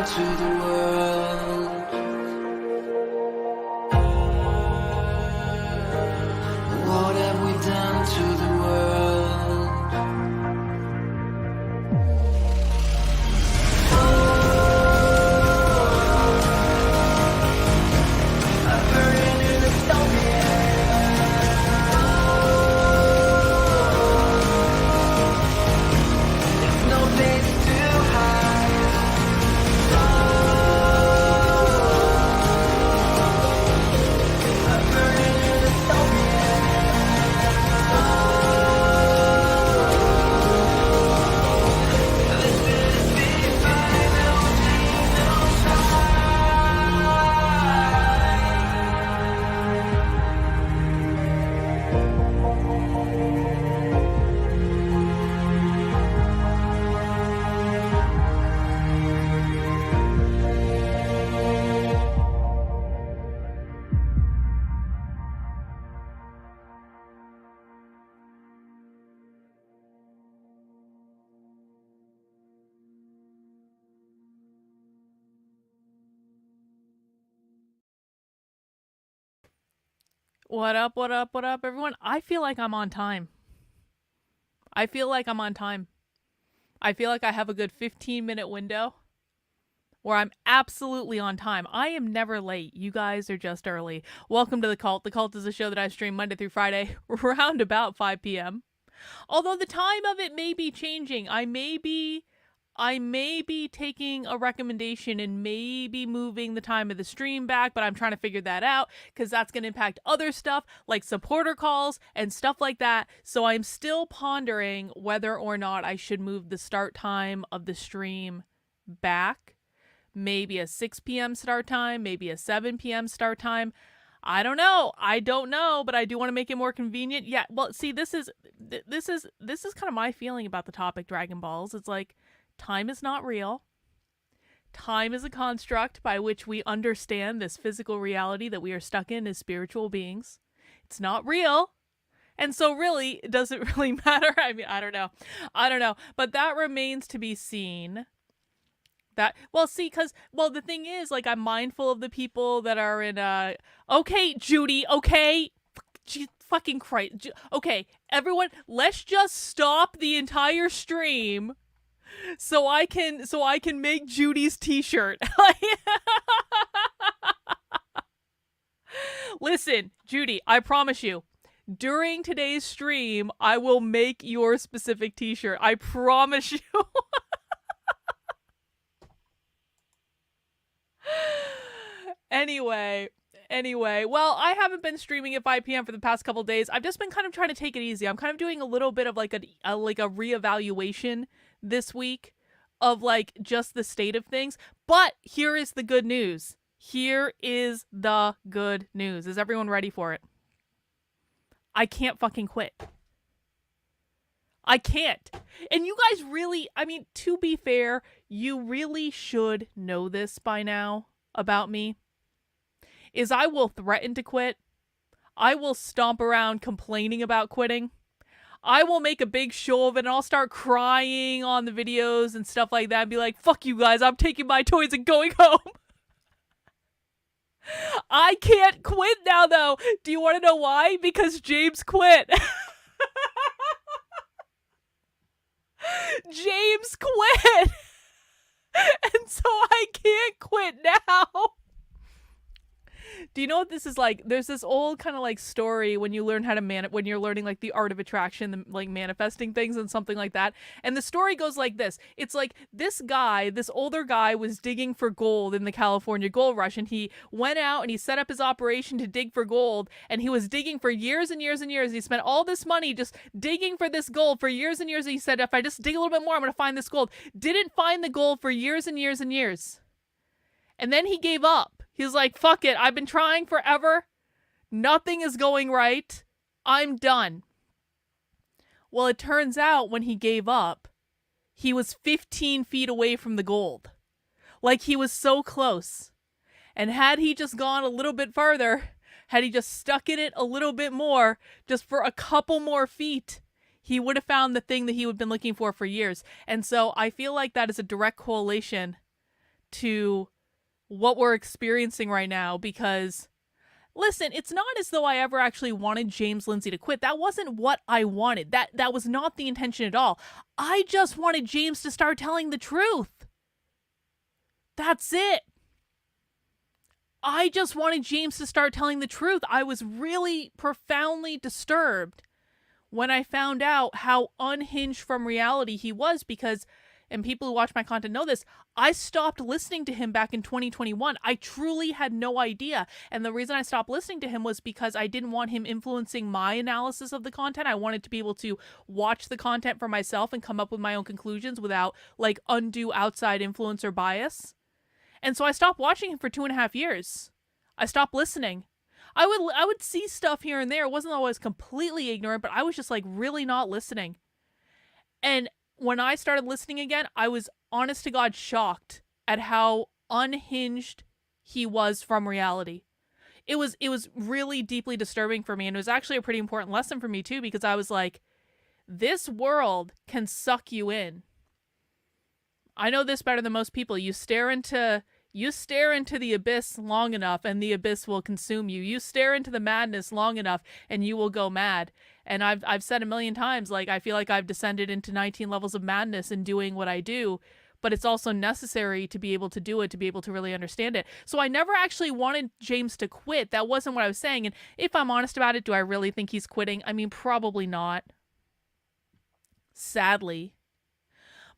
done to the world? What have we done to the world? I'm burning in the dystopia. There's no place to hide. I'm burning in the dystopia. This is the final What up, what up, what up, everyone? I feel like I'm on time. I feel like I'm on time. I feel like I have a good 15-minute window where I'm absolutely on time. I am never late. You guys are just early. Welcome to The Cult. The Cult is a show that I stream Monday through Friday around about 5 p.m. Although the time of it may be changing. I may be taking a recommendation and maybe moving the time of the stream back, but I'm trying to figure that out because that's going to impact other stuff like supporter calls and stuff like that. So I'm still pondering whether or not I should move the start time of the stream back. Maybe a 6 p.m. start time, maybe a 7 p.m. start time. I don't know, but I do want to make it more convenient. Yeah, well, see, this is kind of my feeling about the topic Dragon Balls. It's like time is not real. Time is a construct by which we understand this physical reality that we are stuck in as spiritual beings. It's not real. And so really, does it really matter? I mean, I don't know. But that remains to be seen. The thing is, like, I'm mindful of the people that are in, okay, Judy, okay, fucking Christ, okay, everyone, let's just stop the entire stream so I can make Judy's t-shirt. Listen, Judy, I promise you, during today's stream, I will make your specific t-shirt. I promise you. Anyway, well, I haven't been streaming at 5 p.m. for the past couple days. I've just been kind of trying to take it easy. I'm kind of doing a little bit of like a reevaluation this week of like just the state of things. But here is the good news. Is everyone ready for it? I can't fucking quit. I can't. And you guys really, I mean, to be fair, you really should know this by now about me. Is I will threaten to quit. I will stomp around complaining about quitting. I will make a big show of it and I'll start crying on the videos and stuff like that and be like, fuck you guys, I'm taking my toys and going home. I can't quit now though. Do you want to know why? Because James quit. James quit. And so I can't quit now. Do you know what this is like? There's this old kind of like story when you learn how to when you're learning like the art of attraction, like manifesting things and something like that. And the story goes like this. It's like this older guy was digging for gold in the California gold rush, and he went out and he set up his operation to dig for gold, and he was digging for years and years and years. He spent all this money just digging for this gold for years and years. And he said, if I just dig a little bit more, I'm going to find this gold. Didn't find the gold for years and years and years. And then he gave up. He was like, fuck it, I've been trying forever. Nothing is going right. I'm done. Well, it turns out when he gave up, he was 15 feet away from the gold. Like, he was so close. And had he just gone a little bit farther, had he just stuck in it a little bit more, just for a couple more feet, he would have found the thing that he had been looking for years. And so I feel like that is a direct correlation to what we're experiencing right now, because listen, it's not as though I ever actually wanted James Lindsay to quit. That wasn't what I wanted. That was not the intention at all. I just wanted James to start telling the truth. That's it. I just wanted James to start telling the truth. I was really profoundly disturbed when I found out how unhinged from reality he was, because, and people who watch my content know this, I stopped listening to him back in 2021. I truly had no idea. And the reason I stopped listening to him was because I didn't want him influencing my analysis of the content. I wanted to be able to watch the content for myself and come up with my own conclusions without like undue outside influence or bias. And so I stopped watching him for 2.5 years. I stopped listening. I would see stuff here and there. It wasn't always completely ignorant, but I was just like really not listening. And when I started listening again, I was honest to God shocked at how unhinged he was from reality. It was really deeply disturbing for me, and it was actually a pretty important lesson for me too, because I was like, this world can suck you in. I know this better than most people. You stare into the abyss long enough and the abyss will consume you. You stare into the madness long enough and you will go mad. And I've said a million times, like, I feel like I've descended into 19 levels of madness in doing what I do, but it's also necessary to be able to do it, to be able to really understand it. So I never actually wanted James to quit. That wasn't what I was saying. And if I'm honest about it, do I really think he's quitting? I mean, probably not. Sadly.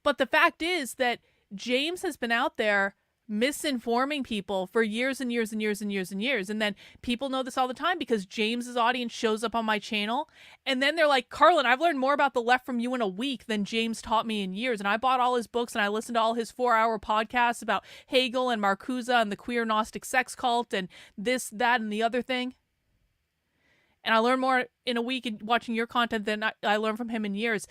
But the fact is that James has been out there misinforming people for years and years and years and years and years. And then people know this all the time because James's audience shows up on my channel. And then they're like, Carlin, I've learned more about the left from you in a week than James taught me in years. And I bought all his books and I listened to all his 4-hour podcasts about Hegel and Marcuse and the queer Gnostic sex cult and this, that, and the other thing. And I learned more in a week in watching your content than I learned from him in years.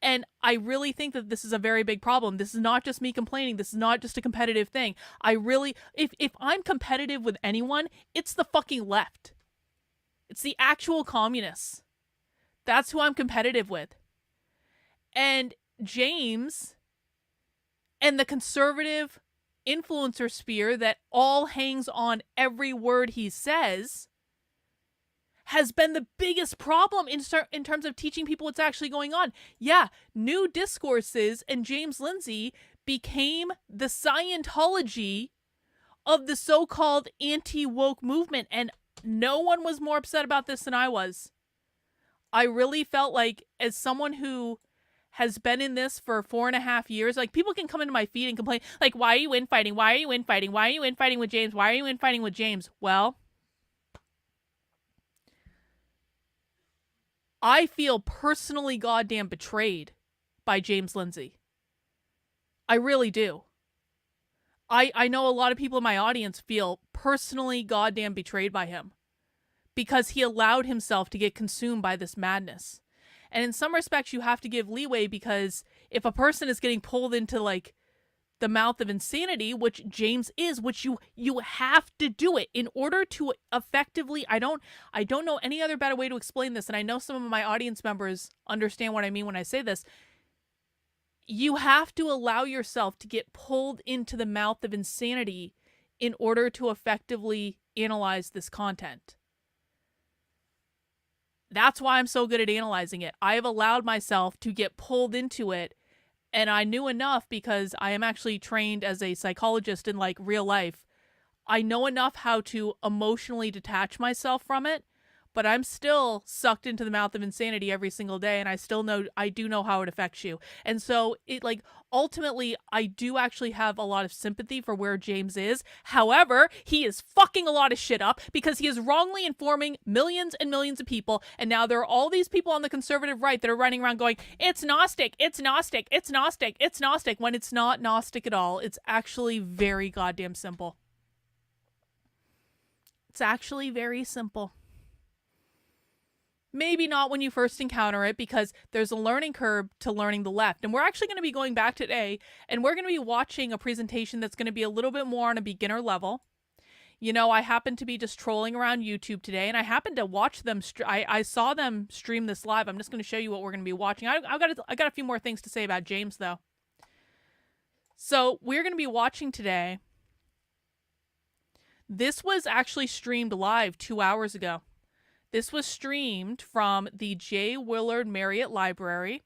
And I really think that this is a very big problem. This is not just me complaining. This is not just a competitive thing. I really, if I'm competitive with anyone, it's the fucking left. It's the actual communists. That's who I'm competitive with. And James and the conservative influencer sphere that all hangs on every word he says has been the biggest problem in terms of teaching people what's actually going on. Yeah, new discourses and James Lindsay became the Scientology of the so-called anti-woke movement, and no one was more upset about this than I was. I really felt like, as someone who has been in this for 4.5 years, like, people can come into my feed and complain, like, why are you infighting? Why are you infighting? Why are you infighting with James? Why are you infighting with James? Well, I feel personally goddamn betrayed by James Lindsay. I really do. I know a lot of people in my audience feel personally goddamn betrayed by him because he allowed himself to get consumed by this madness. And in some respects, you have to give leeway, because if a person is getting pulled into, like, the mouth of insanity, which James is, which you have to do it in order to effectively, I don't know any other better way to explain this, and I know some of my audience members understand what I mean when I say this. You have to allow yourself to get pulled into the mouth of insanity in order to effectively analyze this content. That's why I'm so good at analyzing it. I have allowed myself to get pulled into it. And I knew enough, because I am actually trained as a psychologist in, like, real life. I know enough how to emotionally detach myself from it, but I'm still sucked into the mouth of insanity every single day, and I do know how it affects you. And so it, like, ultimately, I do actually have a lot of sympathy for where James is. However, he is fucking a lot of shit up because he is wrongly informing millions and millions of people, and now there are all these people on the conservative right that are running around going, it's Gnostic, it's Gnostic, it's Gnostic, it's Gnostic, when it's not Gnostic at all. It's actually very goddamn simple. It's actually very simple. Maybe not when you first encounter it, because there's a learning curve to learning the left. And we're actually going to be going back today, and we're going to be watching a presentation that's going to be a little bit more on a beginner level. You know, I happened to be just trolling around YouTube today, and I happened to watch them. I saw them stream this live. I'm just going to show you what we're going to be watching. I got a few more things to say about James, though. So we're going to be watching today This was actually streamed live 2 hours ago. This was streamed from the J. Willard Marriott Library.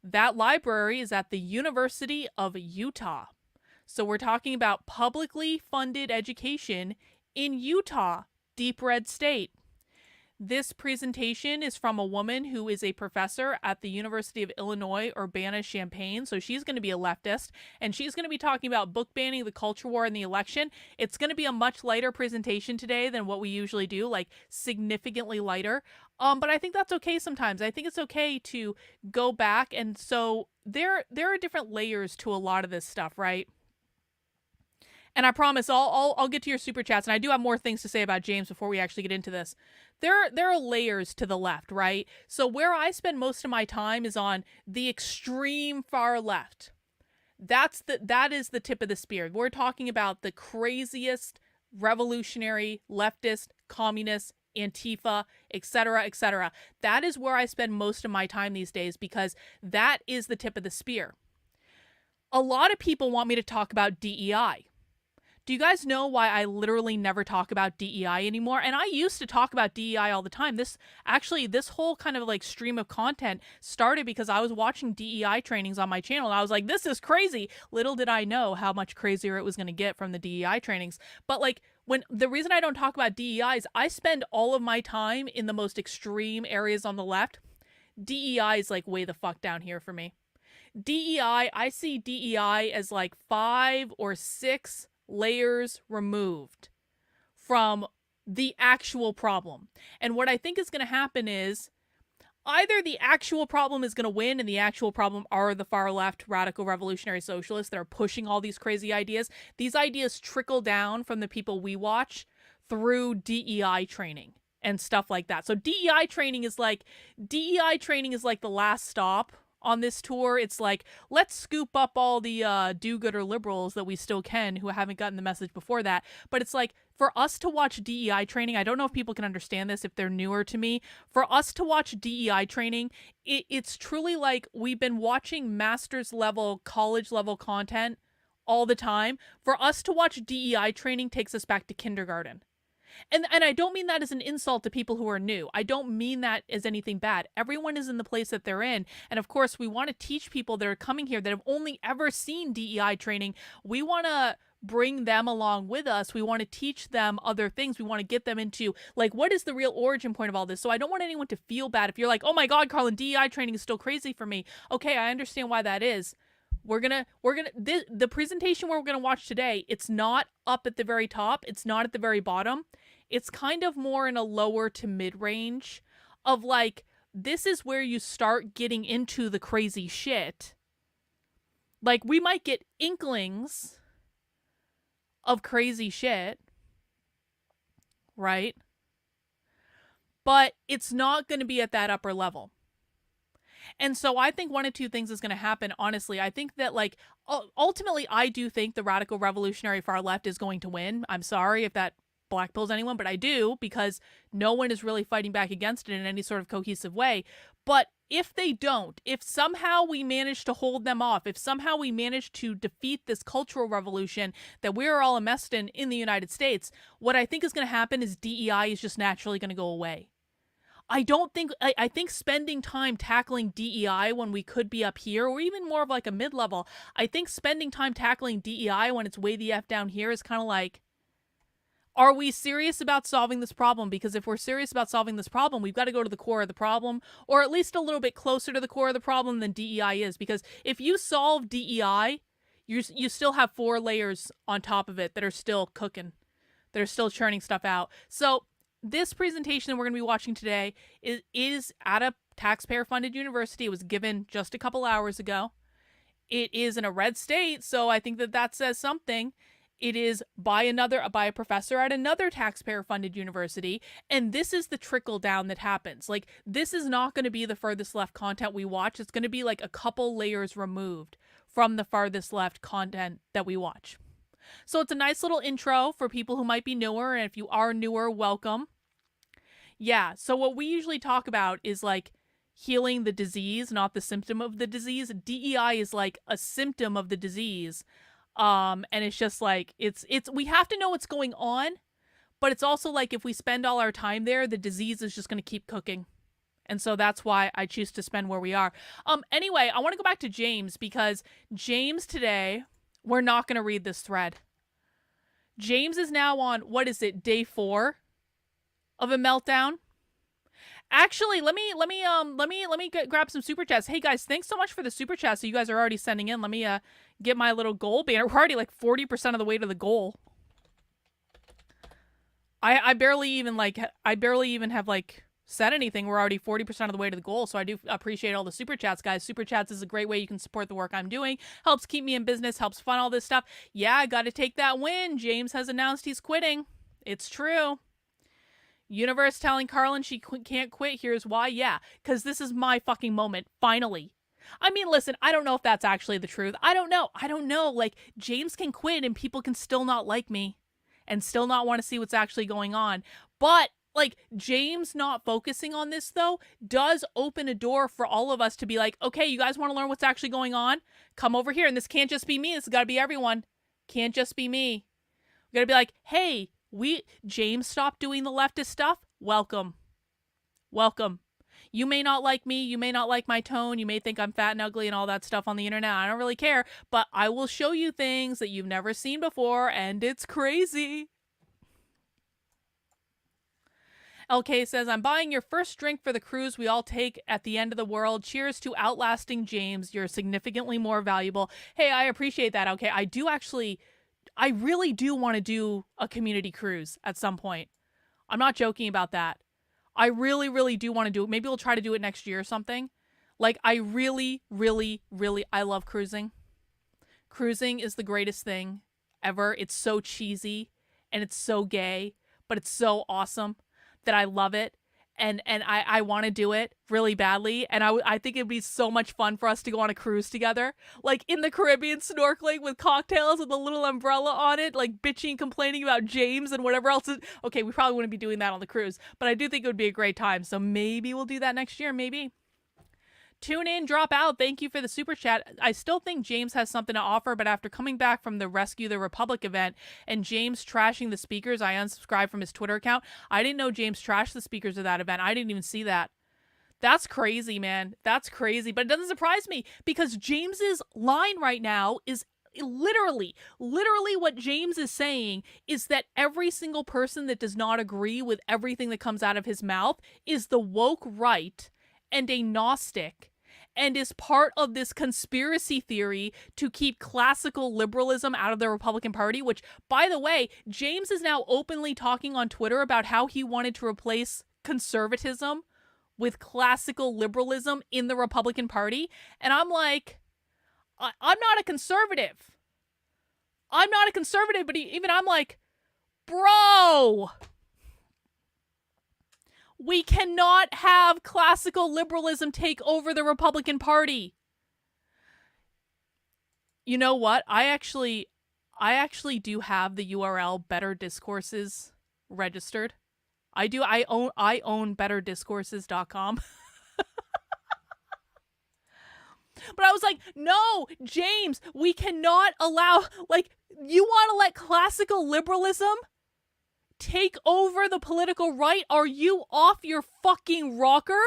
That library is at the University of Utah. So we're talking about publicly funded education in Utah, deep red state. This presentation is from a woman who is a professor at the University of Illinois, Urbana-Champaign. So she's going to be a leftist, and she's going to be talking about book banning, the culture war, and the election. It's going to be a much lighter presentation today than what we usually do, like significantly lighter. But I think that's okay sometimes. I think it's okay to go back, and so there are different layers to a lot of this stuff, right? And I promise I'll get to your super chats, and I do have more things to say about James before we actually get into this. There are layers to the left, right? So where I spend most of my time is on the extreme far left. That is the tip of the spear. We're talking about the craziest revolutionary leftist, communist, Antifa, etc., etc. That is where I spend most of my time these days, because that is the tip of the spear. A lot of people want me to talk about DEI. Do you guys know why I literally never talk about DEI anymore? And I used to talk about DEI all the time. This whole kind of like stream of content started because I was watching DEI trainings on my channel, and I was like, this is crazy. Little did I know how much crazier it was going to get from the DEI trainings. But like, when the reason I don't talk about DEI is I spend all of my time in the most extreme areas on the left. DEI is like way the fuck down here for me. I see DEI as like 5 or 6 layers removed from the actual problem. And what I think is going to happen is either the actual problem is going to win, and the actual problem are the far left radical revolutionary socialists that are pushing all these crazy ideas. These ideas trickle down from the people we watch through DEI training and stuff like that. So DEI training is like the last stop on this tour. It's like, let's scoop up all the do-gooder liberals that we still can who haven't gotten the message before that. But it's like, for us to watch DEI training, I don't know if people can understand this if they're newer to me. For us to watch DEI training, it's truly like we've been watching master's level, college level content all the time. For us to watch DEI training takes us back to kindergarten. And I don't mean that as an insult to people who are new. I don't mean that as anything bad. Everyone is in the place that they're in. And of course, we want to teach people that are coming here that have only ever seen DEI training. We want to bring them along with us. We want to teach them other things. We want to get them into, like, what is the real origin point of all this? So I don't want anyone to feel bad if you're like, oh my God, Carlin, DEI training is still crazy for me. Okay, I understand why that is. The presentation we're gonna watch today, it's not up at the very top, it's not at the very bottom. It's kind of more in a lower to mid range of like, this is where you start getting into the crazy shit. Like, we might get inklings of crazy shit, right? But it's not going to be at that upper level. And so I think one of two things is going to happen, honestly. I think that, like, ultimately, I do think the radical revolutionary far left is going to win. I'm sorry if that blackpills anyone, but I do, because no one is really fighting back against it in any sort of cohesive way. But if they don't, if somehow we manage to hold them off, if somehow we manage to defeat this cultural revolution that we're all immersed in the United States, what I think is going to happen is DEI is just naturally going to go away. I think spending time tackling DEI when we could be up here, or even more of like a mid-level, I think spending time tackling DEI when it's way the F down here is kind of like, are we serious about solving this problem? Because if we're serious about solving this problem, we've got to go to the core of the problem, or at least a little bit closer to the core of the problem than DEI is. Because if you solve DEI, you still have 4 layers on top of it that are still cooking, that are still churning stuff out. So this presentation that we're going to be watching today is at a taxpayer-funded university. It was given just a couple hours ago. It is in a red state, so I think that says something. It is by a professor at another taxpayer-funded university, and this is the trickle down that happens. Like, this is not going to be the furthest left content we watch. It's going to be like a couple layers removed from the farthest left content that we watch. So it's a nice little intro for people who might be newer, and if you are newer, welcome. Yeah, so what we usually talk about is like healing the disease, not the symptom of the disease. DEI is like a symptom of the disease. And it's just like, it's we have to know what's going on But it's also like if we spend all our time there, the disease is just going to keep cooking. And so that's why I choose to spend where we are. Anyway, I want to go back to James because James today, we're not going to read this thread. James is now on, what is it, day 4 of a meltdown? Actually, let me grab some super chats. Hey guys, thanks so much for the super chats. So you guys are already sending in. Let me get my little goal banner. We're already like 40% of the way to the goal. I barely even have like said anything. We're already 40% of the way to the goal. So I do appreciate all the super chats, guys. Super chats is a great way you can support the work I'm doing. Helps keep me in business, helps fund all this stuff. Yeah, I got to take that win. James has announced he's quitting. It's true. Universe telling Carlin she can't quit. Here's why. Yeah, because this is my fucking moment. Finally. I mean, listen, I don't know if that's actually the truth. I don't know. Like, James can quit and people can still not like me and still not want to see what's actually going on. But like, James not focusing on this, though, does open a door for all of us to be like, okay, you guys want to learn what's actually going on? Come over here. And this can't just be me. This has got to be everyone. Can't just be me. We got to be like, hey, James stopped doing the leftist stuff. Welcome. Welcome. You may not like me. You may not like my tone. You may think I'm fat and ugly and all that stuff on the internet. I don't really care. But I will show you things that you've never seen before. And it's crazy. LK says, I'm buying your first drink for the cruise we all take at the end of the world. Cheers to outlasting James. You're significantly more valuable. Hey, I appreciate that, LK. I really do want to do a community cruise at some point. I'm not joking about that. I really, really do want to do it. Maybe we'll try to do it next year or something. Like, I really, really, really, I love cruising. Cruising is the greatest thing ever. It's so cheesy and it's so gay, but it's so awesome that I love it. And I want to do it really badly. And I think it'd be so much fun for us to go on a cruise together. Like in the Caribbean snorkeling with cocktails with a little umbrella on it. Like bitching and complaining about James and whatever else. Okay, we probably wouldn't be doing that on the cruise. But I do think it would be a great time. So maybe we'll do that next year. Maybe. Tune in, drop out. Thank you for the super chat. I still think James has something to offer, but after coming back from the Rescue the Republic event and James trashing the speakers, I unsubscribed from his Twitter account. I didn't know James trashed the speakers of that event. I didn't even see that. That's crazy, man. That's crazy. But it doesn't surprise me because James's line right now is literally what James is saying is that every single person that does not agree with everything that comes out of his mouth is the woke right and a Gnostic, and is part of this conspiracy theory to keep classical liberalism out of the Republican Party, which, by the way, James is now openly talking on Twitter about how he wanted to replace conservatism with classical liberalism in the Republican Party. And I'm like, I'm not a conservative. I'm not a conservative, but even I'm like, bro, we cannot have classical liberalism take over the Republican Party. You know what? I actually do have the URL Better Discourses registered. I do. I own betterdiscourses.com. But I was like, no, James, we cannot allow, like, you want to let classical liberalism take over the political right? Are you off your fucking rocker?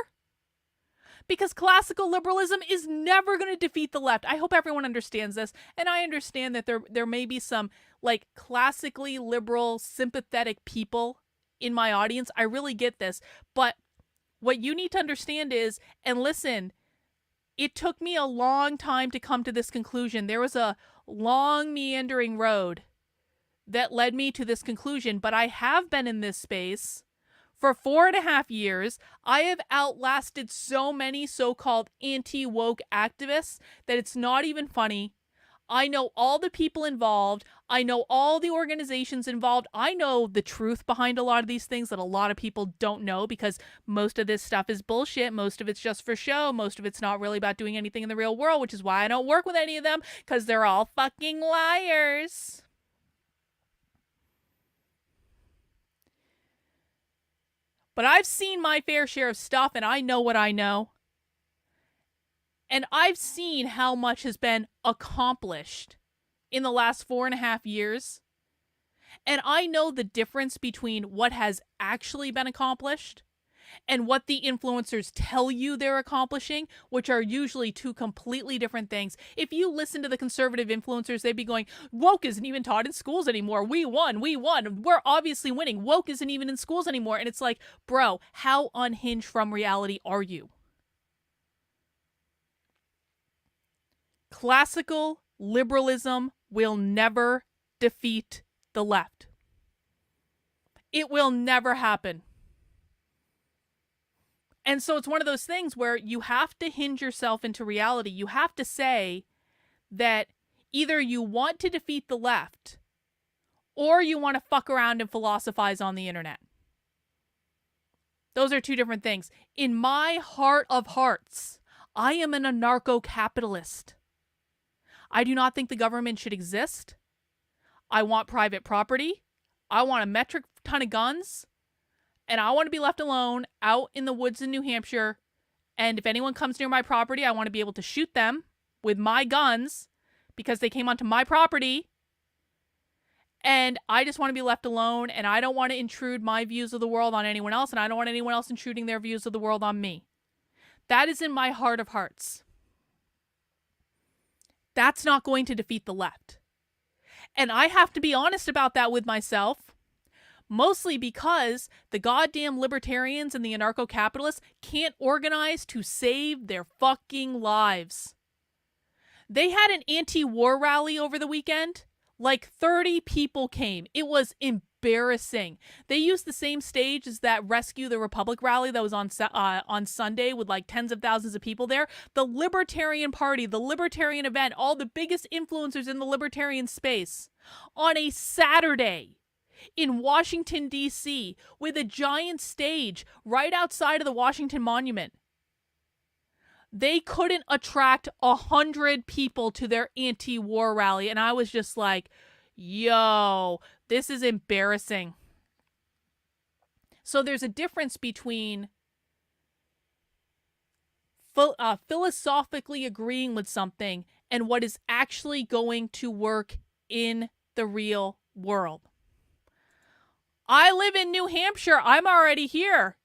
Because classical liberalism is never going to defeat the left. I hope everyone understands this. And I understand that there may be some, like, classically liberal, sympathetic people in my audience. I really get this. But what you need to understand is, and listen, it took me a long time to come to this conclusion. There was a long, meandering road that led me to this conclusion, but I have been in this space for 4.5 years. I have outlasted so many so-called anti-woke activists that it's not even funny. I know all the people involved. I know all the organizations involved. I know the truth behind a lot of these things that a lot of people don't know, because most of this stuff is bullshit. Most of it's just for show. Most of it's not really about doing anything in the real world, which is why I don't work with any of them, because they're all fucking liars. But I've seen my fair share of stuff, and I know what I know. And I've seen how much has been accomplished in the last 4.5 years. And I know the difference between what has actually been accomplished and what the influencers tell you they're accomplishing, which are usually two completely different things. If you listen to the conservative influencers, they'd be going, woke isn't even taught in schools anymore. We won. We're obviously winning. Woke isn't even in schools anymore. And it's like, bro, how unhinged from reality are you? Classical liberalism will never defeat the left. It will never happen. And so it's one of those things where you have to hinge yourself into reality. You have to say that either you want to defeat the left or you want to fuck around and philosophize on the internet. Those are two different things. In my heart of hearts, I am an anarcho-capitalist. I do not think the government should exist. I want private property. I want a metric ton of guns. And I want to be left alone out in the woods in New Hampshire. And if anyone comes near my property, I want to be able to shoot them with my guns because they came onto my property. And I just want to be left alone. And I don't want to intrude my views of the world on anyone else. And I don't want anyone else intruding their views of the world on me. That is in my heart of hearts. That's not going to defeat the left. And I have to be honest about that with myself. Mostly because the goddamn libertarians and the anarcho-capitalists can't organize to save their fucking lives. They had an anti-war rally over the weekend. Like 30 people came. It was embarrassing. They used the same stage as that Rescue the Republic rally that was on Sunday with like tens of thousands of people there. The Libertarian Party, the Libertarian event, all the biggest influencers in the libertarian space on a Saturday in Washington, D.C., with a giant stage right outside of the Washington Monument. They couldn't attract 100 people to their anti-war rally. And I was just like, yo, this is embarrassing. So there's a difference between philosophically agreeing with something and what is actually going to work in the real world. I live in New Hampshire. I'm already here.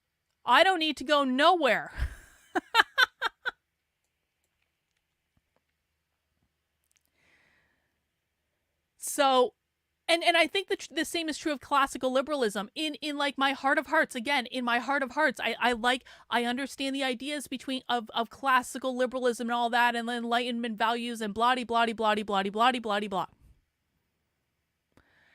I don't need to go nowhere. So, and I think that the same is true of classical liberalism. In like my heart of hearts, again, in my heart of hearts, I understand the ideas of classical liberalism and all that, and Enlightenment values and blah blah blah blah blah blah blah blah.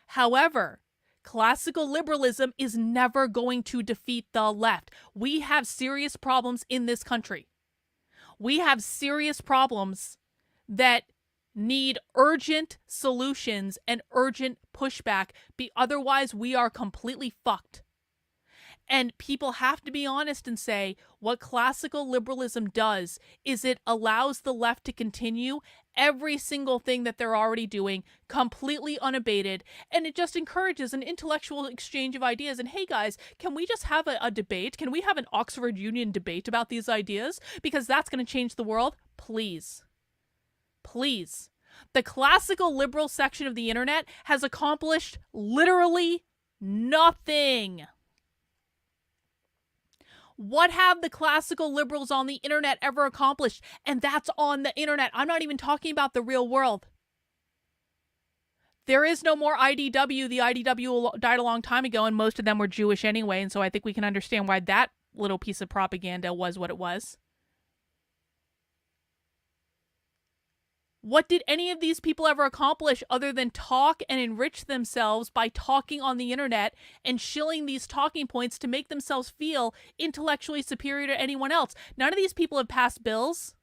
However, classical liberalism is never going to defeat the left. We have serious problems in this country. We have serious problems that need urgent solutions and urgent pushback. Otherwise, we are completely fucked. And people have to be honest and say what classical liberalism does is it allows the left to continue every single thing that they're already doing completely unabated. And it just encourages an intellectual exchange of ideas. And hey guys, can we just have a debate? Can we have an Oxford Union debate about these ideas? Because that's going to change the world. Please. Please. The classical liberal section of the internet has accomplished literally nothing. What have the classical liberals on the internet ever accomplished? And that's on the internet. I'm not even talking about the real world. There is no more IDW. The IDW died a long time ago, and most of them were Jewish anyway, and so I think we can understand why that little piece of propaganda was what it was. What did any of these people ever accomplish other than talk and enrich themselves by talking on the internet and shilling these talking points to make themselves feel intellectually superior to anyone else? None of these people have passed bills.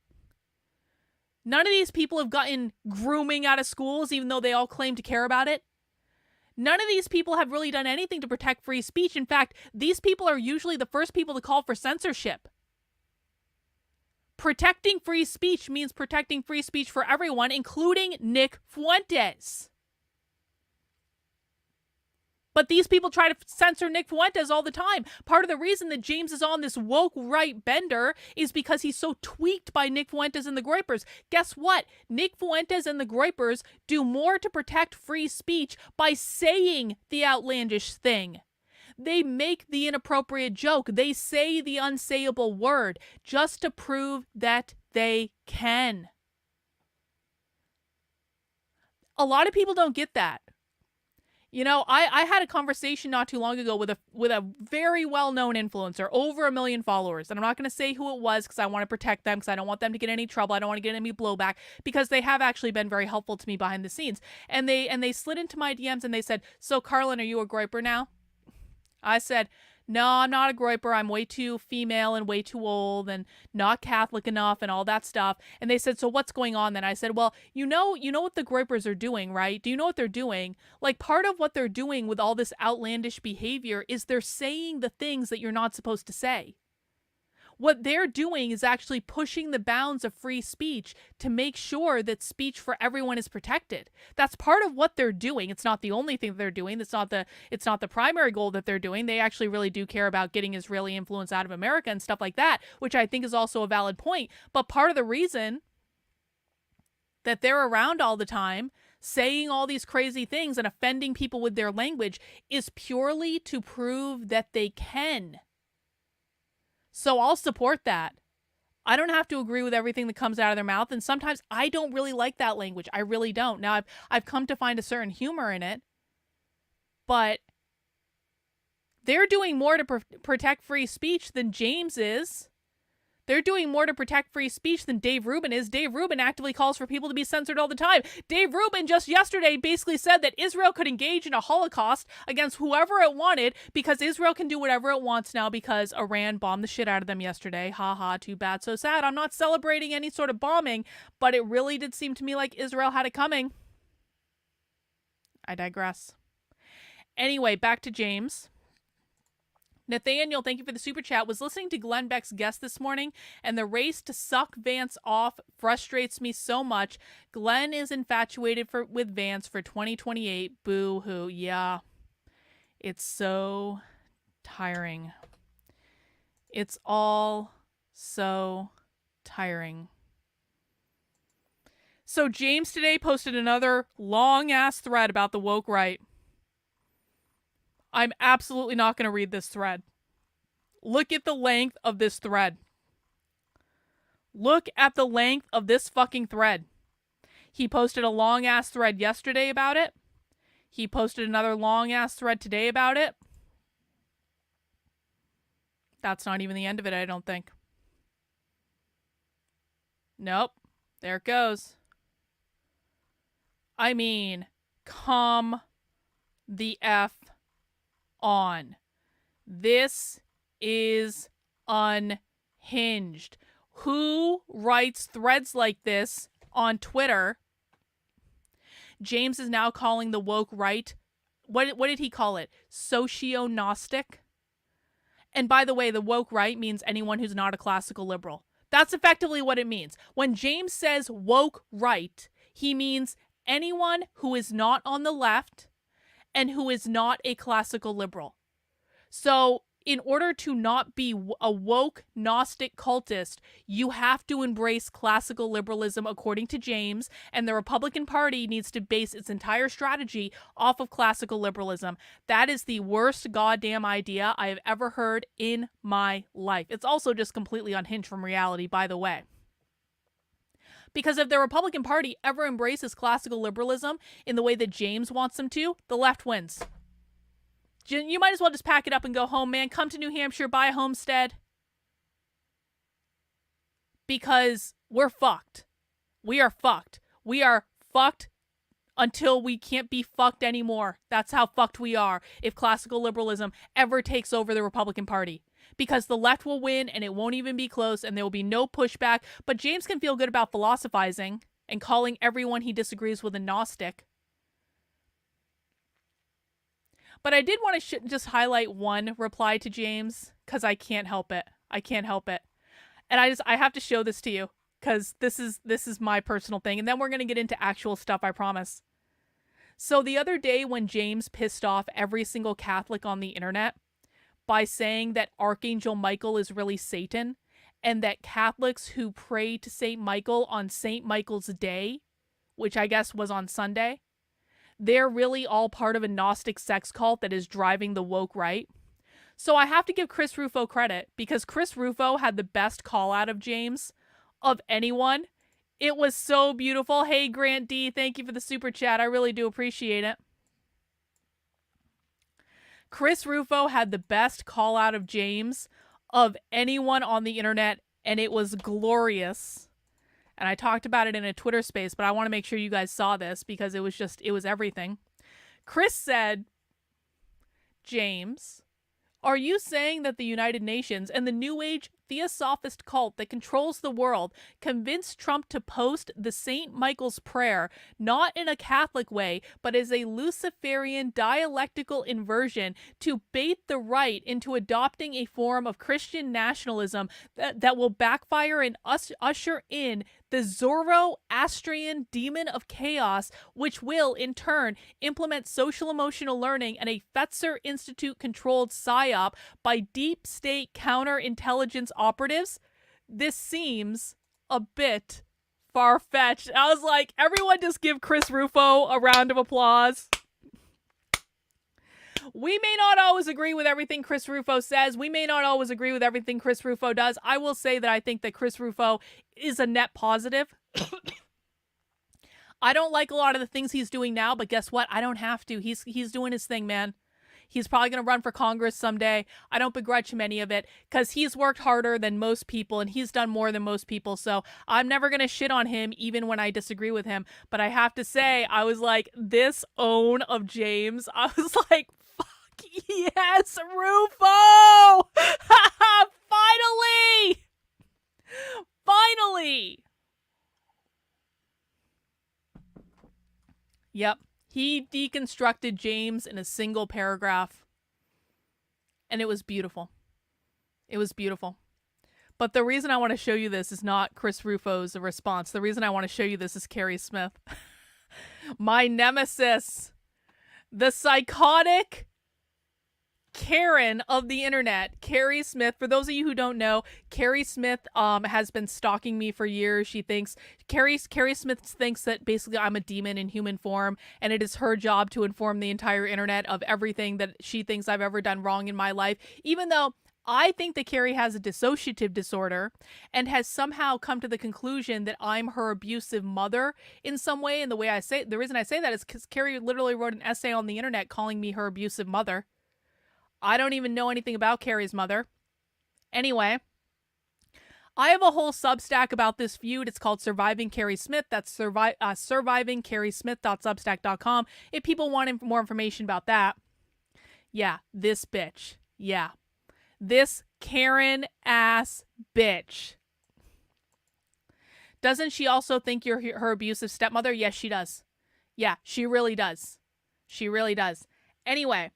None of these people have gotten grooming out of schools, even though they all claim to care about it. None of these people have really done anything to protect free speech. In fact, these people are usually the first people to call for censorship. Protecting free speech means protecting free speech for everyone, including Nick Fuentes. But these people try to censor Nick Fuentes all the time. Part of the reason that James is on this woke right bender is because he's so tweaked by Nick Fuentes and the Groypers. Guess what? Nick Fuentes and the Groypers do more to protect free speech by saying the outlandish thing. They make the inappropriate joke. They say the unsayable word just to prove that they can. A lot of people don't get that. You know, I had a conversation not too long ago with a very well-known influencer, over 1 million followers. And I'm not going to say who it was because I want to protect them, because I don't want them to get any trouble. I don't want to get any blowback, because they have actually been very helpful to me behind the scenes. And they slid into my DMs and they said, "So, Carlin, are you a Groyper now?" I said, "No, I'm not a Groyper. I'm way too female and way too old and not Catholic enough and all that stuff." And they said, "So what's going on then?" I said, "Well, you know what the Groypers are doing, right? Do you know what they're doing? Like, part of what they're doing with all this outlandish behavior is they're saying the things that you're not supposed to say. What they're doing is actually pushing the bounds of free speech to make sure that speech for everyone is protected. That's part of what they're doing. It's not the only thing that they're doing. It's not the primary goal that they're doing. They actually really do care about getting Israeli influence out of America and stuff like that, which I think is also a valid point. But part of the reason that they're around all the time saying all these crazy things and offending people with their language is purely to prove that they can. So I'll support that. I don't have to agree with everything that comes out of their mouth, and sometimes I don't really like that language. I really don't. Now, I've come to find a certain humor in it, but they're doing more to protect free speech than James is. They're doing more to protect free speech than Dave Rubin is. Dave Rubin actively calls for people to be censored all the time. Dave Rubin just yesterday basically said that Israel could engage in a Holocaust against whoever it wanted because Israel can do whatever it wants now because Iran bombed the shit out of them yesterday. Ha ha, too bad, so sad. I'm not celebrating any sort of bombing, but it really did seem to me like Israel had it coming. I digress. Anyway, back to James. Nathaniel, thank you for the super chat. Was listening to Glenn Beck's guest this morning, and the race to suck Vance off frustrates me so much. Glenn is infatuated with Vance for 2028. Boo hoo. Yeah. It's so tiring. It's all so tiring. So James today posted another long ass thread about the woke right. I'm absolutely not going to read this thread. Look at the length of this thread. Look at the length of this fucking thread. He posted a long-ass thread yesterday about it. He posted another long-ass thread today about it. That's not even the end of it, I don't think. Nope. There it goes. I mean, come the F on. This is unhinged. Who writes threads like this on Twitter? James is now calling the woke right. What did he call it? Socio-gnostic. And by the way, the woke right means anyone who's not a classical liberal. That's effectively what it means. When James says woke right, he means anyone who is not on the left and who is not a classical liberal. So in order to not be a woke Gnostic cultist, you have to embrace classical liberalism according to James, and the Republican Party needs to base its entire strategy off of classical liberalism. That is the worst goddamn idea I have ever heard in my life. It's also just completely unhinged from reality, by the way. Because if the Republican Party ever embraces classical liberalism in the way that James wants them to, the left wins. You might as well just pack it up and go home, man. Come to New Hampshire, buy a homestead. Because we're fucked. We are fucked. We are fucked until we can't be fucked anymore. That's how fucked we are if classical liberalism ever takes over the Republican Party. Because the left will win and it won't even be close and there will be no pushback. But James can feel good about philosophizing and calling everyone he disagrees with a Gnostic. But I did want to just highlight one reply to James because I can't help it. I can't help it. And I have to show this to you because this is my personal thing. And then we're going to get into actual stuff, I promise. So the other day when James pissed off every single Catholic on the internet by saying that Archangel Michael is really Satan, and that Catholics who pray to St. Michael on St. Michael's Day, which I guess was on Sunday, they're really all part of a Gnostic sex cult that is driving the woke right. So I have to give Chris Rufo credit, because Chris Rufo had the best call out of James of anyone. It was so beautiful. Hey, Grant D, thank you for the super chat. I really do appreciate it. Chris Rufo had the best call out of James of anyone on the internet, and it was glorious. And I talked about it in a Twitter space, but I want to make sure you guys saw this because it was everything. Chris said, James, are you saying that the United Nations and the New Age theosophist cult that controls the world convinced Trump to post the St. Michael's prayer, not in a Catholic way, but as a Luciferian dialectical inversion to bait the right into adopting a form of Christian nationalism that will backfire and usher in the Zoroastrian demon of chaos, which will, in turn, implement social emotional learning and a Fetzer Institute-controlled psyop by deep state counterintelligence operatives? This seems a bit far-fetched. I was like, everyone just give Chris Rufo a round of applause. We may not always agree with everything Chris Rufo says. We may not always agree with everything Chris Rufo does. I will say that I think that Chris Rufo is a net positive. I don't like a lot of the things he's doing now, but guess what? I don't have to. He's doing his thing, man. He's probably going to run for Congress someday. I don't begrudge him any of it because he's worked harder than most people and he's done more than most people. So I'm never going to shit on him even when I disagree with him. But I have to say, I was like, this own of James, I was like, fuck yes, Rufo! Finally! Finally! Yep. He deconstructed James in a single paragraph. And it was beautiful. It was beautiful. But the reason I want to show you this is not Chris Rufo's response. The reason I want to show you this is Carrie Smith. My nemesis. The psychotic Karen of the internet, Carrie Smith. For those of you who don't know, Carrie Smith has been stalking me for years. She thinks Carrie Smith thinks that basically I'm a demon in human form, and it is her job to inform the entire internet of everything that she thinks I've ever done wrong in my life, even though I think that Carrie has a dissociative disorder and has somehow come to the conclusion that I'm her abusive mother in some way. And the reason I say that is because Carrie literally wrote an essay on the internet calling me her abusive mother. I don't even know anything about Carrie's mother. Anyway, I have a whole Substack about this feud. It's called Surviving Carrie Smith. That's survivingcarriesmith.substack.com. If people want more information about that. Yeah, this bitch. Yeah. This Karen-ass bitch. Doesn't she also think you're her abusive stepmother? Yes, she does. Yeah, she really does. She really does. Anyway,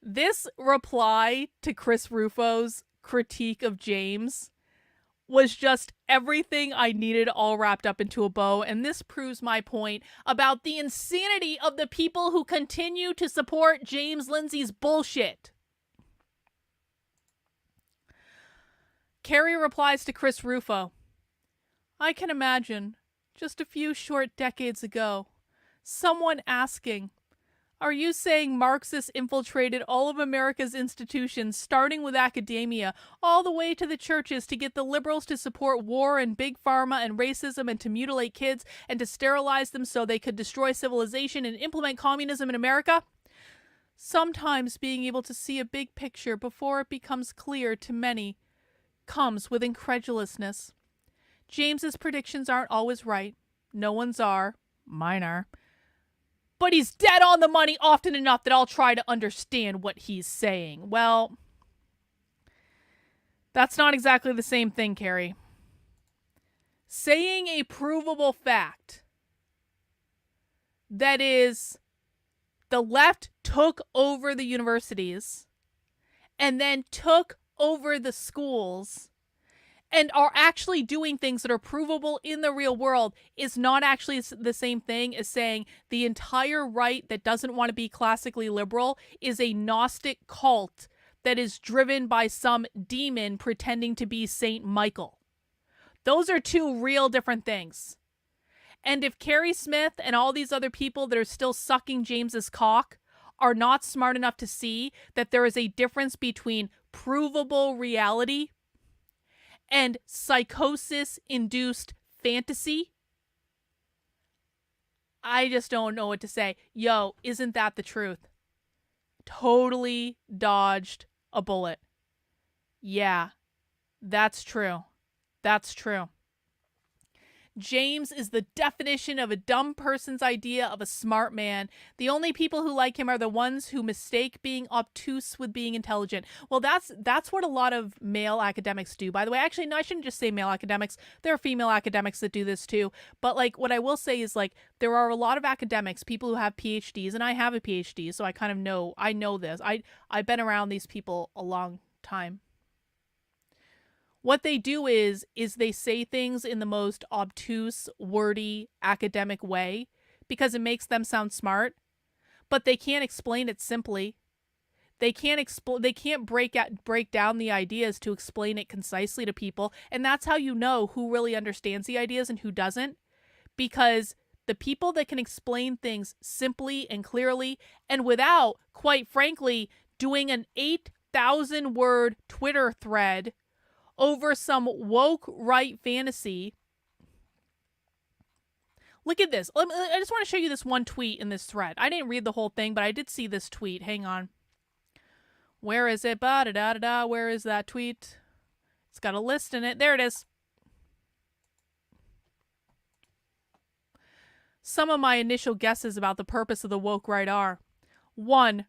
this reply to Chris Rufo's critique of James was just everything I needed all wrapped up into a bow, and this proves my point about the insanity of the people who continue to support James Lindsay's bullshit. Carrie replies to Chris Rufo, I can imagine, just a few short decades ago, someone asking, are you saying Marxists infiltrated all of America's institutions, starting with academia, all the way to the churches to get the liberals to support war and big pharma and racism and to mutilate kids and to sterilize them so they could destroy civilization and implement communism in America? Sometimes being able to see a big picture before it becomes clear to many comes with incredulousness. James's predictions aren't always right. No one's are. Mine are. But he's dead on the money often enough that I'll try to understand what he's saying. Well, that's not exactly the same thing, Carrie. Saying a provable fact that is, the left took over the universities and then took over the schools and are actually doing things that are provable in the real world is not actually the same thing as saying the entire right that doesn't want to be classically liberal is a Gnostic cult that is driven by some demon pretending to be Saint Michael. Those are two real different things. And if Carrie Smith and all these other people that are still sucking James's cock are not smart enough to see that there is a difference between provable reality and psychosis-induced fantasy, I just don't know what to say. Yo, isn't that the truth? Totally dodged a bullet. Yeah, that's true. That's true. James is the definition of a dumb person's idea of a smart man. The only people who like him are the ones who mistake being obtuse with being intelligent. Well, that's what a lot of male academics do, by the way. Actually, no, I shouldn't just say male academics. There are female academics that do this too. But like, what I will say is like, there are a lot of academics, people who have PhDs, and I have a PhD, so I kind of know, I know this. I've been around these people a long time. What they do is they say things in the most obtuse, wordy, academic way because it makes them sound smart, but they can't explain it simply. They can't break down the ideas to explain it concisely to people, and that's how you know who really understands the ideas and who doesn't, because the people that can explain things simply and clearly and without, quite frankly, doing an 8,000-word Twitter thread over some woke right fantasy. Look at this. I just want to show you this one tweet in this thread. I didn't read the whole thing, but I did see this tweet. Hang on. Where is it? Ba-da-da-da-da. Where is that tweet? It's got a list in it. There it is. Some of my initial guesses about the purpose of the woke right are: 1.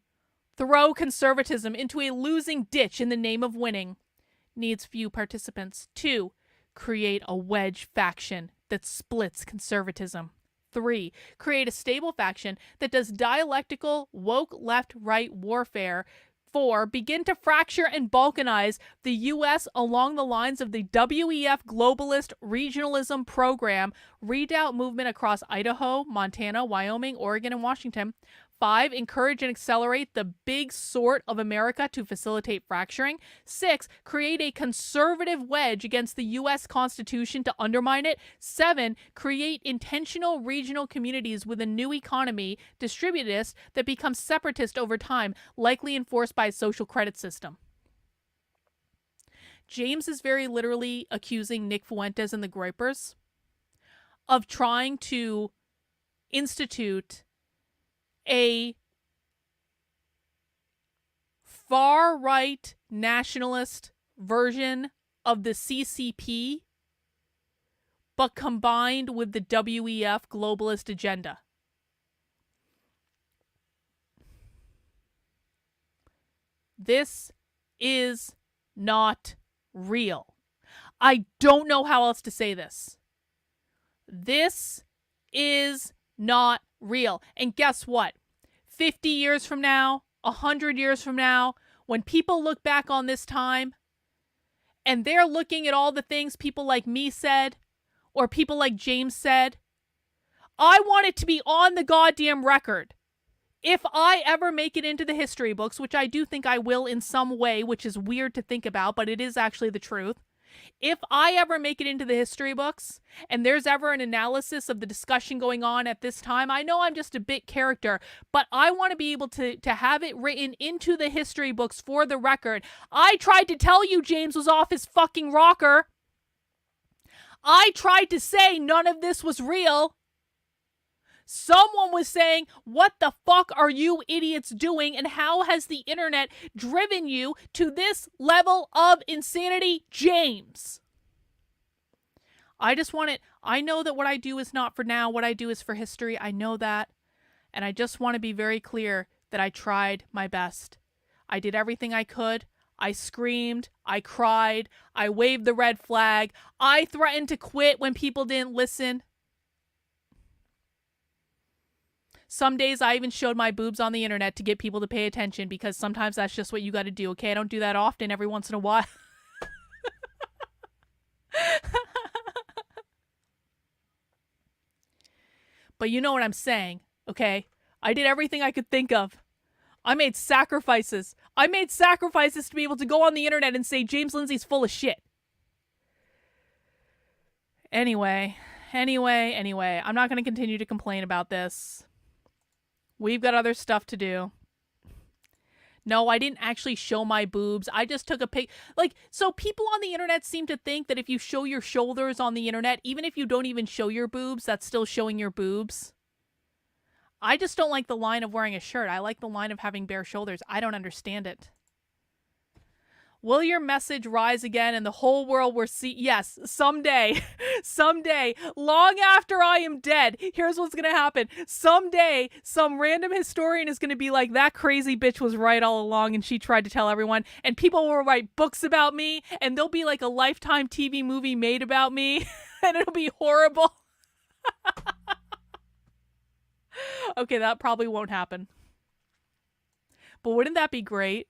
Throw conservatism into a losing ditch in the name of winning. Needs few participants. 2. Create a wedge faction that splits conservatism. 3. Create a stable faction that does dialectical woke left-right warfare. 4. Begin to fracture and balkanize the U.S. along the lines of the WEF globalist regionalism program redoubt movement across Idaho, Montana, Wyoming, Oregon, and Washington. 5. Encourage and accelerate the big sort of America to facilitate fracturing. 6. Create a conservative wedge against the U.S. Constitution to undermine it. 7. Create intentional regional communities with a new economy, distributist, that becomes separatist over time, likely enforced by a social credit system. James is very literally accusing Nick Fuentes and the Groypers of trying to institute a far-right nationalist version of the CCP, but combined with the WEF globalist agenda. This is not real. I don't know how else to say this. This is not real. And guess what? 50 years from now, 100 years from now, when people look back on this time and they're looking at all the things people like me said or people like James said, I want it to be on the goddamn record. If I ever make it into the history books, which I do think I will in some way, which is weird to think about, but it is actually the truth. If I ever make it into the history books and there's ever an analysis of the discussion going on at this time, I know I'm just a bit character, but I want to be able to have it written into the history books for the record. I tried to tell you James was off his fucking rocker. I tried to say none of this was real. Someone was saying, what the fuck are you idiots doing, and how has the internet driven you to this level of insanity, James? I just want it. I know that what I do is not for now. What I do is for history. I know that. And I just want to be very clear that I tried my best. I did everything I could. I screamed. I cried. I waved the red flag. I threatened to quit when people didn't listen. Some days I even showed my boobs on the internet to get people to pay attention, because sometimes that's just what you got to do, okay? I don't do that often, every once in a while. But you know what I'm saying, okay? I did everything I could think of. I made sacrifices. I made sacrifices to be able to go on the internet and say James Lindsay's full of shit. Anyway, I'm not going to continue to complain about this. We've got other stuff to do. No, I didn't actually show my boobs. I just took a pic. Like, so people on the internet seem to think that if you show your shoulders on the internet, even if you don't even show your boobs, that's still showing your boobs. I just don't like the line of wearing a shirt. I like the line of having bare shoulders. I don't understand it. Will your message rise again and the whole world will see? Yes, someday, someday, long after I am dead, here's what's going to happen. Someday, some random historian is going to be like, that crazy bitch was right all along and she tried to tell everyone. And people will write books about me and there'll be like a Lifetime TV movie made about me and it'll be horrible. Okay, that probably won't happen. But wouldn't that be great?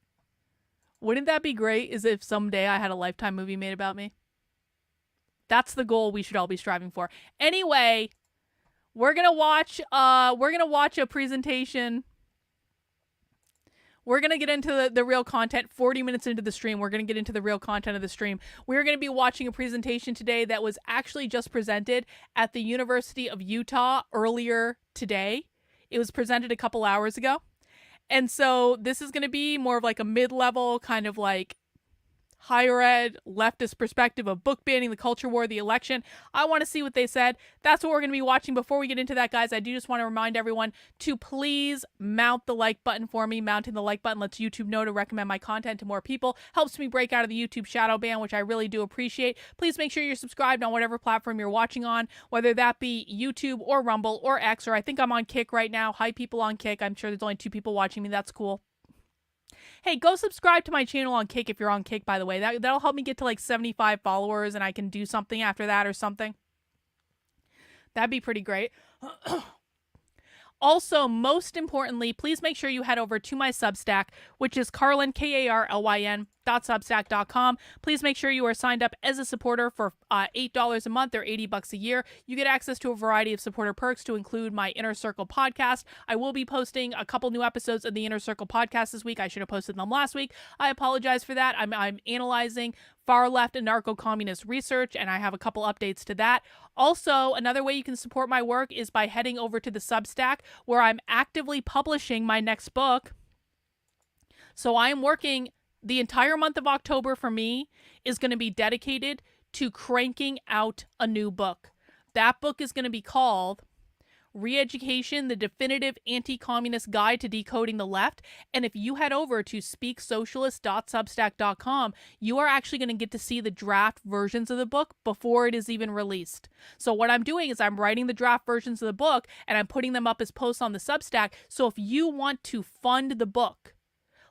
Wouldn't that be great is if someday I had a Lifetime movie made about me? That's the goal we should all be striving for. Anyway, we're going to watch a presentation. We're going to get into the real content 40 minutes into the stream. We're going to get into the real content of the stream. We're going to be watching a presentation today that was actually just presented at the University of Utah earlier today. It was presented a couple hours ago. And so this is going to be more of like a mid-level kind of like higher ed leftist perspective of book banning, the culture war, the election. I want to see what they said. That's what we're going to be watching. Before we get into that, guys, I do just want to remind everyone to please mount the like button for me. Mounting the like button lets YouTube know to recommend my content to more people. Helps me break out of the YouTube shadow ban, which I really do appreciate. Please make sure you're subscribed on whatever platform you're watching on, whether that be YouTube or Rumble or X, or I think I'm on Kick right now. Hi, people on Kick. I'm sure there's only 2 people watching me. That's cool. Hey, go subscribe to my channel on Kick if you're on Kick, by the way. That'll help me get to like 75 followers and I can do something after that or something. That'd be pretty great. Also, most importantly, please make sure you head over to my Substack, which is Carlyn, KARLYN.substack.com. Please make sure you are signed up as a supporter for $8 a month or $80 a year. You get access to a variety of supporter perks to include my Inner Circle podcast. I will be posting a couple new episodes of the Inner Circle podcast this week. I should have posted them last week. I apologize for that. I'm analyzing far left and narco-communist research, and I have a couple updates to that. Also, another way you can support my work is by heading over to the Substack, where I'm actively publishing my next book. So I'm working the entire month of October for me is going to be dedicated to cranking out a new book. That book is going to be called Re-Education, the Definitive Anti-Communist Guide to Decoding the Left. And if you head over to speaksocialist.substack.com, you are actually going to get to see the draft versions of the book before it is even released. So what I'm doing is I'm writing the draft versions of the book and I'm putting them up as posts on the Substack. So if you want to fund the book,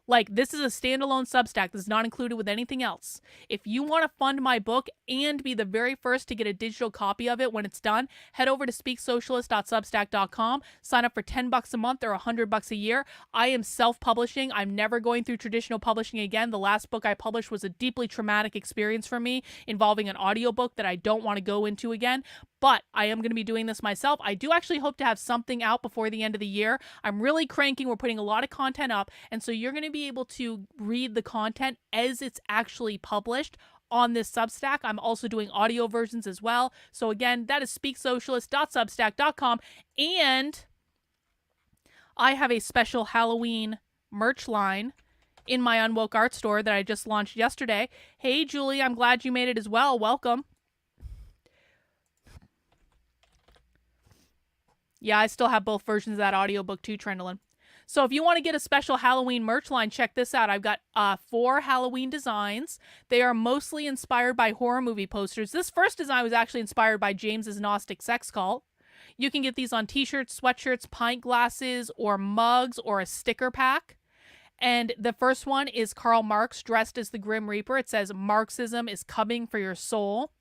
like, this is a standalone Substack. This is not included with anything else. If you want to fund my book and be the very first to get a digital copy of it when it's done, head over to speaksocialist.substack.com. Sign up for $10 a month or $100 a year. I am self-publishing. I'm never going through traditional publishing again. The last book I published was a deeply traumatic experience for me involving an audiobook that I don't want to go into again. But I am going to be doing this myself. I do actually hope to have something out before the end of the year. I'm really cranking. We're putting a lot of content up. And so you're going to be able to read the content as it's actually published on this Substack. I'm also doing audio versions as well. So again, that is speaksocialist.substack.com. And I have a special Halloween merch line in my Unwoke art store that I just launched yesterday. Hey, Julie, I'm glad you made it as well. Welcome. Yeah, I still have both versions of that audiobook too, Trendlin. So if you want to get a special Halloween merch line, check this out. I've got 4 Halloween designs. They are mostly inspired by horror movie posters. This first design was actually inspired by James's Gnostic sex cult. You can get these on t-shirts, sweatshirts, pint glasses, or mugs, or a sticker pack. And the first one is Karl Marx dressed as the Grim Reaper. It says, "Marxism is coming for your soul."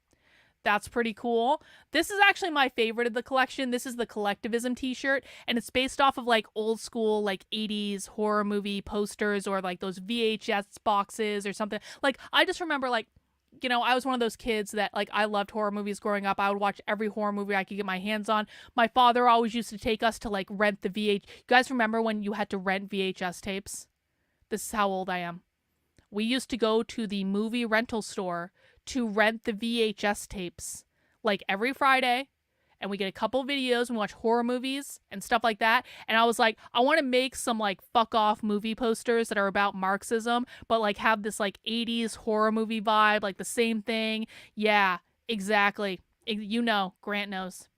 That's pretty cool. This is actually my favorite of the collection. This is the Collectivism t-shirt, and it's based off of like old school like 80s horror movie posters or like those VHS boxes or something. Like, I just remember like I was one of those kids that, like, I loved horror movies growing up. I would watch every horror movie I could get my hands on. My father always used to take us to, like, rent the VH. You guys remember when you had to rent VHS tapes? This is how old I am. We used to go to the movie rental store to rent the VHS tapes, like, every Friday, and we get a couple videos and watch horror movies and stuff like that. And I was like, I want to make some, like, fuck off movie posters that are about Marxism, but, like, have this, like, 80s horror movie vibe, like the same thing. Yeah, exactly. Grant knows.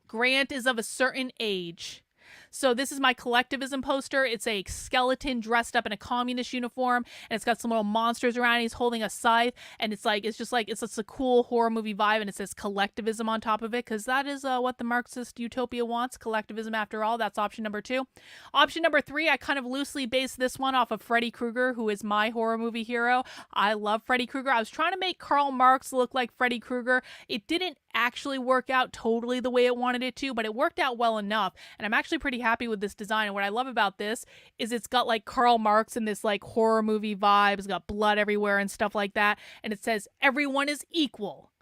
Grant is of a certain age. So this is my collectivism poster. It's a skeleton dressed up in a communist uniform, and it's got some little monsters around. He's holding a scythe, and it's just a cool horror movie vibe, and it says collectivism on top of it, because that is what the Marxist utopia wants. Collectivism, after all. That's option number 2. Option number 3, I kind of loosely based this one off of Freddy Krueger, who is my horror movie hero. I love Freddy Krueger. I was trying to make Karl Marx look like Freddy Krueger. It didn't actually work out totally the way it wanted it to, but it worked out well enough, and I'm actually pretty happy with this design. And what I love about this is it's got, like, Karl Marx and this, like, horror movie vibe. It's got blood everywhere and stuff like that, and it says everyone is equal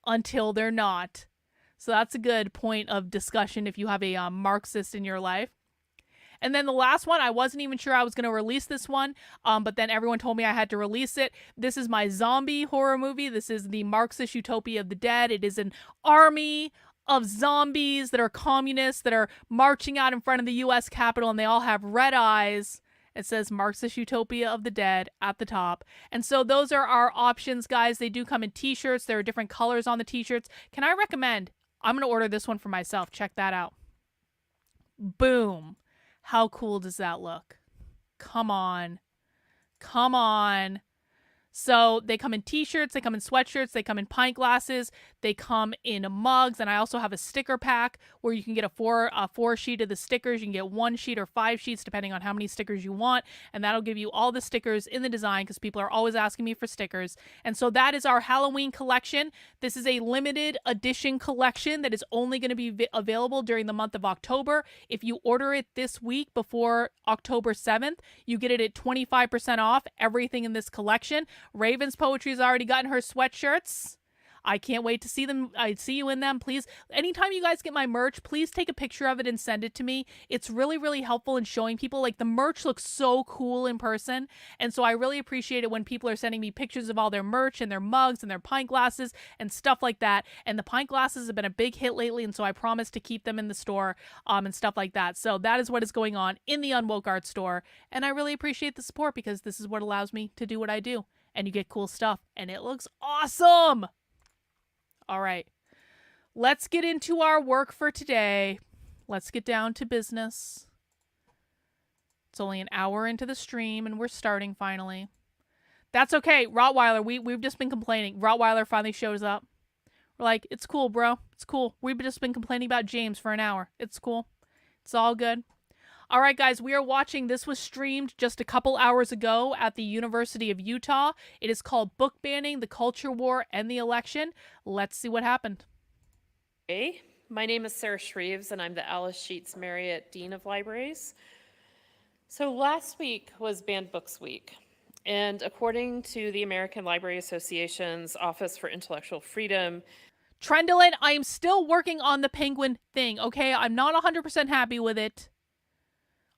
until they're not. So that's a good point of discussion if you have a Marxist in your life. And then the last one, I wasn't even sure I was going to release this one, but then everyone told me I had to release it. This is my zombie horror movie. This is the Marxist Utopia of the Dead. It is an army of zombies that are communists that are marching out in front of the U.S. Capitol, and they all have red eyes. It says Marxist Utopia of the Dead at the top. And so those are our options, guys. They do come in t-shirts. There are different colors on the t-shirts. Can I recommend? I'm going to order this one for myself. Check that out. Boom. How cool does that look? Come on. Come on. So they come in t-shirts, they come in sweatshirts, they come in pint glasses, they come in mugs, and I also have a sticker pack where you can get a four sheet of the stickers. You can get 1 sheet or 5 sheets depending on how many stickers you want, and that'll give you all the stickers in the design because people are always asking me for stickers. And so that is our Halloween collection. This is a limited edition collection that is only going to be available during the month of October. If you order it this week before October 7th, you get it at 25% off everything in this collection. Raven's Poetry's already gotten her sweatshirts. I can't wait to see them. I see you in them. Please, anytime you guys get my merch, please take a picture of it and send it to me. It's really, really helpful in showing people. Like, the merch looks so cool in person. And so I really appreciate it when people are sending me pictures of all their merch and their mugs and their pint glasses and stuff like that. And the pint glasses have been a big hit lately. And so I promise to keep them in the store and stuff like that. So that is what is going on in the Unwoke Art store. And I really appreciate the support because this is what allows me to do what I do. And you get cool stuff. And it looks awesome. All right, let's get into our work for today. Let's get down to business. It's only an hour into the stream, and we're starting finally. That's okay, Rottweiler. We've just been complaining. Rottweiler finally shows up. We're like, it's cool, bro. It's cool. We've just been complaining about James for an hour. It's cool. It's all good. All right, guys, we are watching. This was streamed just a couple hours ago at the University of Utah. It is called Book Banning, the Culture War, and the Election. Let's see what happened. Hey, my name is Sarah Shreves, and I'm the Alice Sheets Marriott Dean of Libraries. So last week was Banned Books Week, and according to the American Library Association's Office for Intellectual Freedom, Trendlin, I am still working on the penguin thing, okay? I'm not 100% happy with it.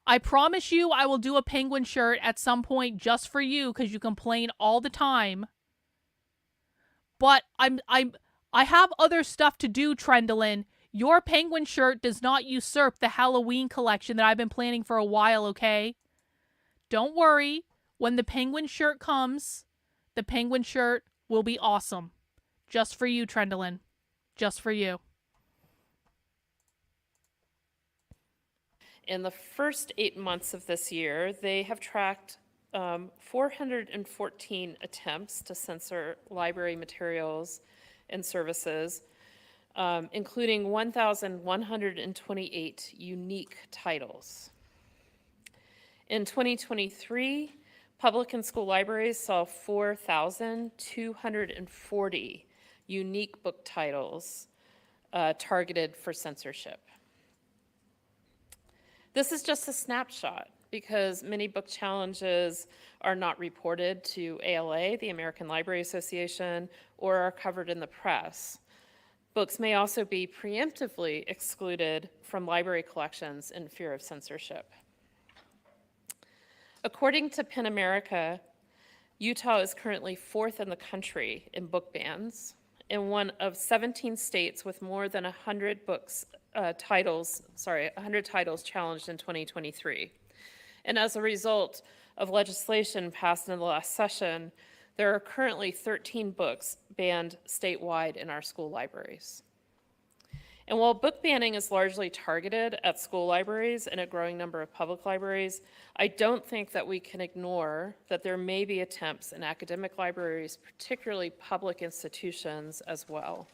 I promise you I will do a penguin shirt at some point just for you because you complain all the time. But I have other stuff to do, Trendlin. Your penguin shirt does not usurp the Halloween collection that I've been planning for a while, okay? Don't worry. When the penguin shirt comes, the penguin shirt will be awesome. Just for you, Trendlin. Just for you. in the first 8 months of this year, they have tracked 414 attempts to censor library materials and services, including 1,128 unique titles. In 2023, public and school libraries saw 4,240 unique book titles targeted for censorship. This is just a snapshot because many book challenges are not reported to ALA, the American Library Association, or are covered in the press. Books may also be preemptively excluded from library collections in fear of censorship. According to PEN America, Utah is currently 4th in the country in book bans, and one of 17 states with more than 100 titles challenged in 2023. And as a result of legislation passed in the last session, there are currently 13 books banned statewide in our school libraries. And while book banning is largely targeted at school libraries and a growing number of public libraries, I don't think that we can ignore that there may be attempts in academic libraries, particularly public institutions, as well.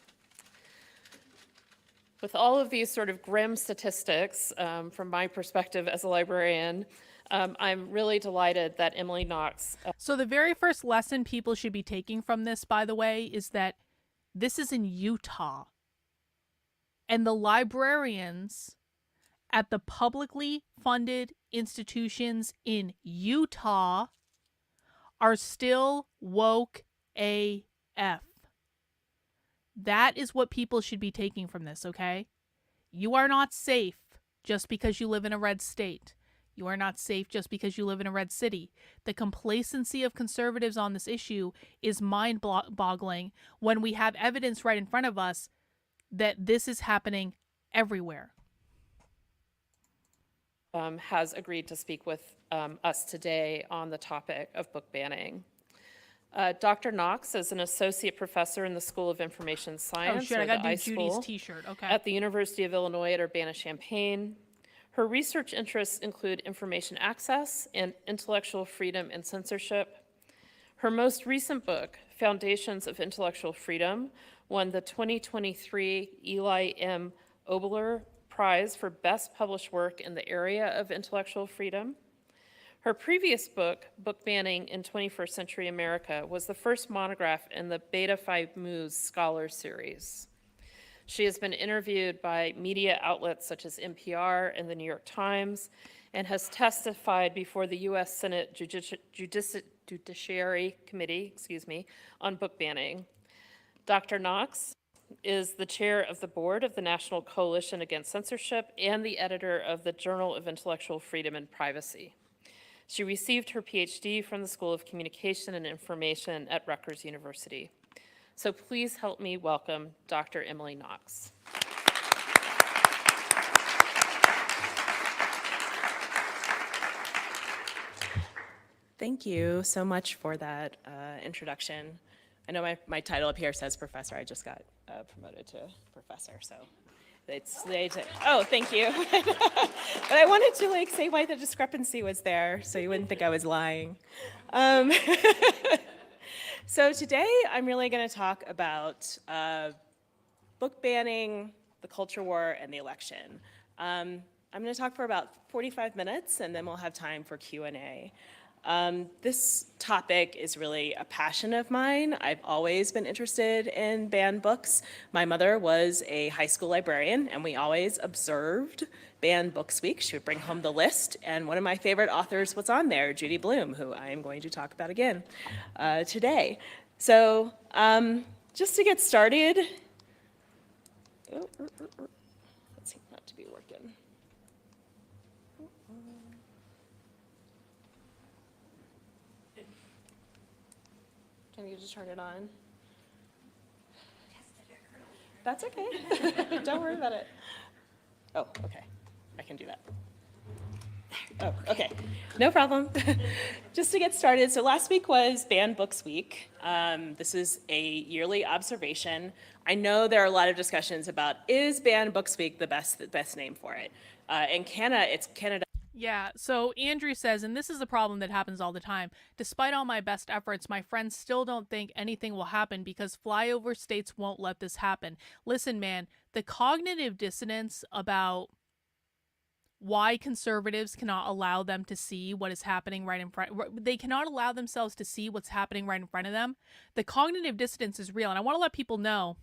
With all of these sort of grim statistics, from my perspective as a librarian, I'm really delighted that Emily Knox. So the very first lesson people should be taking from this, by the way, is that this is in Utah. And the librarians at the publicly funded institutions in Utah are still woke AF. That is what people should be taking from this, okay? You are not safe just because you live in a red state. You are not safe just because you live in a red city. The complacency of conservatives on this issue is mind-boggling when we have evidence right in front of us that this is happening everywhere. Has agreed to speak with us today on the topic of book banning. Dr. Knox is an associate professor in the School of Information Science, Oh shit, or I gotta the do Judy's iSchool, t-shirt. Okay. at the University of Illinois at Urbana-Champaign. Her research interests include information access and intellectual freedom and censorship. Her most recent book, Foundations of Intellectual Freedom, won the 2023 Eli M. Obler Prize for Best Published Work in the area of intellectual freedom. Her previous book, Book Banning in 21st Century America, was the first monograph in the Beta Phi Mu's Scholar Series. She has been interviewed by media outlets such as NPR and the New York Times, and has testified before the U.S. Senate Judiciary Committee, on book banning. Dr. Knox is the chair of the board of the National Coalition Against Censorship and the editor of the Journal of Intellectual Freedom and Privacy. She received her PhD from the School of Communication and Information at Rutgers University. So please help me welcome Dr. Emily Knox. Thank you so much for that introduction. I know my title up here says professor. I just got promoted to professor, so oh, thank you. But I wanted to say why the discrepancy was there, so you wouldn't think I was lying. So today I'm really going to talk about book banning, the culture war, and the election. I'm going to talk for about 45 minutes, and then we'll have time for Q&A. This topic is really a passion of mine. I've always been interested in banned books. My mother was a high school librarian, and we always observed Banned Books Week. She would bring home the list, and one of my favorite authors was on there, Judy Blume, who I am going to talk about again today. So just to get started, that seems not to be working. Can you just turn it on? That's okay. Don't worry about it. Oh, okay. I can do that. Oh, okay. No problem. Just to get started, so last week was Banned Books Week. This is a yearly observation. I know there are a lot of discussions about, is Banned Books Week the best name for it? In Canada, it's Canada. Yeah, so Andrew says, and this is a problem that happens all the time, despite all my best efforts, my friends still don't think anything will happen because flyover states won't let this happen. Listen, man, the cognitive dissonance about why conservatives cannot allow them to see what is happening right in front, they cannot allow themselves to see what's happening right in front of them. The cognitive dissonance is real, and I want to let people know,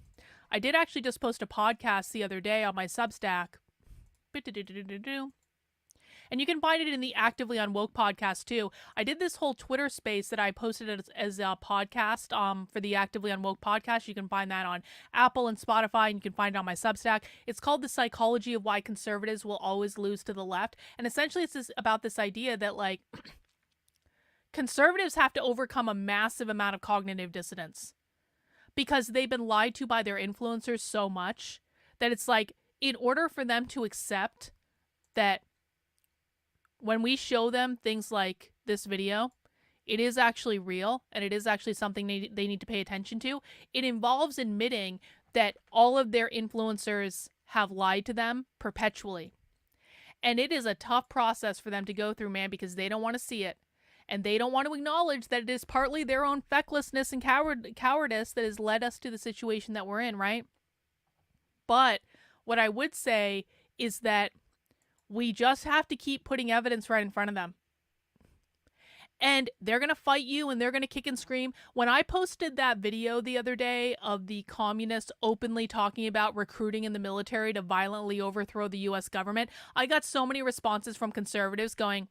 I did actually just post a podcast the other day on my Substack. And you can find it in the Actively Unwoke podcast too. I did this whole Twitter space that I posted as a podcast for the Actively Unwoke podcast. You can find that on Apple and Spotify, and you can find it on my Substack. It's called The Psychology of Why Conservatives Will Always Lose to the Left. And essentially it's about this idea that, like, conservatives have to overcome a massive amount of cognitive dissonance because they've been lied to by their influencers so much that it's like, in order for them to accept that when we show them things like this video, it is actually real and it is actually something they need to pay attention to, it involves admitting that all of their influencers have lied to them perpetually. And it is a tough process for them to go through, man, because they don't want to see it. And they don't want to acknowledge that it is partly their own fecklessness and cowardice that has led us to the situation that we're in, right? But what I would say is that we just have to keep putting evidence right in front of them. And they're going to fight you and they're going to kick and scream. When I posted that video the other day of the communists openly talking about recruiting in the military to violently overthrow the US government, I got so many responses from conservatives going,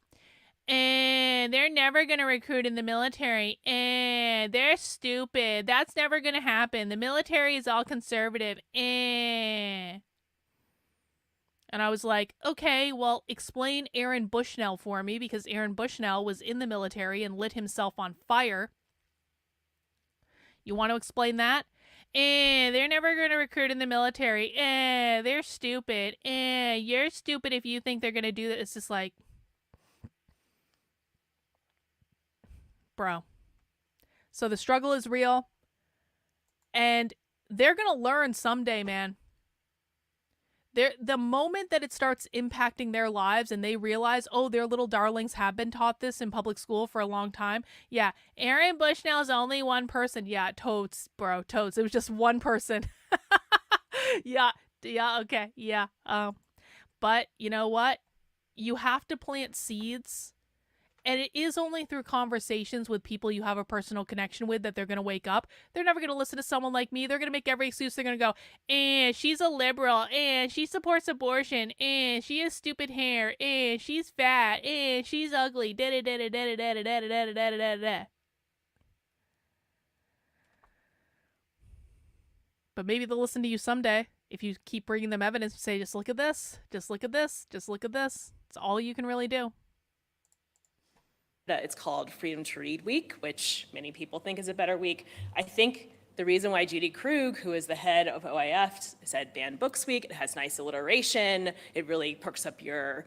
and they're never going to recruit in the military. And they're stupid. That's never going to happen. The military is all conservative. And I was like, okay, well, explain Aaron Bushnell for me, because Aaron Bushnell was in the military and lit himself on fire. You want to explain that? They're never going to recruit in the military. They're stupid. You're stupid if you think they're going to do that. It's just like, bro. So the struggle is real. And they're going to learn someday, man. The moment that it starts impacting their lives and they realize, oh, their little darlings have been taught this in public school for a long time. Yeah, Aaron Bushnell is only one person. Yeah, totes, bro, totes. It was just one person. yeah, okay, yeah. But you know what? You have to plant seeds. And it is only through conversations with people you have a personal connection with that they're going to wake up. They're never going to listen to someone like me. They're going to make every excuse. They're going to go, she's a liberal, she supports abortion, she has stupid hair, she's fat, she's ugly, da-da-da-da-da-da-da-da-da-da-da-da-da. But maybe they'll listen to you someday if you keep bringing them evidence and say, just look at this, just look at this, just look at this. It's all you can really do. It's called Freedom to Read Week, which many people think is a better week. I think the reason why Judy Krug, who is the head of OIF, said ban books week, it has nice alliteration, it really perks up your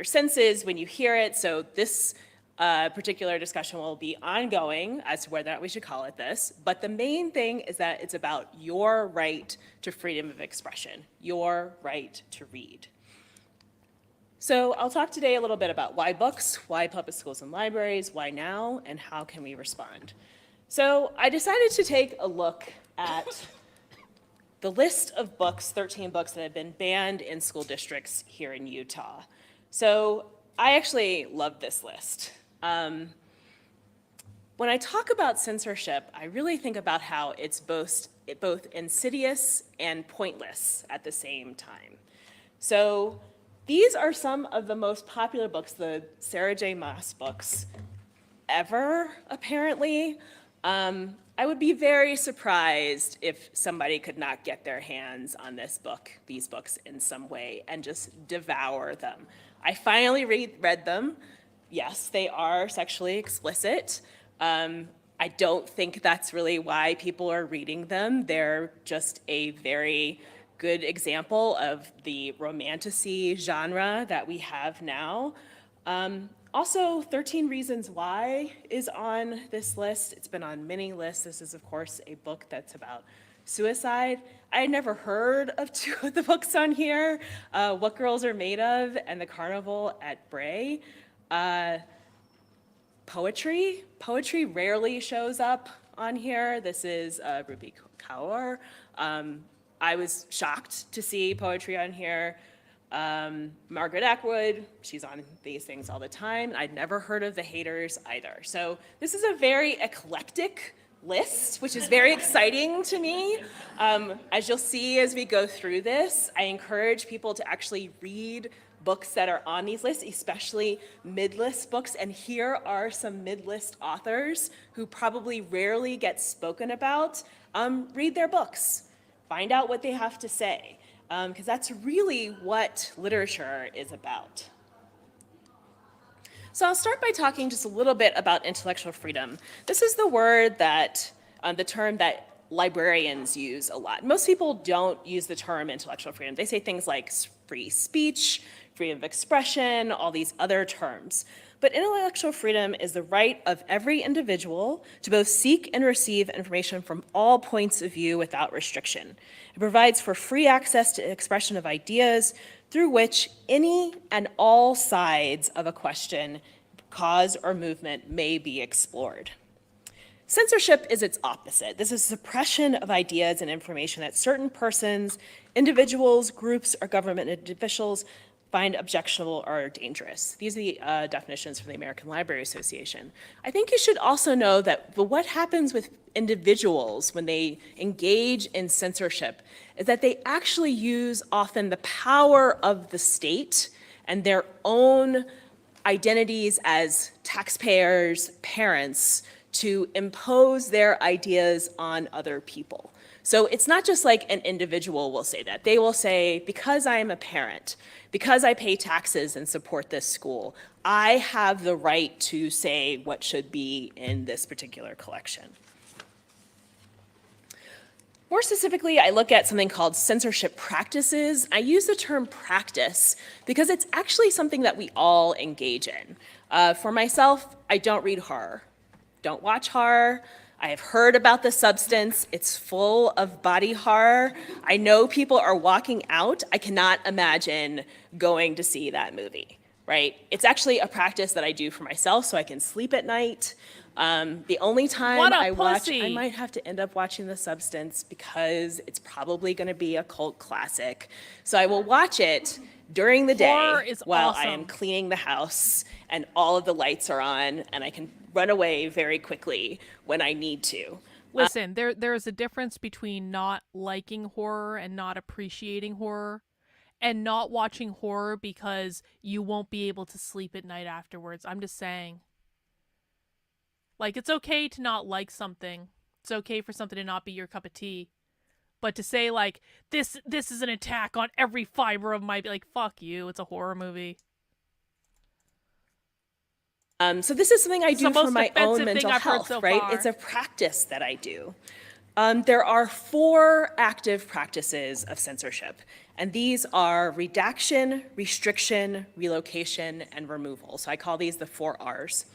senses when you hear it. So this particular discussion will be ongoing as to whether or not we should call it this. But the main thing is that it's about your right to freedom of expression, your right to read. So I'll talk today a little bit about why books, why public schools and libraries, why now, and how can we respond. So I decided to take a look at the list of books, 13 books that have been banned in school districts here in Utah. So I actually love this list. When I talk about censorship, I really think about how it's both insidious and pointless at the same time. So these are some of the most popular books, the Sarah J. Maas books ever, apparently. I would be very surprised if somebody could not get their hands on these books in some way and just devour them. I finally read them. Yes, they are sexually explicit. I don't think that's really why people are reading them. They're just a very good example of the romantasy genre that we have now. Also, 13 Reasons Why is on this list. It's been on many lists. This is, of course, a book that's about suicide. I had never heard of two of the books on here, What Girls Are Made Of and The Carnival at Bray. Poetry rarely shows up on here. This is Ruby Kaur. I was shocked to see poetry on here. Margaret Atwood, she's on these things all the time. I'd never heard of The Haters either. So this is a very eclectic list, which is very exciting to me. As you'll see as we go through this, I encourage people to actually read books that are on these lists, especially mid-list books, and here are some mid-list authors who probably rarely get spoken about. Read their books, find out what they have to say, because that's really what literature is about. So I'll start by talking just a little bit about intellectual freedom. This is the word that, the term that librarians use a lot. Most people don't use the term intellectual freedom. They say things like free speech, freedom of expression, all these other terms. But intellectual freedom is the right of every individual to both seek and receive information from all points of view without restriction. It provides for free access to expression of ideas through which any and all sides of a question, cause, or movement may be explored. Censorship is its opposite. This is suppression of ideas and information that certain persons, individuals, groups, or government officials find objectionable or dangerous. These are the definitions from the American Library Association. I think you should also know that what happens with individuals when they engage in censorship is that they actually use often the power of the state and their own identities as taxpayers, parents, to impose their ideas on other people. So it's not just like an individual will say that. They will say, because I am a parent, because I pay taxes and support this school, I have the right to say what should be in this particular collection. More specifically, I look at something called censorship practices. I use the term practice because it's actually something that we all engage in. For myself, I don't read horror. Don't watch horror. I have heard about The Substance. It's full of body horror. I know people are walking out. I cannot imagine going to see that movie, right? It's actually a practice that I do for myself so I can sleep at night. The only time I watch, I might have to end up watching The Substance because it's probably going to be a cult classic. So I will watch it during the day while I am cleaning the house and all of the lights are on and I can run away very quickly when I need to. Listen, there is a difference between not liking horror and not appreciating horror and not watching horror because you won't be able to sleep at night afterwards. I'm just saying. Like, it's okay to not like something. It's okay for something to not be your cup of tea. But to say, like, this is an attack on every fiber of my... Like, fuck you. It's a horror movie. So this is something I do for my own mental health, right? It's a practice that I do. There are 4 active practices of censorship, and these are redaction, restriction, relocation, and removal. So I call these the 4 R's.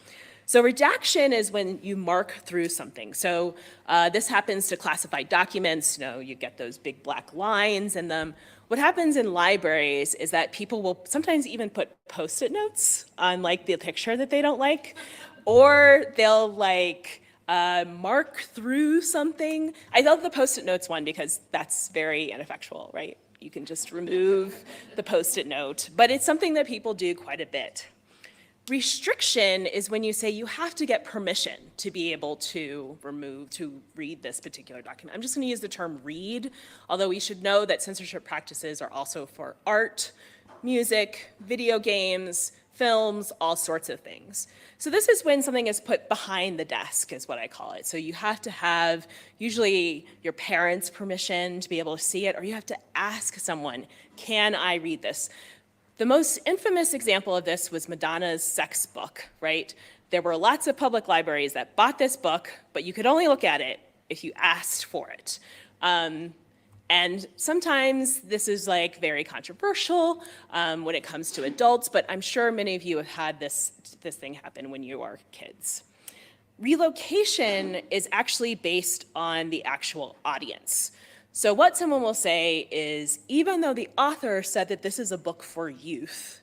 So redaction is when you mark through something. So this happens to classified documents. You know, you get those big black lines in them. What happens in libraries is that people will sometimes even put Post-it notes on like the picture that they don't like, or they'll like mark through something. I love the Post-it notes one because that's very ineffectual, right? You can just remove the Post-it note, but it's something that people do quite a bit. Restriction is when you say you have to get permission to be able to read this particular document. I'm just going to use the term read, although we should know that censorship practices are also for art, music, video games, films, all sorts of things. So this is when something is put behind the desk, is what I call it. So you have to have usually your parents' permission to be able to see it, or you have to ask someone, can I read this? The most infamous example of this was Madonna's sex book, right? There were lots of public libraries that bought this book, but you could only look at it if you asked for it. And sometimes this is like very controversial when it comes to adults, but I'm sure many of you have had this thing happen when you are kids. Relocation is actually based on the actual audience. So what someone will say is, even though the author said that this is a book for youth,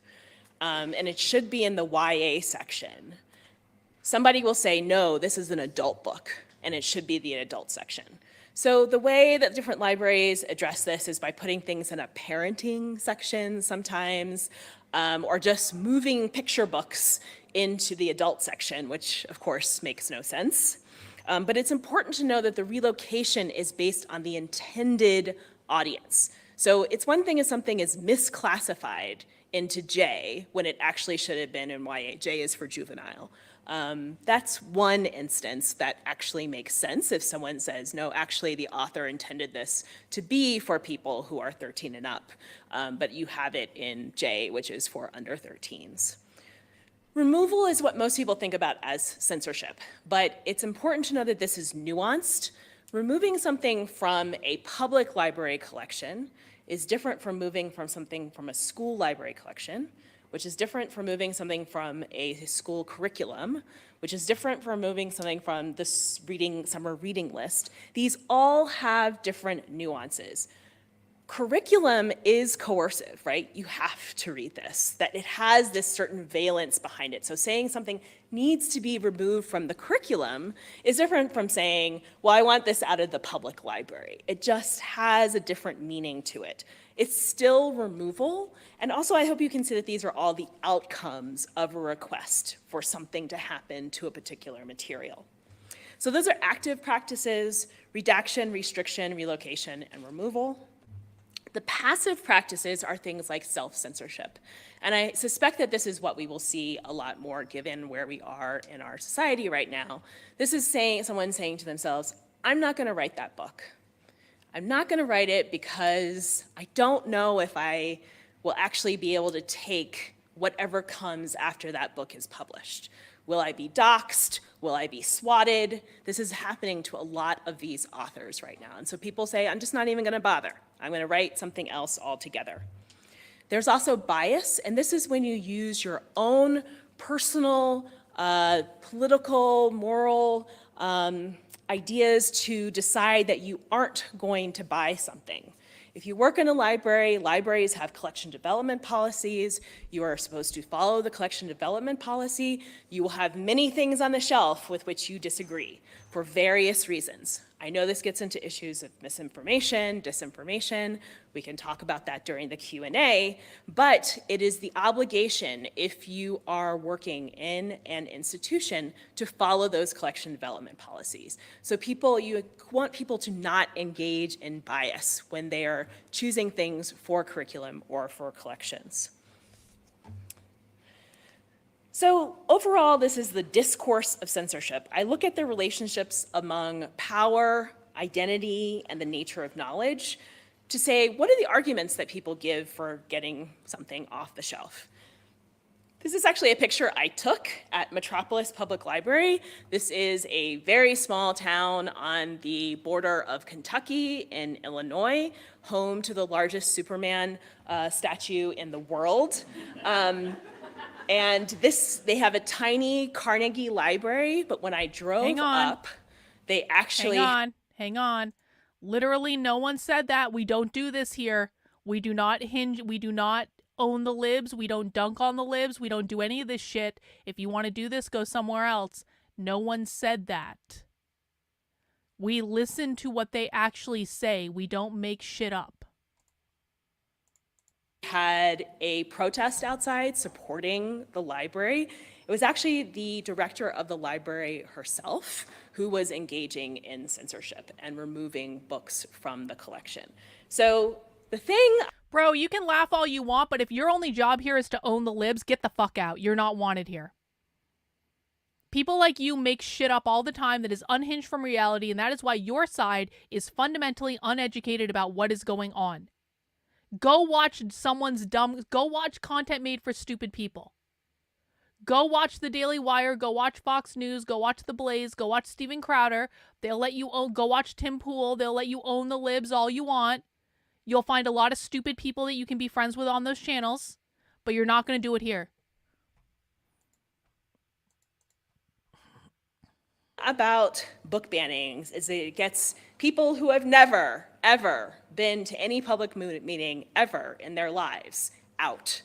and it should be in the YA section, somebody will say, no, this is an adult book, and it should be the adult section. So the way that different libraries address this is by putting things in a parenting section sometimes, or just moving picture books into the adult section, which of course makes no sense. But it's important to know that the relocation is based on the intended audience. So it's one thing if something is misclassified into J when it actually should have been in YA. J is for juvenile. That's one instance that actually makes sense if someone says, no, actually the author intended this to be for people who are 13 and up, but you have it in J, which is for under 13s. Removal is what most people think about as censorship, but it's important to know that this is nuanced. Removing something from a public library collection is different from moving from something from a school library collection, which is different from moving something from a school curriculum, which is different from moving something from the summer reading list. These all have different nuances. Curriculum is coercive, right? You have to read this, that it has this certain valence behind it. So saying something needs to be removed from the curriculum is different from saying, well, I want this out of the public library. It just has a different meaning to it. It's still removal. And also, I hope you can see that these are all the outcomes of a request for something to happen to a particular material. So those are active practices: redaction, restriction, relocation, and removal. The passive practices are things like self-censorship. And I suspect that this is what we will see a lot more given where we are in our society right now. This is someone saying to themselves, I'm not gonna write that book. I'm not gonna write it because I don't know if I will actually be able to take whatever comes after that book is published. Will I be doxxed? Will I be swatted? This is happening to a lot of these authors right now. And so people say, I'm just not even gonna bother. I'm gonna write something else altogether. There's also bias, and this is when you use your own personal, political, moral ideas to decide that you aren't going to buy something. If you work in a library, libraries have collection development policies. You are supposed to follow the collection development policy. You will have many things on the shelf with which you disagree for various reasons. I know this gets into issues of misinformation, disinformation. We can talk about that during the Q&A, but it is the obligation, if you are working in an institution, to follow those collection development policies. So you want people to not engage in bias when they are choosing things for curriculum or for collections. So overall, this is the discourse of censorship. I look at the relationships among power, identity, and the nature of knowledge to say, what are the arguments that people give for getting something off the shelf? This is actually a picture I took at Metropolis Public Library. This is a very small town on the border of Kentucky and Illinois, home to the largest Superman statue in the world. And they have a tiny Carnegie library, but when I drove up, they actually... Hang on. Literally, no one said that. We don't do this here. We do not own the libs. We don't dunk on the libs. We don't do any of this shit. If you want to do this, go somewhere else. No one said that. We listen to what they actually say. We don't make shit up. Had a protest outside supporting the library. It was actually the director of the library herself who was engaging in censorship and removing books from the collection. So the thing... Bro, you can laugh all you want, but if your only job here is to own the libs, get the fuck out. You're not wanted here. People like you make shit up all the time that is unhinged from reality, and that is why your side is fundamentally uneducated about what is going on. Go watch go watch content made for stupid people. Go watch The Daily Wire, go watch Fox News, go watch The Blaze, go watch Steven Crowder. They'll let you go watch Tim Pool, they'll let you own the libs all you want. You'll find a lot of stupid people that you can be friends with on those channels, but you're not going to do it here. About book bannings is that it gets people who have never, ever been to any public meeting ever in their lives out.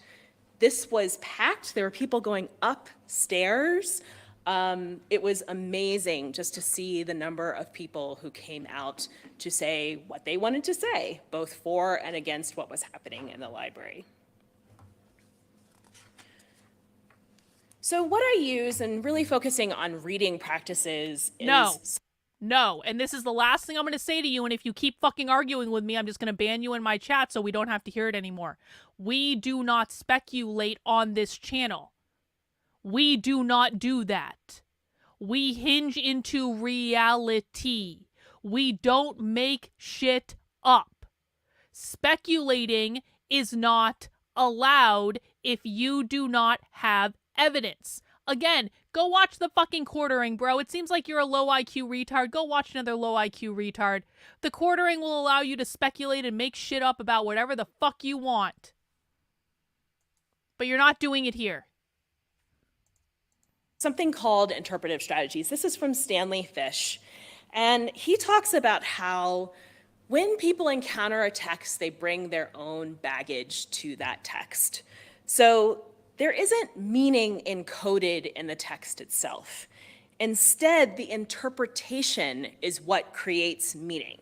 This was packed. There were people going upstairs. It was amazing just to see the number of people who came out to say what they wanted to say, both for and against what was happening in the library. So what I use, and really focusing on reading practices, is... No, and this is the last thing I'm going to say to you, and if you keep fucking arguing with me, I'm just going to ban you in my chat so we don't have to hear it anymore. We do not speculate on this channel. We do not do that. We hinge into reality. We don't make shit up. Speculating is not allowed if you do not have evidence. Again, go watch the fucking quartering, bro. It seems like you're a low IQ retard. Go watch another low IQ retard. The quartering will allow you to speculate and make shit up about whatever the fuck you want. But you're not doing it here. Something called interpretive strategies. This is from Stanley Fish. And he talks about how when people encounter a text, they bring their own baggage to that text. So there isn't meaning encoded in the text itself. Instead, the interpretation is what creates meaning.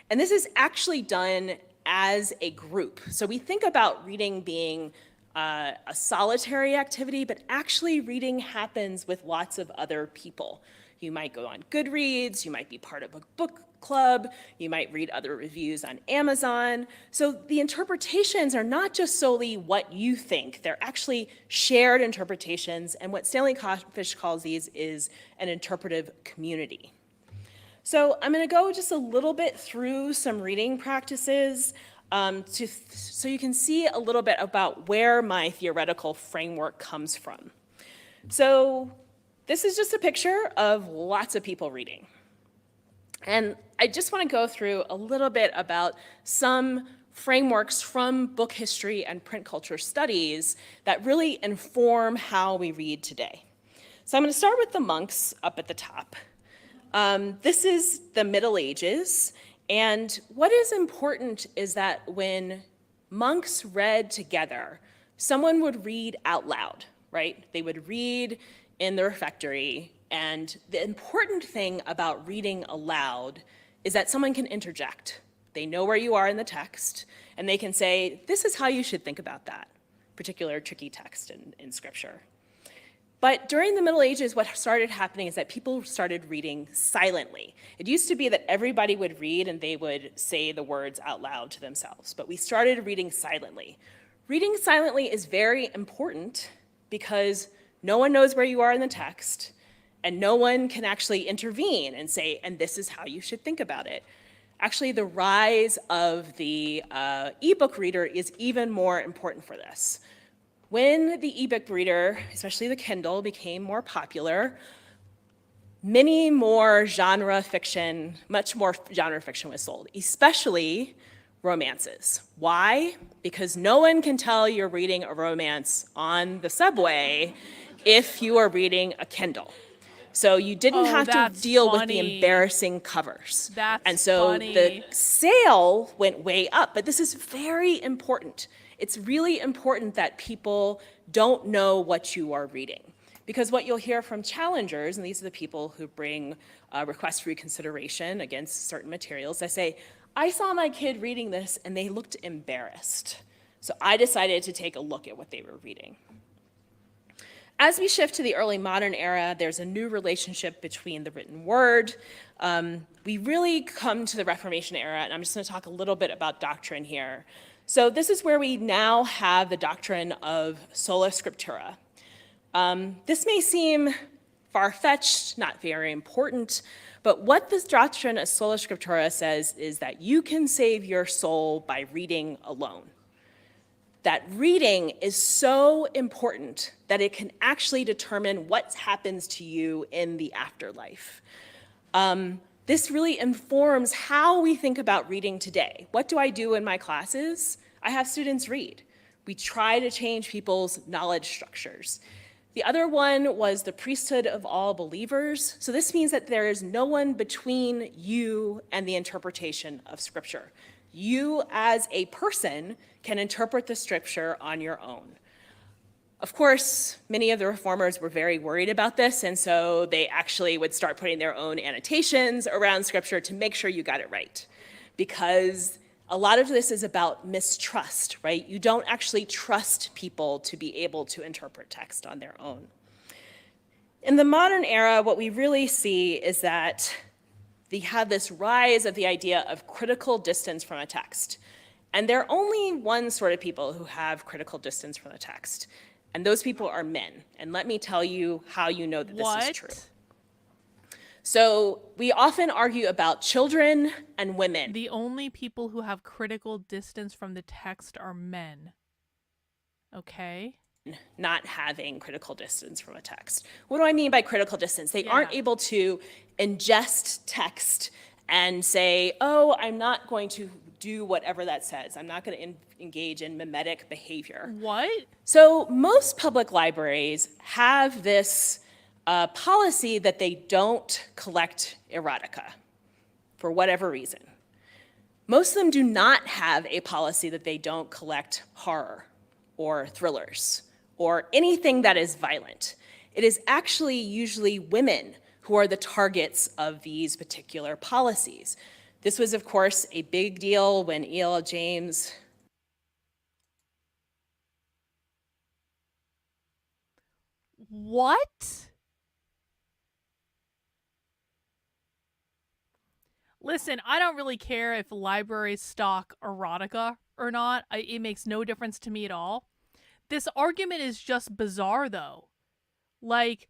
And this is actually done as a group. So we think about reading being a solitary activity, but actually reading happens with lots of other people. You might go on Goodreads, you might be part of a book club, you might read other reviews on Amazon. So the interpretations are not just solely what you think, they're actually shared interpretations, and what Stanley Fish calls these is an interpretive community. So I'm gonna go just a little bit through some reading practices so you can see a little bit about where my theoretical framework comes from. So this is just a picture of lots of people reading. And I just want to go through a little bit about some frameworks from book history and print culture studies that really inform how we read today. So I'm going to start with the monks up at the top. This is the Middle Ages, and what is important is that when monks read together, someone would read out loud, right? They would read in the refectory, and the important thing about reading aloud is that someone can interject. They know where you are in the text, and they can say, this is how you should think about that particular tricky text in scripture. But during the Middle Ages, what started happening is that people started reading silently. It used to be that everybody would read and they would say the words out loud to themselves, but we started reading silently. Reading silently is very important because no one knows where you are in the text, and no one can actually intervene and say, and this is how you should think about it. Actually, the rise of the ebook reader is even more important for this. When the ebook reader, especially the Kindle, became more popular, many more genre fiction, much more genre fiction was sold, especially romances. Why? Because no one can tell you're reading a romance on the subway if you are reading a Kindle. So you didn't have to deal with the embarrassing covers. And so the sale went way up, but this is very important. It's really important that people don't know what you are reading. Because what you'll hear from challengers, and these are the people who bring requests for reconsideration against certain materials, they say, I saw my kid reading this and they looked embarrassed. So I decided to take a look at what they were reading. As we shift to the early modern era, there's a new relationship between the written word. We really come to the Reformation era, and I'm just going to talk a little bit about doctrine here. So this is where we now have the doctrine of sola scriptura. This may seem far-fetched, not very important, but what this doctrine of sola scriptura says is that you can save your soul by reading alone. That reading is so important that it can actually determine what happens to you in the afterlife. This really informs how we think about reading today. What do I do in my classes? I have students read. We try to change people's knowledge structures. The other one was the priesthood of all believers. So this means that there is no one between you and the interpretation of Scripture. You as a person can interpret the Scripture on your own. Of course, many of the reformers were very worried about this, and so they actually would start putting their own annotations around Scripture to make sure you got it right. Because a lot of this is about mistrust, right? You don't actually trust people to be able to interpret text on their own. In the modern era, what we really see is that they have this rise of the idea of critical distance from a text. And there are only one sort of people who have critical distance from the text, and those people are men. And let me tell you how you know that this is true. So we often argue about children and women. The only people who have critical distance from the text are men. Okay. Not having critical distance from a text. What do I mean by critical distance? They aren't able to ingest text and say, oh, I'm not going to do whatever that says. I'm not going to engage in mimetic behavior. What? So most public libraries have this policy that they don't collect erotica for whatever reason. Most of them do not have a policy that they don't collect horror or thrillers or anything that is violent. It is actually usually women who are the targets of these particular policies. This was, of course, a big deal when E.L. James What? Listen, I don't really care if libraries stock erotica or not. It makes no difference to me at all. This argument is just bizarre, though. Like,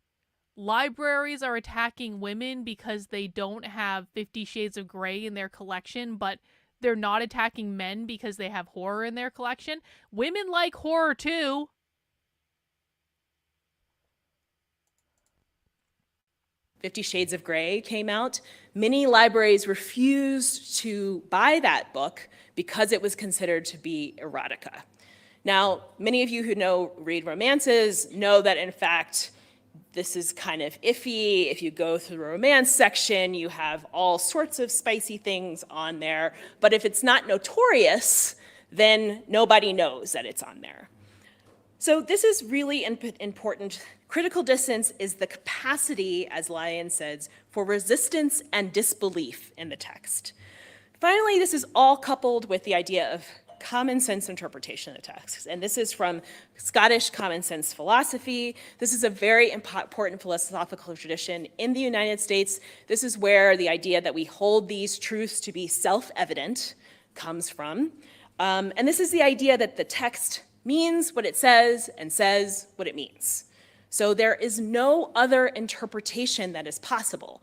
libraries are attacking women because they don't have 50 Shades of Grey in their collection, but they're not attacking men because they have horror in their collection. Women like horror, too. "50 Shades of Grey" came out, many libraries refused to buy that book because it was considered to be erotica. Now, many of you who read romances know that, in fact, this is kind of iffy. If you go through the romance section, you have all sorts of spicy things on there. But if it's not notorious, then nobody knows that it's on there. So this is really important. Critical distance is the capacity, as Lyon says, for resistance and disbelief in the text. Finally, this is all coupled with the idea of common sense interpretation of the text. And this is from Scottish common sense philosophy. This is a very important philosophical tradition in the United States. This is where the idea that we hold these truths to be self-evident comes from. And this is the idea that the text means what it says and says what it means. So there is no other interpretation that is possible.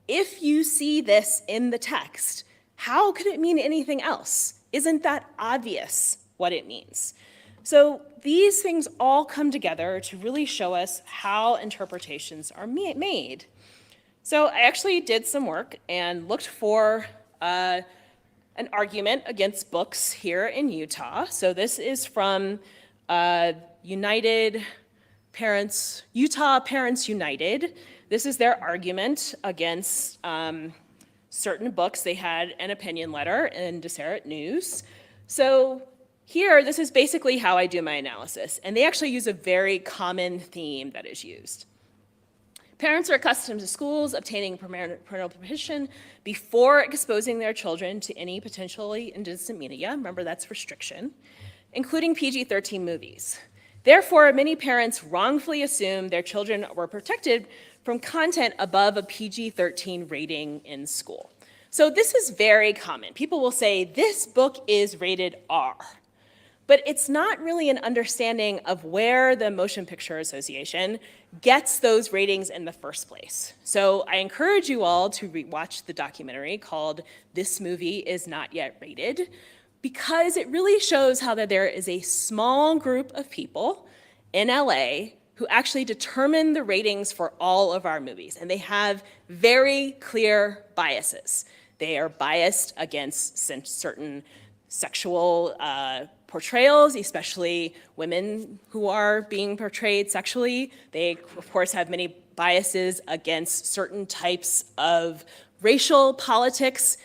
If you see this in the text, how could it mean anything else? Isn't that obvious what it means? So these things all come together to really show us how interpretations are made. So I actually did some work and looked for an argument against books here in Utah. So this is from Utah Parents United. This is their argument against certain books. They had an opinion letter in Deseret News. So here, this is basically how I do my analysis. And they actually use a very common theme that is used. Parents are accustomed to schools obtaining parental permission before exposing their children to any potentially indecent media. Remember, that's restriction, including PG-13 movies. Therefore, many parents wrongfully assume their children were protected from content above a PG-13 rating in school. So this is very common. People will say, this book is rated R. But it's not really an understanding of where the Motion Picture Association gets those ratings in the first place. So I encourage you all to watch the documentary called "This Movie Is Not Yet Rated," because it really shows how that there is a small group of people in LA who actually determine the ratings for all of our movies. And they have very clear biases. They are biased against certain sexual portrayals, especially women who are being portrayed sexually. They, of course, have many biases against certain types of racial politics.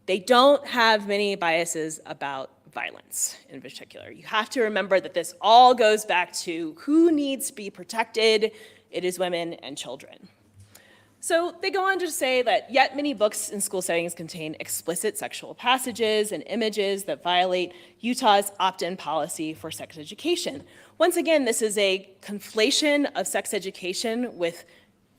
They don't have many biases about violence in particular. You have to remember that this all goes back to who needs to be protected. It is women and children. So they go on to say that yet many books in school settings contain explicit sexual passages and images that violate Utah's opt-in policy for sex education. Once again, this is a conflation of sex education with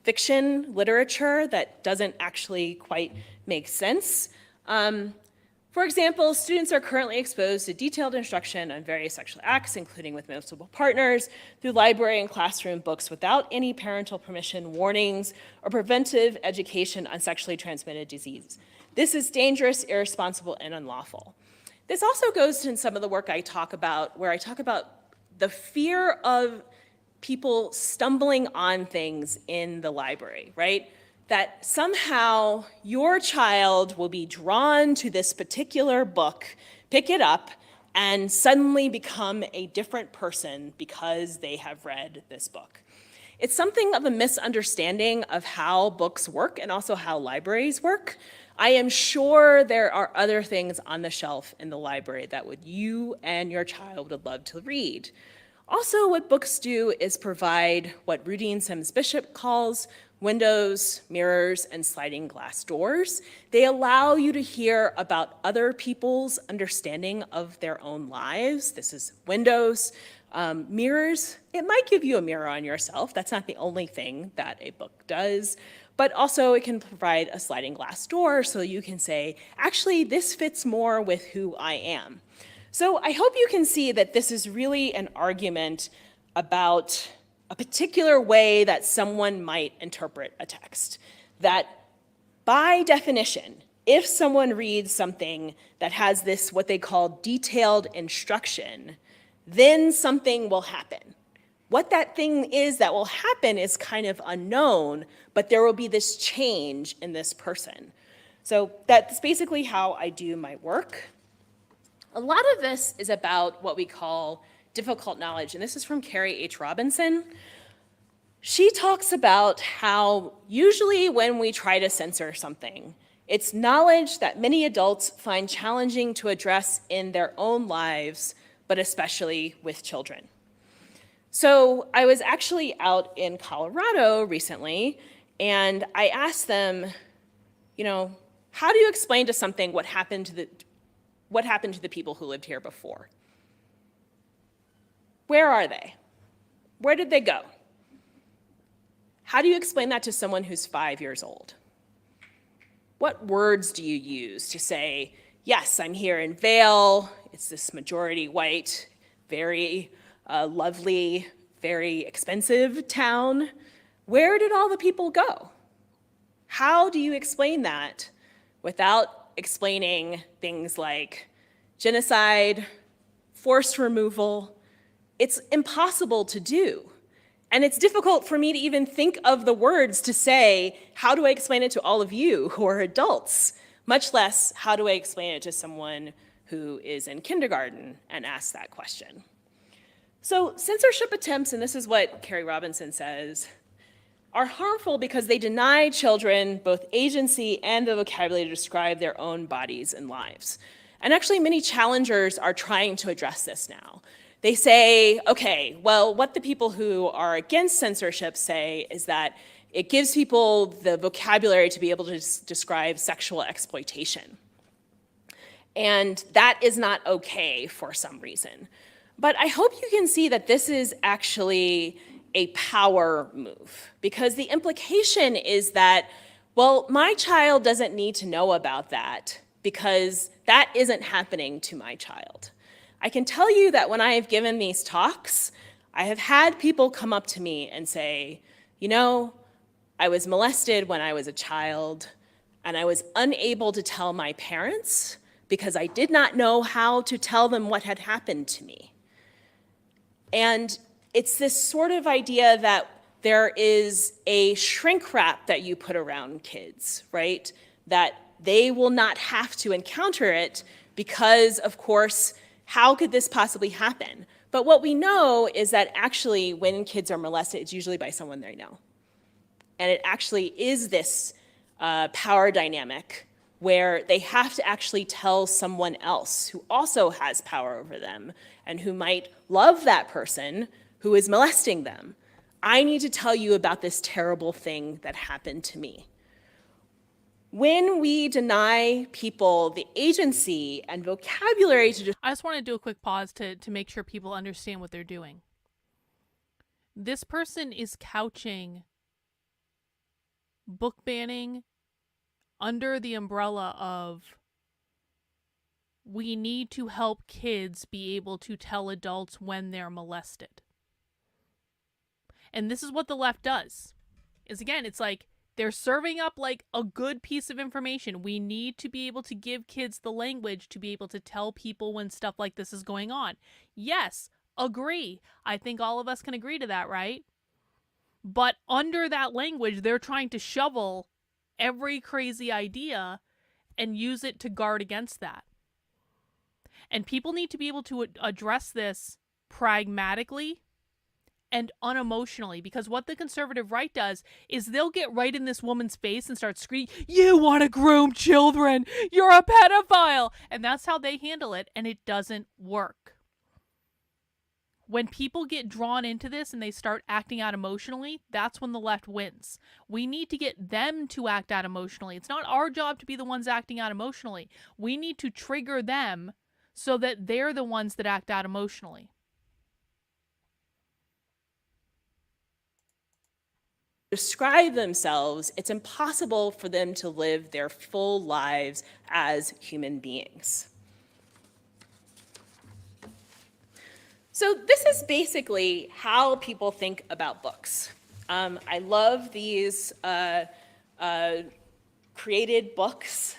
fiction literature that doesn't actually quite make sense. For example, students are currently exposed to detailed instruction on various sexual acts, including with multiple partners, through library and classroom books without any parental permission, warnings, or preventive education on sexually transmitted disease. This is dangerous, irresponsible, and unlawful. This also goes to some of the work I talk about, where I talk about the fear of people stumbling on things in the library, right? That somehow your child will be drawn to this particular book, pick it up, and suddenly become a different person because they have read this book. It's something of a misunderstanding of how books work and also how libraries work. I am sure there are other things on the shelf in the library that you and your child would love to read. Also, what books do is provide what Rudine Sims Bishop calls windows, mirrors, and sliding glass doors. They allow you to hear about other people's understanding of their own lives. This is windows. Mirrors, it might give you a mirror on yourself. That's not the only thing that a book does. But also it can provide a sliding glass door so you can say, actually, this fits more with who I am. So I hope you can see that this is really an argument about a particular way that someone might interpret a text. That by definition, if someone reads something that has this, what they call detailed instruction, then something will happen. What that thing is that will happen is kind of unknown, but there will be this change in this person. So that's basically how I do my work. A lot of this is about what we call difficult knowledge, and this is from Carrie H. Robinson. She talks about how usually when we try to censor something, it's knowledge that many adults find challenging to address in their own lives, but especially with children. So I was actually out in Colorado recently, and I asked them, how do you explain to something what happened to the people who lived here before? Where are they? Where did they go? How do you explain that to someone who's 5 years old? What words do you use to say, yes, I'm here in Vail, it's this majority white, very lovely, very expensive town. Where did all the people go? How do you explain that without explaining things like genocide, forced removal? It's impossible to do. And it's difficult for me to even think of the words to say, how do I explain it to all of you who are adults? Much less, how do I explain it to someone who is in kindergarten and asks that question? So censorship attempts, and this is what Carrie Robinson says, are harmful because they deny children both agency and the vocabulary to describe their own bodies and lives. And actually, many challengers are trying to address this now. They say, okay, well, what the people who are against censorship say is that it gives people the vocabulary to be able to describe sexual exploitation. And that is not okay for some reason. But I hope you can see that this is actually a power move, because the implication is that, well, my child doesn't need to know about that because that isn't happening to my child. I can tell you that when I have given these talks, I have had people come up to me and say, I was molested when I was a child, and I was unable to tell my parents because I did not know how to tell them what had happened to me. And it's this sort of idea that there is a shrink wrap that you put around kids, right? That they will not have to encounter it because, of course, how could this possibly happen? But what we know is that actually when kids are molested, it's usually by someone they know. And it actually is this power dynamic where they have to actually tell someone else who also has power over them and who might love that person who is molesting them. I need to tell you about this terrible thing that happened to me. When we deny people the agency and vocabulary to I just want to do a quick pause to make sure people understand what they're doing. This person is couching book banning under the umbrella of we need to help kids be able to tell adults when they're molested. And this is what the left does. Is again, it's like they're serving up like a good piece of information. We need to be able to give kids the language to be able to tell people when stuff like this is going on. Yes, agree. I think all of us can agree to that, right? But under that language, they're trying to shovel every crazy idea and use it to guard against that. And people need to be able to address this pragmatically and unemotionally, because what the conservative right does is they'll get right in this woman's face and start screaming, "You want to groom children! You're a pedophile!" And that's how they handle it, and it doesn't work. When people get drawn into this and they start acting out emotionally, that's when the left wins. We need to get them to act out emotionally. It's not our job to be the ones acting out emotionally. We need to trigger them so that they're the ones that act out emotionally. Describe themselves, it's impossible for them to live their full lives as human beings. So this is basically how people think about books. I love these created books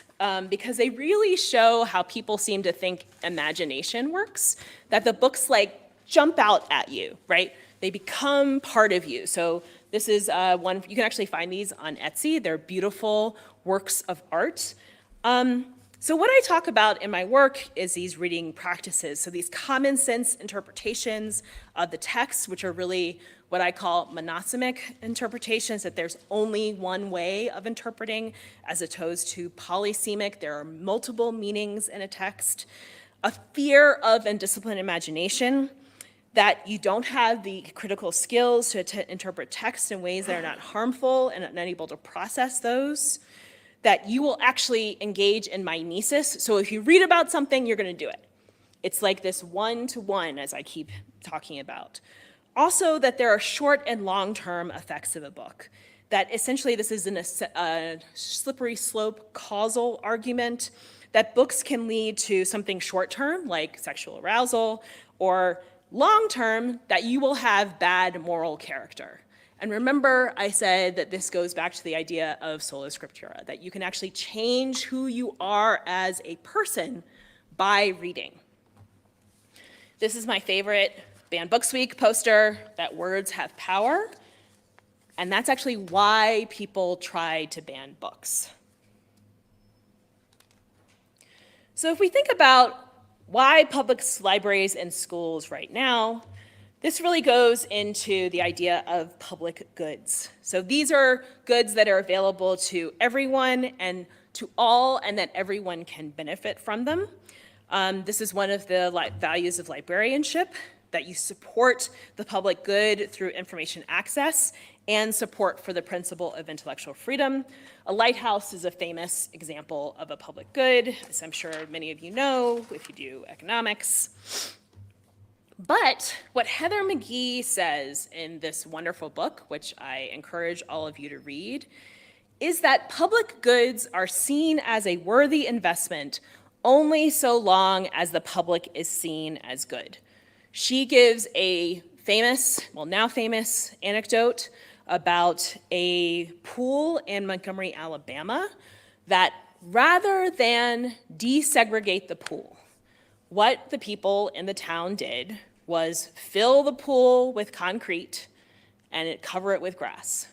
because they really show how people seem to think imagination works, that the books like jump out at you, right? They become part of you. So this is one, you can actually find these on Etsy. They're beautiful works of art. So what I talk about in my work is these reading practices. So these common sense interpretations of the text, which are really what I call monosemic interpretations, that there's only one way of interpreting, as opposed to polysemic. There are multiple meanings in a text. A fear of and disciplined imagination, that you don't have the critical skills to interpret text in ways that are not harmful and not able to process those, that you will actually engage in mimesis. So if you read about something, you're going to do it. It's like this one-to-one, as I keep talking about. Also, that there are short and long-term effects of a book, that essentially this is a slippery slope causal argument, that books can lead to something short-term, like sexual arousal, or long-term, that you will have bad moral character. And remember, I said that this goes back to the idea of sola scriptura, that you can actually change who you are as a person by reading. This is my favorite Banned Books Week poster, that words have power. And that's actually why people try to ban books. So if we think about why public libraries and schools right now, this really goes into the idea of public goods. So these are goods that are available to everyone and to all, and that everyone can benefit from them. This is one of the values of librarianship, that you support the public good through information access and support for the principle of intellectual freedom. A lighthouse is a famous example of a public good, as I'm sure many of you know if you do economics. But what Heather McGhee says in this wonderful book, which I encourage all of you to read, is that public goods are seen as a worthy investment only so long as the public is seen as good. She gives a famous, well, now famous anecdote about a pool in Montgomery, Alabama, that rather than desegregate the pool, what the people in the town did was fill the pool with concrete and cover it with grass.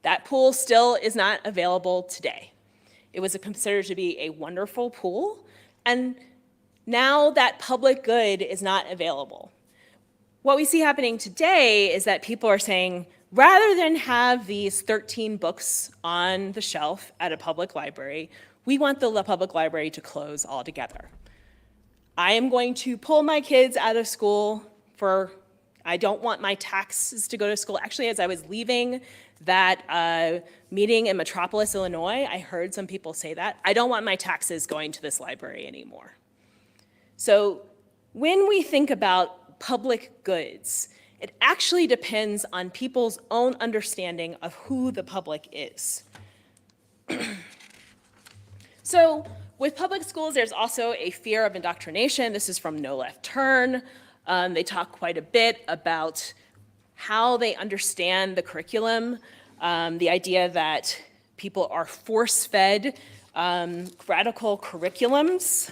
That pool still is not available today. It was considered to be a wonderful pool, and now that public good is not available. What we see happening today is that people are saying, rather than have these 13 books on the shelf at a public library, we want the public library to close altogether. I am going to pull my kids out of school I don't want my taxes to go to school. Actually, as I was leaving that meeting in Metropolis, Illinois, I heard some people say that. I don't want my taxes going to this library anymore. So when we think about public goods, it actually depends on people's own understanding of who the public is. So with public schools, there's also a fear of indoctrination. This is from No Left Turn. They talk quite a bit about how they understand the curriculum, the idea that people are force-fed radical curriculums.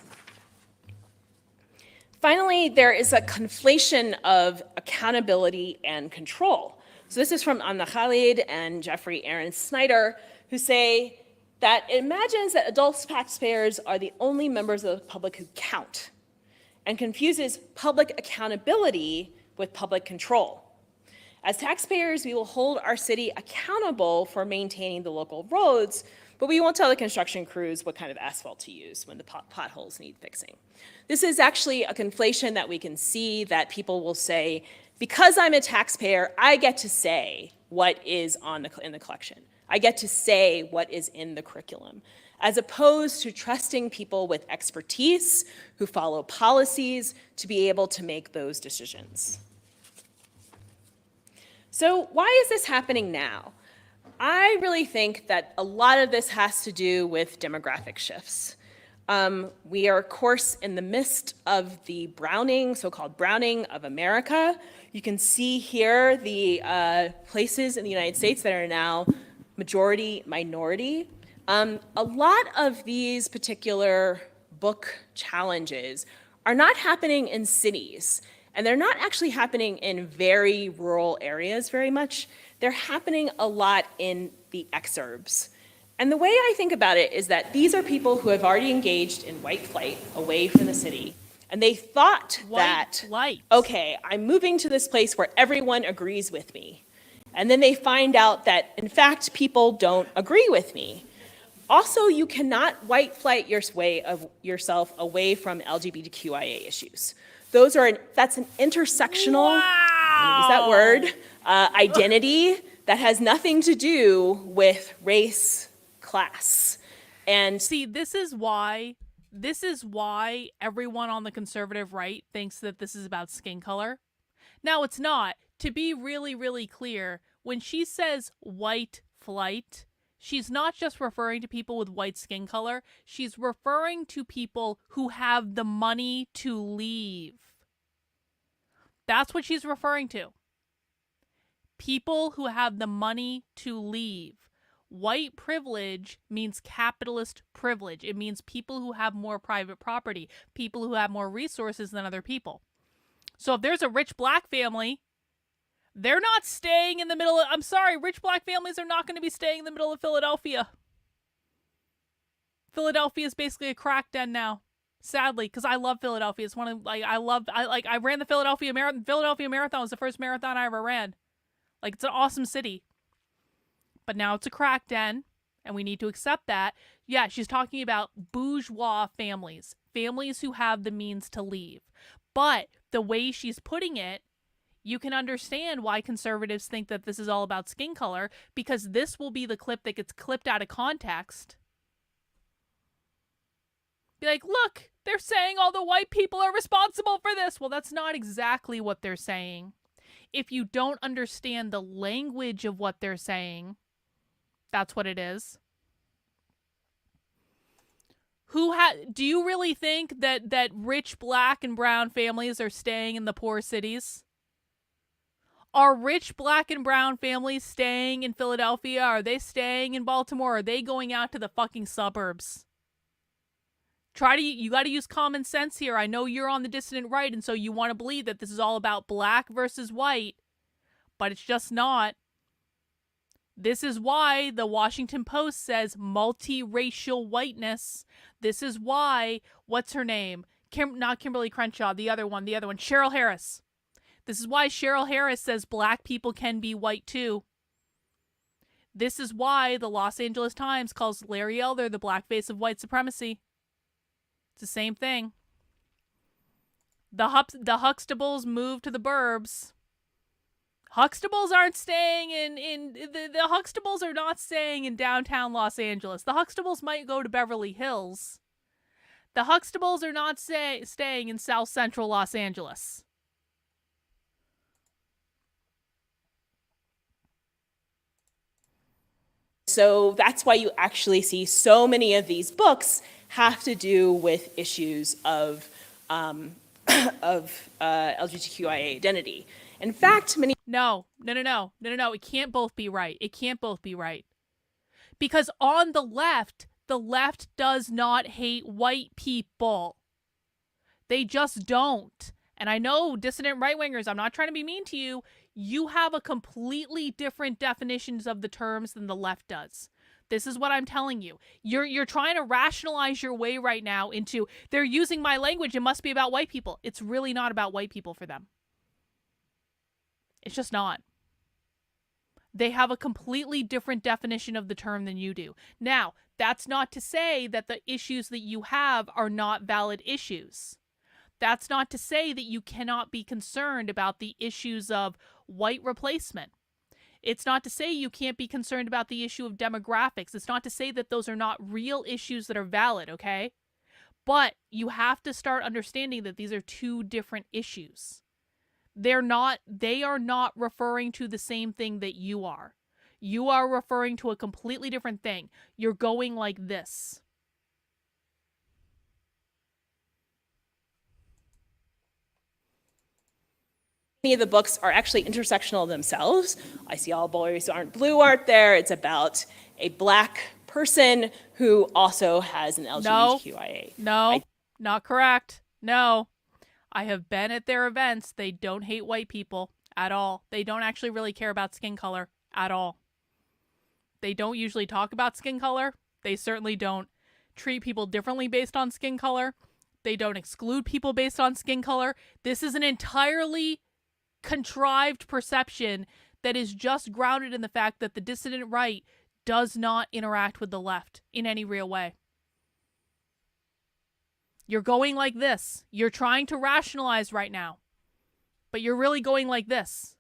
Finally, there is a conflation of accountability and control. So this is from Anna Khalid and Jeffrey Aaron Snyder, who say that it imagines that adult taxpayers are the only members of the public who count, and confuses public accountability with public control. As taxpayers, we will hold our city accountable for maintaining the local roads, but we won't tell the construction crews what kind of asphalt to use when the potholes need fixing. This is actually a conflation that we can see, that people will say, because I'm a taxpayer, I get to say what is in the collection. I get to say what is in the curriculum, as opposed to trusting people with expertise who follow policies to be able to make those decisions. So why is this happening now? I really think that a lot of this has to do with demographic shifts. We are, of course, in the midst of the browning, so-called browning of America. You can see here the places in the United States that are now majority minority. A lot of these particular book challenges are not happening in cities, and they're not actually happening in very rural areas very much. They're happening a lot in the exurbs. And the way I think about it is that these are people who have already engaged in white flight away from the city. And they thought okay, I'm moving to this place where everyone agrees with me. And then they find out that, in fact, people don't agree with me. Also, you cannot white flight yourself away from LGBTQIA issues. That's an intersectional, use that word, identity that has nothing to do with race, class. And see, this is why everyone on the conservative right thinks that this is about skin color. Now, it's not. To be really, really clear, when she says white flight, she's not just referring to people with white skin color. She's referring to people who have the money to leave. That's what she's referring to. People who have the money to leave. White privilege means capitalist privilege. It means people who have more private property, people who have more resources than other people. So if there's a rich black family, they're not staying in the middle of, I'm sorry, rich black families are not going to be staying in the middle of Philadelphia. Philadelphia is basically a crack den now, sadly, because I love Philadelphia. It's one of, I ran the Philadelphia Marathon. Philadelphia Marathon was the first marathon I ever ran. Like, it's an awesome city. But now it's a crack den, and we need to accept that. Yeah, she's talking about bourgeois families, families who have the means to leave. But the way she's putting it, you can understand why conservatives think that this is all about skin color, because this will be the clip that gets clipped out of context. Be like, look, they're saying all the white people are responsible for this. Well, that's not exactly what they're saying. If you don't understand the language of what they're saying, that's what it is. Do you really think that rich black and brown families are staying in the poor cities? Are rich black and brown families staying in Philadelphia? Are they staying in Baltimore? Are they going out to the fucking suburbs? You got to use common sense here. I know you're on the dissident right, and so you want to believe that this is all about black versus white, but it's just not. This is why the Washington Post says multiracial whiteness. This is why, what's her name? Not Kimberly Crenshaw, the other one, Cheryl Harris. This is why Cheryl Harris says black people can be white too. This is why the Los Angeles Times calls Larry Elder the blackface of white supremacy. It's the same thing. The Huxtables moved to the burbs. Huxtables aren't staying the Huxtables are not staying in downtown Los Angeles. The Huxtables might go to Beverly Hills. The Huxtables are not staying in South Central Los Angeles. So that's why you actually see so many of these books have to do with issues of LGBTQIA identity. In fact, many No. It can't both be right. It can't both be right. Because on the left does not hate white people. They just don't. And I know dissident right-wingers, I'm not trying to be mean to you. You have a completely different definitions of the terms than the left does. This is what I'm telling you. You're trying to rationalize your way right now into they're using my language, it must be about white people. It's really not about white people for them. It's just not. They have a completely different definition of the term than you do. Now, that's not to say that the issues that you have are not valid issues. That's not to say that you cannot be concerned about the issues of white replacement. It's not to say you can't be concerned about the issue of demographics. It's not to say that those are not real issues that are valid, okay? But you have to start understanding that these are two different issues. They are not referring to the same thing that you are. You are referring to a completely different thing. You're going like this. Many of the books are actually intersectional themselves. I See All Boys Aren't Blue aren't there. It's about a black person who also has an LGBTQIA. No, not correct. No. I have been at their events. They don't hate white people at all. They don't actually really care about skin color at all. They don't usually talk about skin color. They certainly don't treat people differently based on skin color. They don't exclude people based on skin color. This is an entirely contrived perception that is just grounded in the fact that the dissident right does not interact with the left in any real way. You're going like this. You're trying to rationalize right now, but you're really going like this.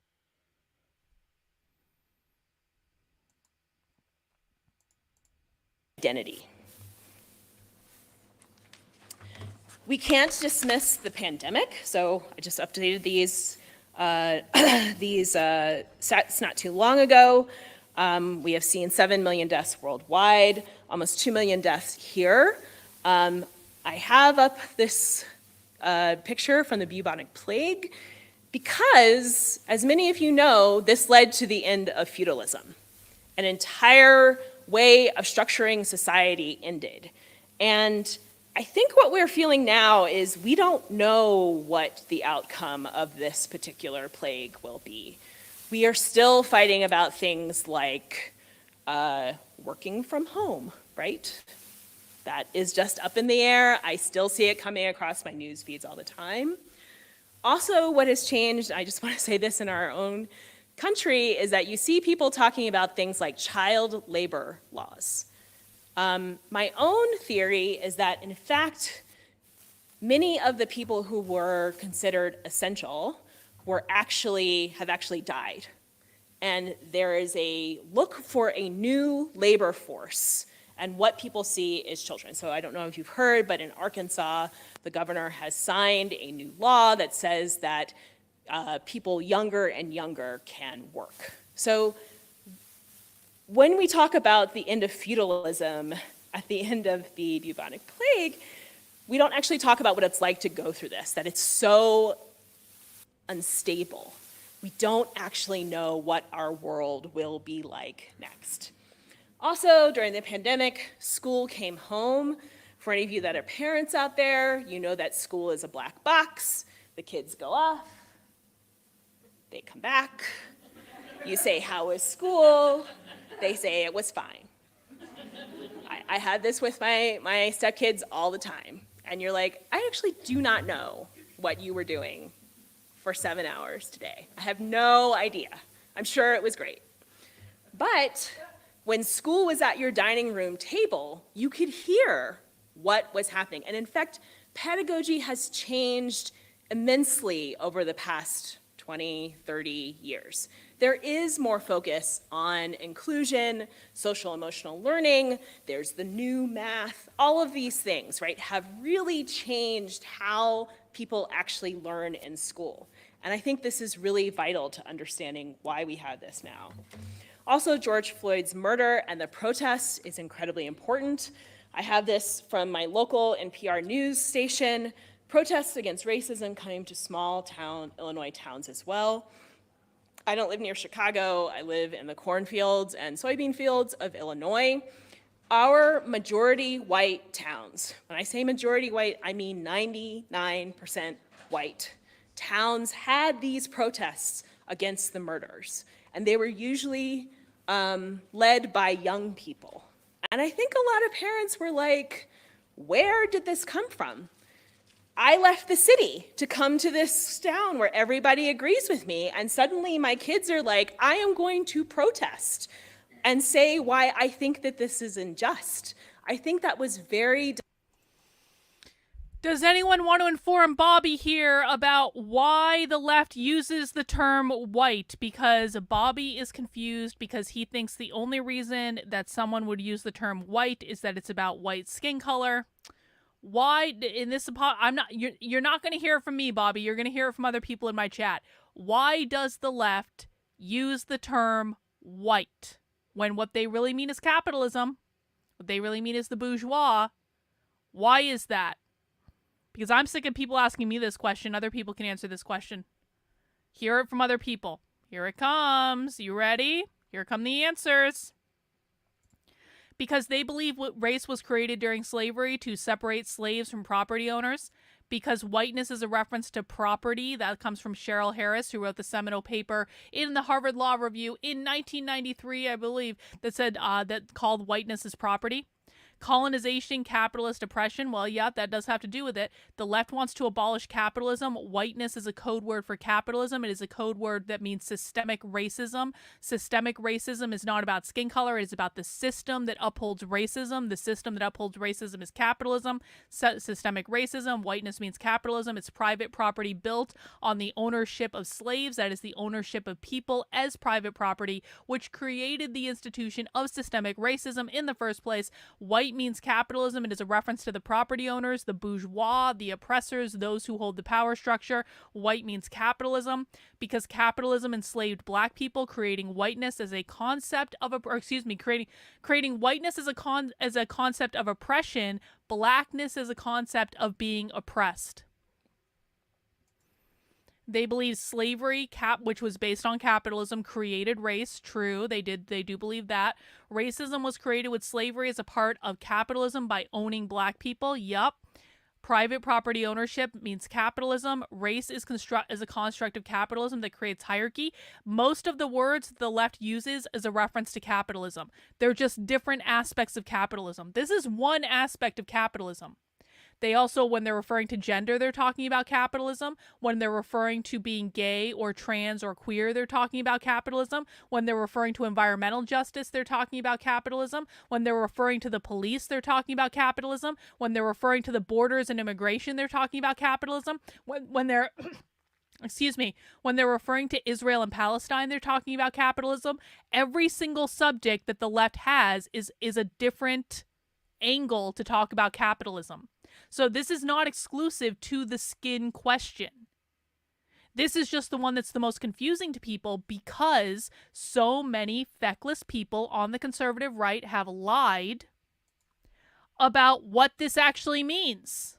Identity. We can't dismiss the pandemic, so I just updated these stats not too long ago. We have seen 7 million deaths worldwide, almost 2 million deaths here. I have up this picture from the bubonic plague because, as many of you know, this led to the end of feudalism. An entire way of structuring society ended. And I think what we're feeling now is we don't know what the outcome of this particular plague will be. We are still fighting about things like working from home, right? That is just up in the air. I still see it coming across my news feeds all the time. Also, what has changed, I just want to say this in our own country, is that you see people talking about things like child labor laws. My own theory is that, in fact, many of the people who were considered essential have actually died. And there is a look for a new labor force, and what people see is children. So I don't know if you've heard, but in Arkansas, the governor has signed a new law that says that people younger and younger can work. So when we talk about the end of feudalism at the end of the bubonic plague, we don't actually talk about what it's like to go through this, that it's so unstable. We don't actually know what our world will be like next. Also, during the pandemic, school came home. For any of you that are parents out there, you know that school is a black box. The kids go off, they come back. You say, "How was school?" They say it was fine. I had this with my stepkids all the time. And you're like, I actually do not know what you were doing for 7 hours today. I have no idea. I'm sure it was great. But when school was at your dining room table, you could hear what was happening. And in fact, pedagogy has changed immensely over the past 20, 30 years. There is more focus on inclusion, social emotional learning, there's the new math, all of these things, right, have really changed how people actually learn in school. And I think this is really vital to understanding why we have this now. Also, George Floyd's murder and the protests is incredibly important. I have this from my local NPR news station. Protests against racism coming to small town Illinois towns as well. I don't live near Chicago. I live in the cornfields and soybean fields of Illinois. Our majority white towns, when I say majority white, I mean 99% white, towns had these protests against the murders. And they were usually led by young people. And I think a lot of parents were like, where did this come from? I left the city to come to this town where everybody agrees with me, and suddenly my kids are like, I am going to protest and say why I think that this is unjust. I think that was very... Does anyone want to inform Bobby here about why the left uses the term white? Because Bobby is confused because he thinks the only reason that someone would use the term white is that it's about white skin color. Why in this you're not going to hear it from me, Bobby. You're going to hear it from other people in my chat. Why does the left use the term white when what they really mean is capitalism? What they really mean is the bourgeois. Why is that? Because I'm sick of people asking me this question. Other people can answer this question. Hear it from other people. Here it comes. You ready? Here come the answers. Because they believe race was created during slavery to separate slaves from property owners. Because whiteness is a reference to property. That comes from Cheryl Harris, who wrote the seminal paper in the Harvard Law Review in 1993, I believe, that said that called whiteness as property. Colonization, capitalist oppression. Well, yeah, that does have to do with it. The left wants to abolish capitalism. Whiteness is a code word for capitalism. It is a code word that means systemic racism. Systemic racism is not about skin color. It is about the system that upholds racism. The system that upholds racism is capitalism. Systemic racism. Whiteness means capitalism. It's private property built on the ownership of slaves. That is the ownership of people as private property, which created the institution of systemic racism in the first place. White means capitalism. It is a reference to the property owners, the bourgeois, the oppressors, those who hold the power structure. White means capitalism because capitalism enslaved black people, creating whiteness as a concept of creating whiteness as a concept of oppression, blackness as a concept of being oppressed. They believe slavery, which was based on capitalism, created race. True, they do believe that. Racism was created with slavery as a part of capitalism by owning black people. Yup. Private property ownership means capitalism. Race is a construct of capitalism that creates hierarchy. Most of the words the left uses is a reference to capitalism. They're just different aspects of capitalism. This is one aspect of capitalism. They also, when they're referring to gender, they're talking about capitalism. When they're referring to being gay or trans or queer, they're talking about capitalism. When they're referring to environmental justice, they're talking about capitalism. When they're referring to the police, they're talking about capitalism. When they're referring to the borders and immigration, they're talking about capitalism. When they're when they're referring to Israel and Palestine, they're talking about capitalism. Every single subject that the left has is a different angle to talk about capitalism. So this is not exclusive to the skin question. This is just the one that's the most confusing to people because so many feckless people on the conservative right have lied about what this actually means.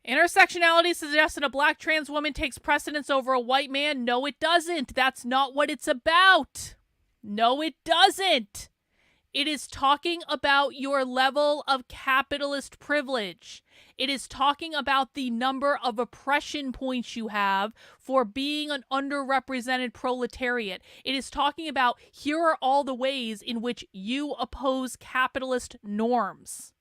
Intersectionality suggests that a black trans woman takes precedence over a white man. No, it doesn't. That's not what it's about. No, it doesn't. It is talking about your level of capitalist privilege. It is talking about the number of oppression points you have for being an underrepresented proletariat. It is talking about here are all the ways in which you oppose capitalist norms.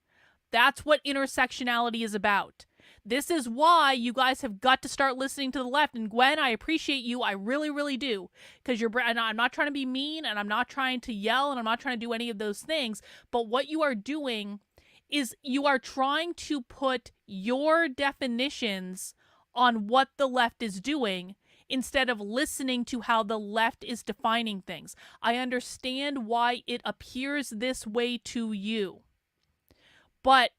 That's what intersectionality is about. This is why you guys have got to start listening to the left. And Gwen, I appreciate you. I really, really do. Because and I'm not trying to be mean, and I'm not trying to yell, and I'm not trying to do any of those things. But what you are doing is you are trying to put your definitions on what the left is doing instead of listening to how the left is defining things. I understand why it appears this way to you. But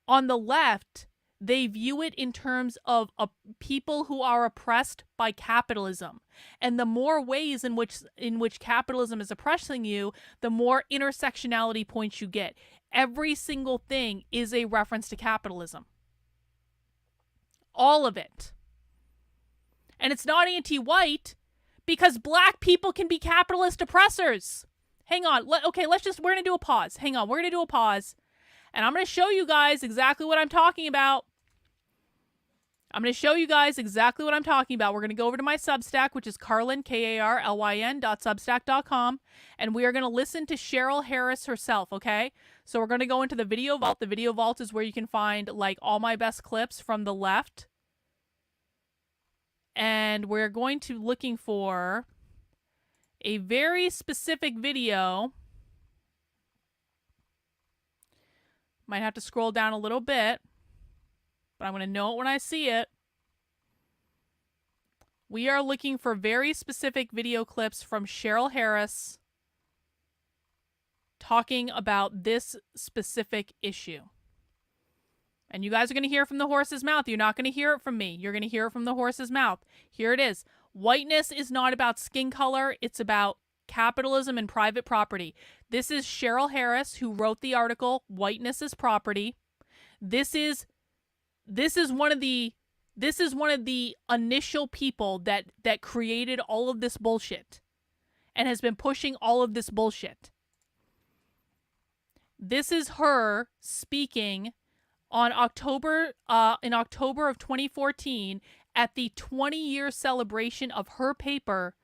on the left, they view it in terms of people who are oppressed by capitalism. And the more ways in which capitalism is oppressing you, the more intersectionality points you get. Every single thing is a reference to capitalism. All of it. And it's not anti-white because black people can be capitalist oppressors. Hang on. We're going to do a pause. Hang on. We're going to do a pause. And I'm going to show you guys exactly what I'm talking about. We're going to go over to my Substack, which is Carlyn, KARLYN.substack.com. And we are going to listen to Cheryl Harris herself, okay? So we're going to go into the video vault. The video vault is where you can find like all my best clips from the left. And we're going to looking for a very specific video. Might have to scroll down a little bit, but I'm going to know it when I see it. We are looking for very specific video clips from Cheryl Harris talking about this specific issue. And you guys are going to hear it from the horse's mouth. You're not going to hear it from me. You're going to hear it from the horse's mouth. Here it is. Whiteness is not about skin color. It's about capitalism and private property. This is Cheryl Harris, who wrote the article, Whiteness is Property. This is one of the initial people that created all of this bullshit and has been pushing all of this bullshit. This is her speaking on in October of 2014 at the 20-year celebration of her paper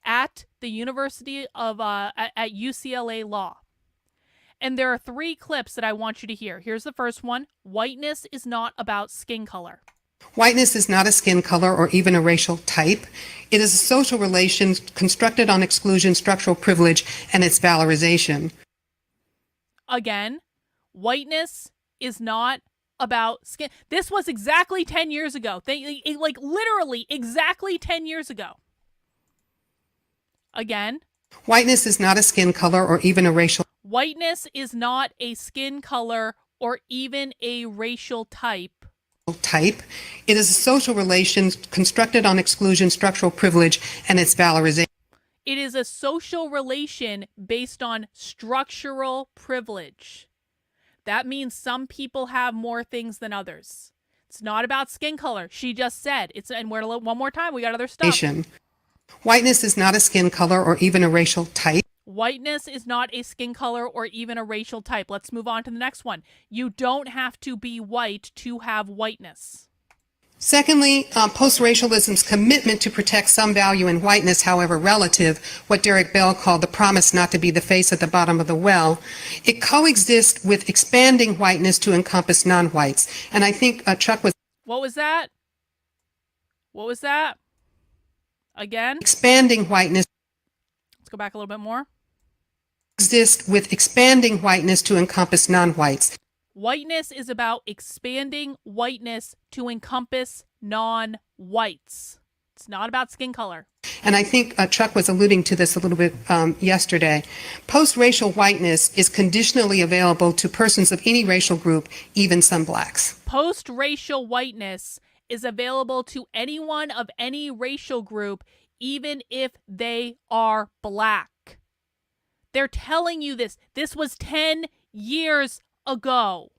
at the University of at UCLA Law. And there are 3 clips that I want you to hear. Here's the first one. Whiteness is not about skin color. Whiteness is not a skin color or even a racial type. It is a social relation constructed on exclusion, structural privilege, and its valorization. Again, whiteness is not about skin. This was exactly 10 years ago. Like literally exactly 10 years ago. Again. Whiteness is not a skin color or even a racial. Whiteness is not a skin color or even a racial type. It is a social relation constructed on exclusion, structural privilege, and its valorization. It is a social relation based on structural privilege. That means some people have more things than others. It's not about skin color. She just said it's, and we're one more time. We got other stuff. Whiteness is not a skin color or even a racial type. Whiteness is not a skin color or even a racial type. Let's move on to the next one. You don't have to be white to have whiteness. Secondly, post-racialism's commitment to protect some value in whiteness, however relative, what Derek Bell called the promise not to be the face at the bottom of the well, it coexists with expanding whiteness to encompass non-whites. And I think Chuck was... What was that? What was that? Again? Expanding whiteness. Let's go back a little bit more. Exist with expanding whiteness to encompass non-whites. Whiteness is about expanding whiteness to encompass non-whites. It's not about skin color. And I think Chuck was alluding to this a little bit yesterday. Post-racial whiteness is conditionally available to persons of any racial group, even some blacks. Post-racial whiteness is available to anyone of any racial group, even if they are black. They're telling you this. This was 10 years ago.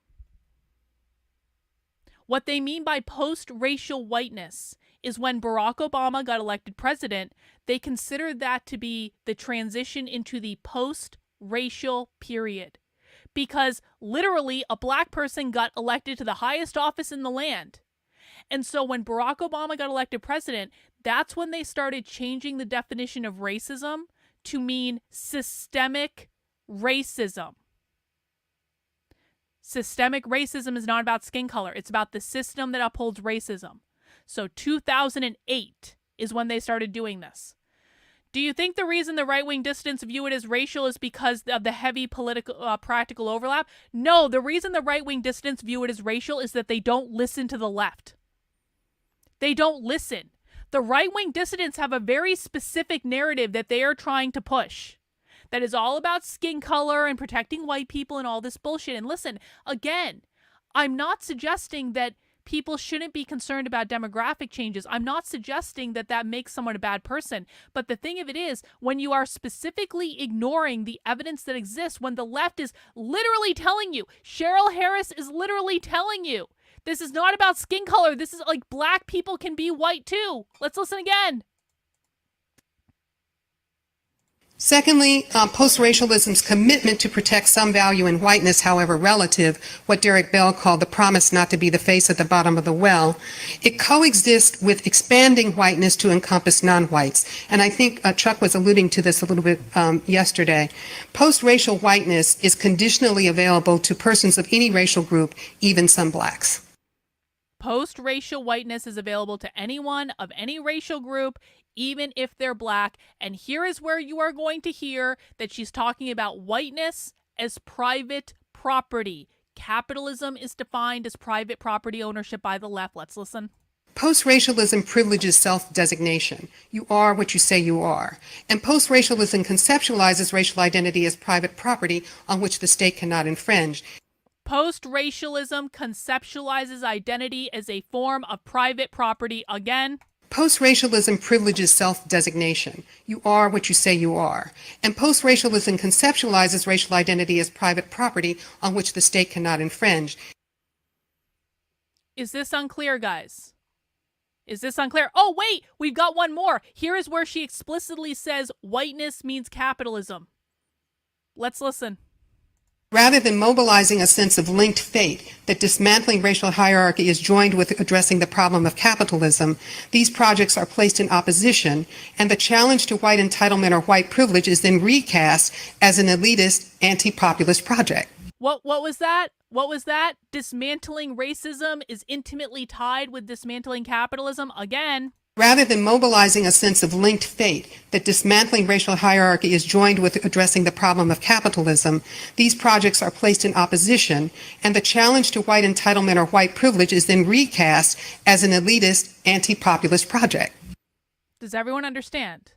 What they mean by post-racial whiteness is when Barack Obama got elected president, they considered that to be the transition into the post-racial period. Because literally a black person got elected to the highest office in the land. And so when Barack Obama got elected president, that's when they started changing the definition of racism to mean systemic racism. Systemic racism is not about skin color. It's about the system that upholds racism. So 2008 is when they started doing this. Do you think the reason the right-wing dissidents view it as racial is because of the heavy political practical overlap? No, the reason the right-wing dissidents view it as racial is that they don't listen to the left. They don't listen. The right-wing dissidents have a very specific narrative that they are trying to push. That is all about skin color and protecting white people and all this bullshit. And listen, again, I'm not suggesting that people shouldn't be concerned about demographic changes. I'm not suggesting that that makes someone a bad person. But the thing of it is, when you are specifically ignoring the evidence that exists, when the left is literally telling you, Cheryl Harris is literally telling you, this is not about skin color. This is like black people can be white too. Let's listen again. Secondly, post-racialism's commitment to protect some value in whiteness, however relative, what Derek Bell called the promise not to be the face at the bottom of the well, it coexists with expanding whiteness to encompass non-whites. And I think Chuck was alluding to this a little bit yesterday. Post-racial whiteness is conditionally available to persons of any racial group, even some blacks. Post-racial whiteness is available to anyone of any racial group, even if they're black. And here is where you are going to hear that she's talking about whiteness as private property. Capitalism is defined as private property ownership by the left. Let's listen. Post-racialism privileges self-designation. You are what you say you are. And post-racialism conceptualizes racial identity as private property on which the state cannot infringe. Post-racialism conceptualizes identity as a form of private property. Again. Post-racialism privileges self-designation. You are what you say you are. And post-racialism conceptualizes racial identity as private property on which the state cannot infringe. Is this unclear, guys? Is this unclear? Oh, wait, we've got one more. Here is where she explicitly says whiteness means capitalism. Let's listen. Rather than mobilizing a sense of linked fate that dismantling racial hierarchy is joined with addressing the problem of capitalism, these projects are placed in opposition, and the challenge to white entitlement or white privilege is then recast as an elitist, anti-populist project. What was that? What was that? Dismantling racism is intimately tied with dismantling capitalism. Again. Rather than mobilizing a sense of linked fate that dismantling racial hierarchy is joined with addressing the problem of capitalism, these projects are placed in opposition, and the challenge to white entitlement or white privilege is then recast as an elitist, anti-populist project. Does everyone understand?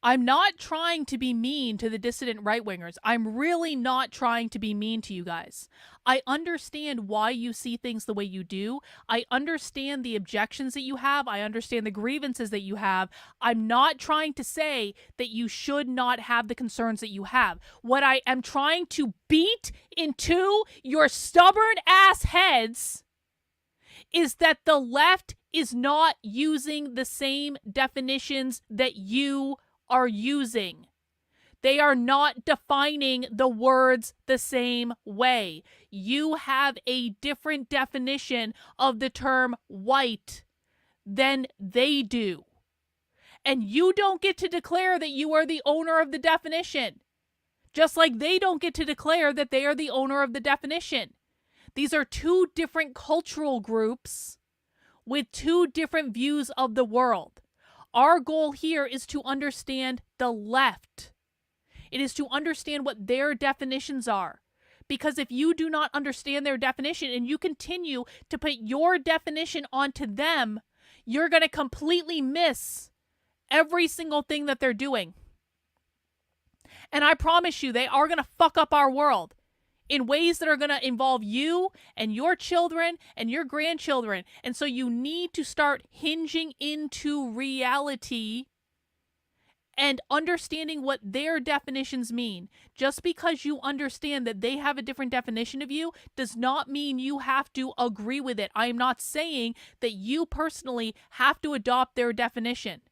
I'm not trying to be mean to the dissident right-wingers. I'm really not trying to be mean to you guys. I understand why you see things the way you do. I understand the objections that you have. I understand the grievances that you have. I'm not trying to say that you should not have the concerns that you have. What I am trying to beat into your stubborn ass heads is that the left is not using the same definitions that you are using. They are not defining the words the same way. You have a different definition of the term white than they do. And you don't get to declare that you are the owner of the definition, just like they don't get to declare that they are the owner of the definition. These are two different cultural groups with two different views of the world. Our goal here is to understand the left. It is to understand what their definitions are. Because if you do not understand their definition and you continue to put your definition onto them, you're going to completely miss every single thing that they're doing. And I promise you, they are going to fuck up our world in ways that are going to involve you and your children and your grandchildren. And so you need to start hinging into reality and understanding what their definitions mean. Just because you understand that they have a different definition of you does not mean you have to agree with it. I am not saying that you personally have to adopt their definition.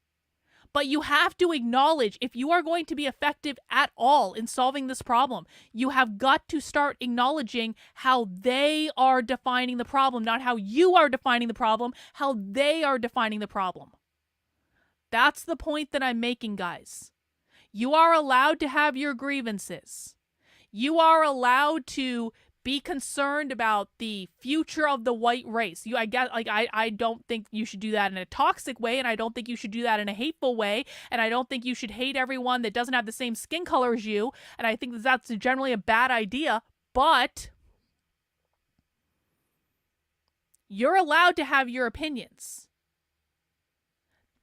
But you have to acknowledge, if you are going to be effective at all in solving this problem, you have got to start acknowledging how they are defining the problem, not how you are defining the problem, how they are defining the problem. That's the point that I'm making, guys. You are allowed to have your grievances. You are allowed to be concerned about the future of the white race. I don't think you should do that in a toxic way, and I don't think you should do that in a hateful way, and I don't think you should hate everyone that doesn't have the same skin color as you, and I think that that's generally a bad idea, but you're allowed to have your opinions.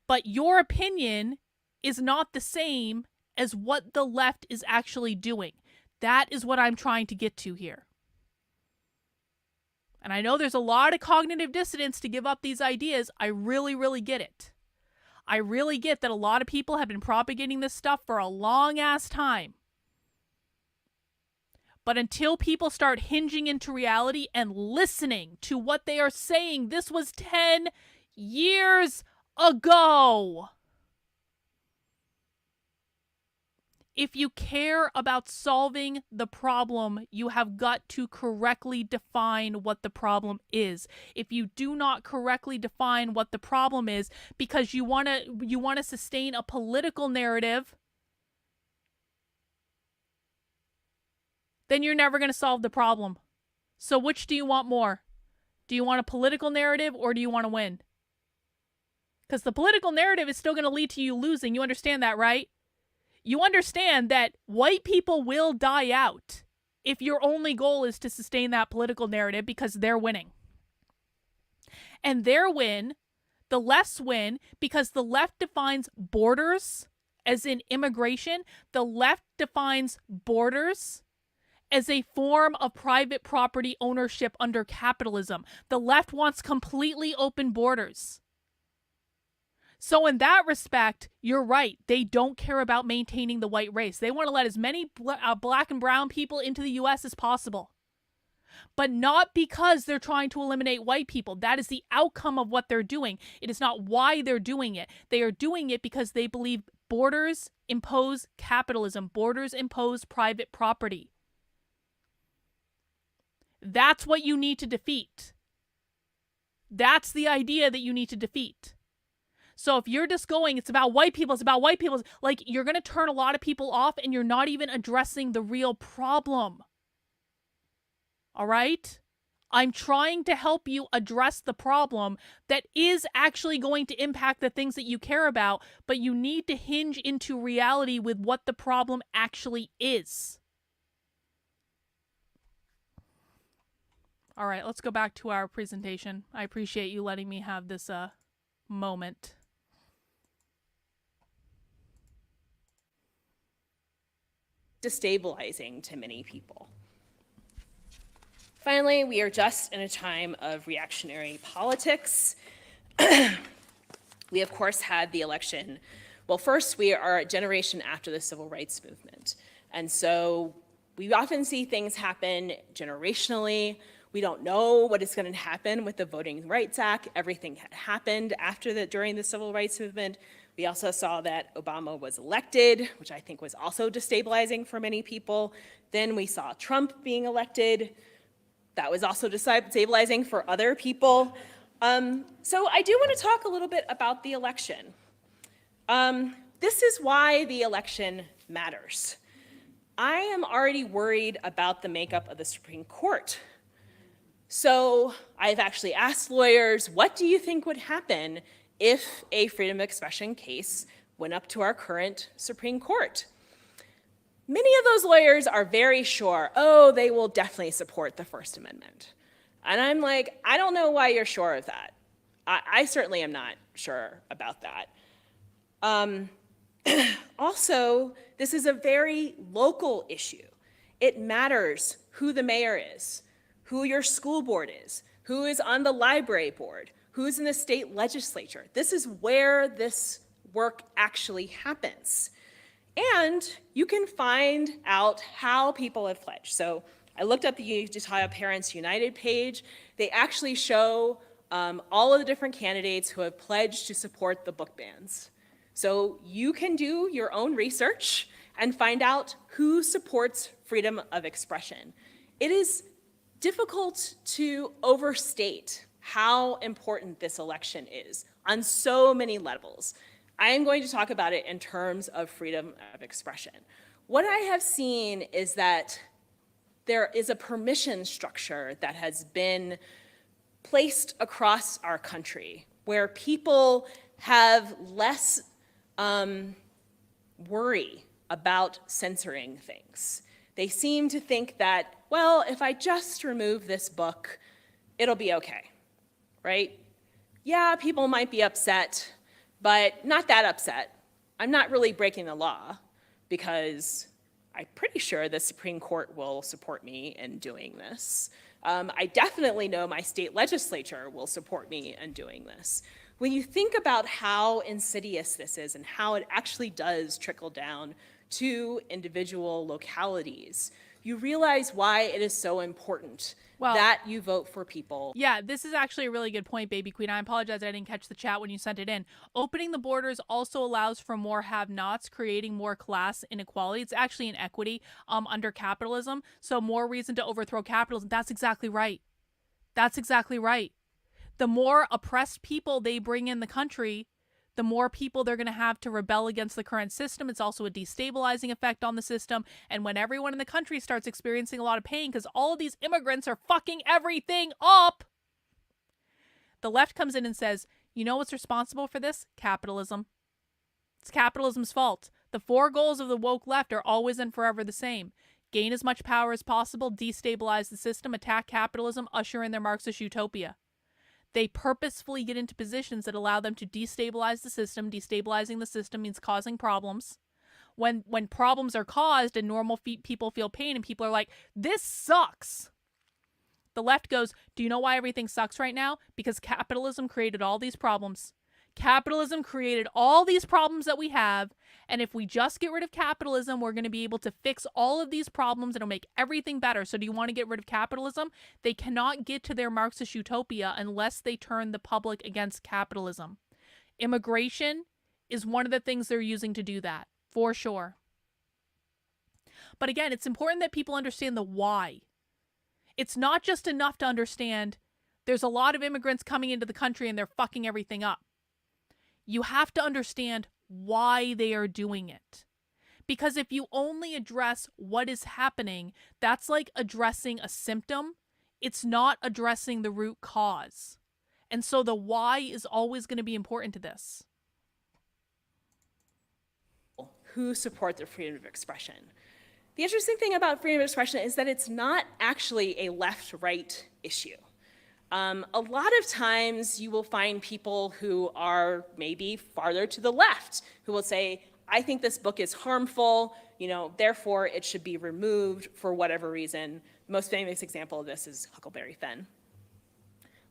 But your opinion is not the same as what the left is actually doing. That is what I'm trying to get to here. And I know there's a lot of cognitive dissonance to give up these ideas. I really, really get it. I really get that a lot of people have been propagating this stuff for a long ass time. But until people start hinging into reality and listening to what they are saying, this was 10 years ago. If you care about solving the problem, you have got to correctly define what the problem is. If you do not correctly define what the problem is because you want to sustain a political narrative, then you're never going to solve the problem. So which do you want more? Do you want a political narrative or do you want to win? Because the political narrative is still going to lead to you losing. You understand that, right? You understand that white people will die out if your only goal is to sustain that political narrative because they're winning. And their win, the left's win, because the left defines borders as in immigration. The left defines borders as a form of private property ownership under capitalism. The left wants completely open borders. So in that respect, you're right. They don't care about maintaining the white race. They want to let as many black and brown people into the U.S. as possible. But not because they're trying to eliminate white people. That is the outcome of what they're doing. It is not why they're doing it. They are doing it because they believe borders impose capitalism. Borders impose private property. That's what you need to defeat. That's the idea that you need to defeat. So if you're just going, it's about white people, like you're going to turn a lot of people off and you're not even addressing the real problem. All right? I'm trying to help you address the problem that is actually going to impact the things that you care about, but you need to hinge into reality with what the problem actually is. All right, let's go back to our presentation. I appreciate you letting me have this moment. Destabilizing to many people. Finally, we are just in a time of reactionary politics. We, of course, had the election. Well, first, we are a generation after the civil rights movement. And so we often see things happen generationally. We don't know what is going to happen with the Voting Rights Act. Everything had happened during the civil rights movement. We also saw that Obama was elected, which I think was also destabilizing for many people. Then we saw Trump being elected. That was also destabilizing for other people. So I do want to talk a little bit about the election. This is why the election matters. I am already worried about the makeup of the Supreme Court. So I've actually asked lawyers, what do you think would happen if a freedom of expression case went up to our current Supreme Court? Many of those lawyers are very sure, they will definitely support the First Amendment. And I'm like, I don't know why you're sure of that. I certainly am not sure about that. Also, this is a very local issue. It matters who the mayor is, who your school board is, who is on the library board, who's in the state legislature. This is where this work actually happens. And you can find out how people have pledged. So I looked up the Utah Parents United page. They actually show all of the different candidates who have pledged to support the book bans. So you can do your own research and find out who supports freedom of expression. It is difficult to overstate how important this election is on so many levels. I am going to talk about it in terms of freedom of expression. What I have seen is that there is a permission structure that has been placed across our country where people have less worry about censoring things. They seem to think that, well, if I just remove this book, it'll be okay, right? Yeah, people might be upset, but not that upset. I'm not really breaking the law because I'm pretty sure the Supreme Court will support me in doing this. I definitely know my state legislature will support me in doing this. When you think about how insidious this is and how it actually does trickle down to individual localities, you realize why it is so important that you vote for people. Yeah, this is actually a really good point, Baby Queen. I apologize I didn't catch the chat when you sent it in. Opening the borders also allows for more have-nots, creating more class inequality. It's actually inequity under capitalism, so more reason to overthrow capitalism. That's exactly right. That's exactly right. The more oppressed people they bring in the country, the more people they're going to have to rebel against the current system. It's also a destabilizing effect on the system. And when everyone in the country starts experiencing a lot of pain because all of these immigrants are fucking everything up, the left comes in and says, you know what's responsible for this? Capitalism. It's capitalism's fault. The 4 goals of the woke left are always and forever the same. Gain as much power as possible, destabilize the system, attack capitalism, usher in their Marxist utopia. They purposefully get into positions that allow them to destabilize the system. Destabilizing the system means causing problems. When problems are caused and normal people feel pain and people are like, this sucks. The left goes, do you know why everything sucks right now? Because capitalism created all these problems. Capitalism created all these problems that we have, and if we just get rid of capitalism, we're going to be able to fix all of these problems and it'll make everything better. So do you want to get rid of capitalism? They cannot get to their Marxist utopia unless they turn the public against capitalism. Immigration is one of the things they're using to do that, for sure. But again, it's important that people understand the why. It's not just enough to understand there's a lot of immigrants coming into the country and they're fucking everything up. You have to understand why they are doing it. Because if you only address what is happening, that's like addressing a symptom. It's not addressing the root cause. And so the why is always going to be important to this. Who support the freedom of expression. The interesting thing about freedom of expression is that it's not actually a left-right issue. A lot of times you will find people who are maybe farther to the left who will say, I think this book is harmful, therefore it should be removed for whatever reason. The most famous example of this is Huckleberry Finn.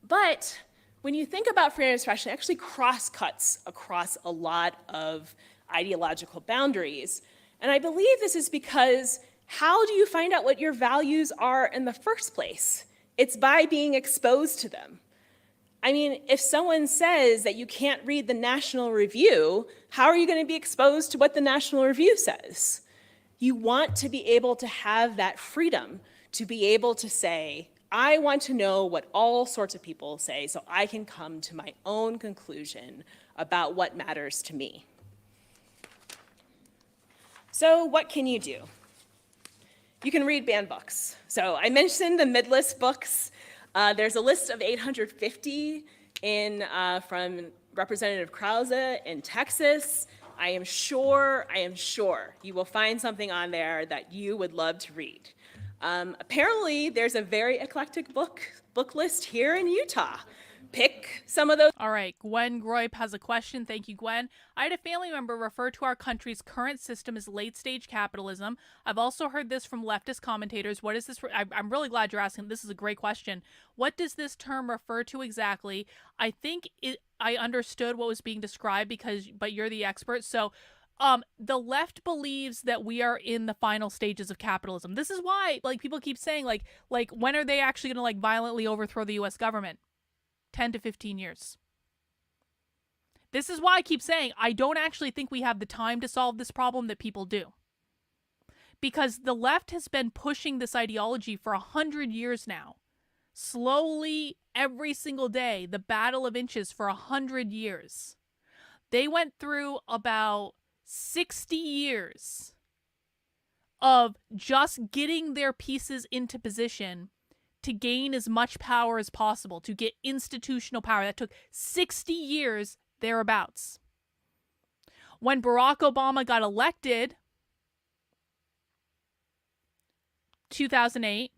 But when you think about freedom of expression, it actually cross-cuts across a lot of ideological boundaries. And I believe this is because how do you find out what your values are in the first place? It's by being exposed to them. I mean, if someone says that you can't read the National Review, how are you going to be exposed to what the National Review says? You want to be able to have that freedom to be able to say, I want to know what all sorts of people say so I can come to my own conclusion about what matters to me. So what can you do? You can read banned books. So I mentioned the mid-list books. There's a list of 850 from Representative Krause in Texas. I am sure you will find something on there that you would love to read. Apparently, there's a very eclectic book list here in Utah. Pick some of those. All right, Gwen Groip has a question. Thank you, Gwen. I had a family member refer to our country's current system as late-stage capitalism. I've also heard this from leftist commentators. What is this? I'm really glad you're asking. This is a great question. What does this term refer to exactly? I think I understood what was being described but you're the expert. So the left believes that we are in the final stages of capitalism. This is why, people keep saying, when are they actually going to, violently overthrow the U.S. government? 10 to 15 years. This is why I keep saying I don't actually think we have the time to solve this problem that people do. Because the left has been pushing this ideology for 100 years now. Slowly, every single day, the battle of inches for 100 years. They went through about 60 years of just getting their pieces into position to gain as much power as possible, to get institutional power. That took 60 years, thereabouts. When Barack Obama got elected, 2008,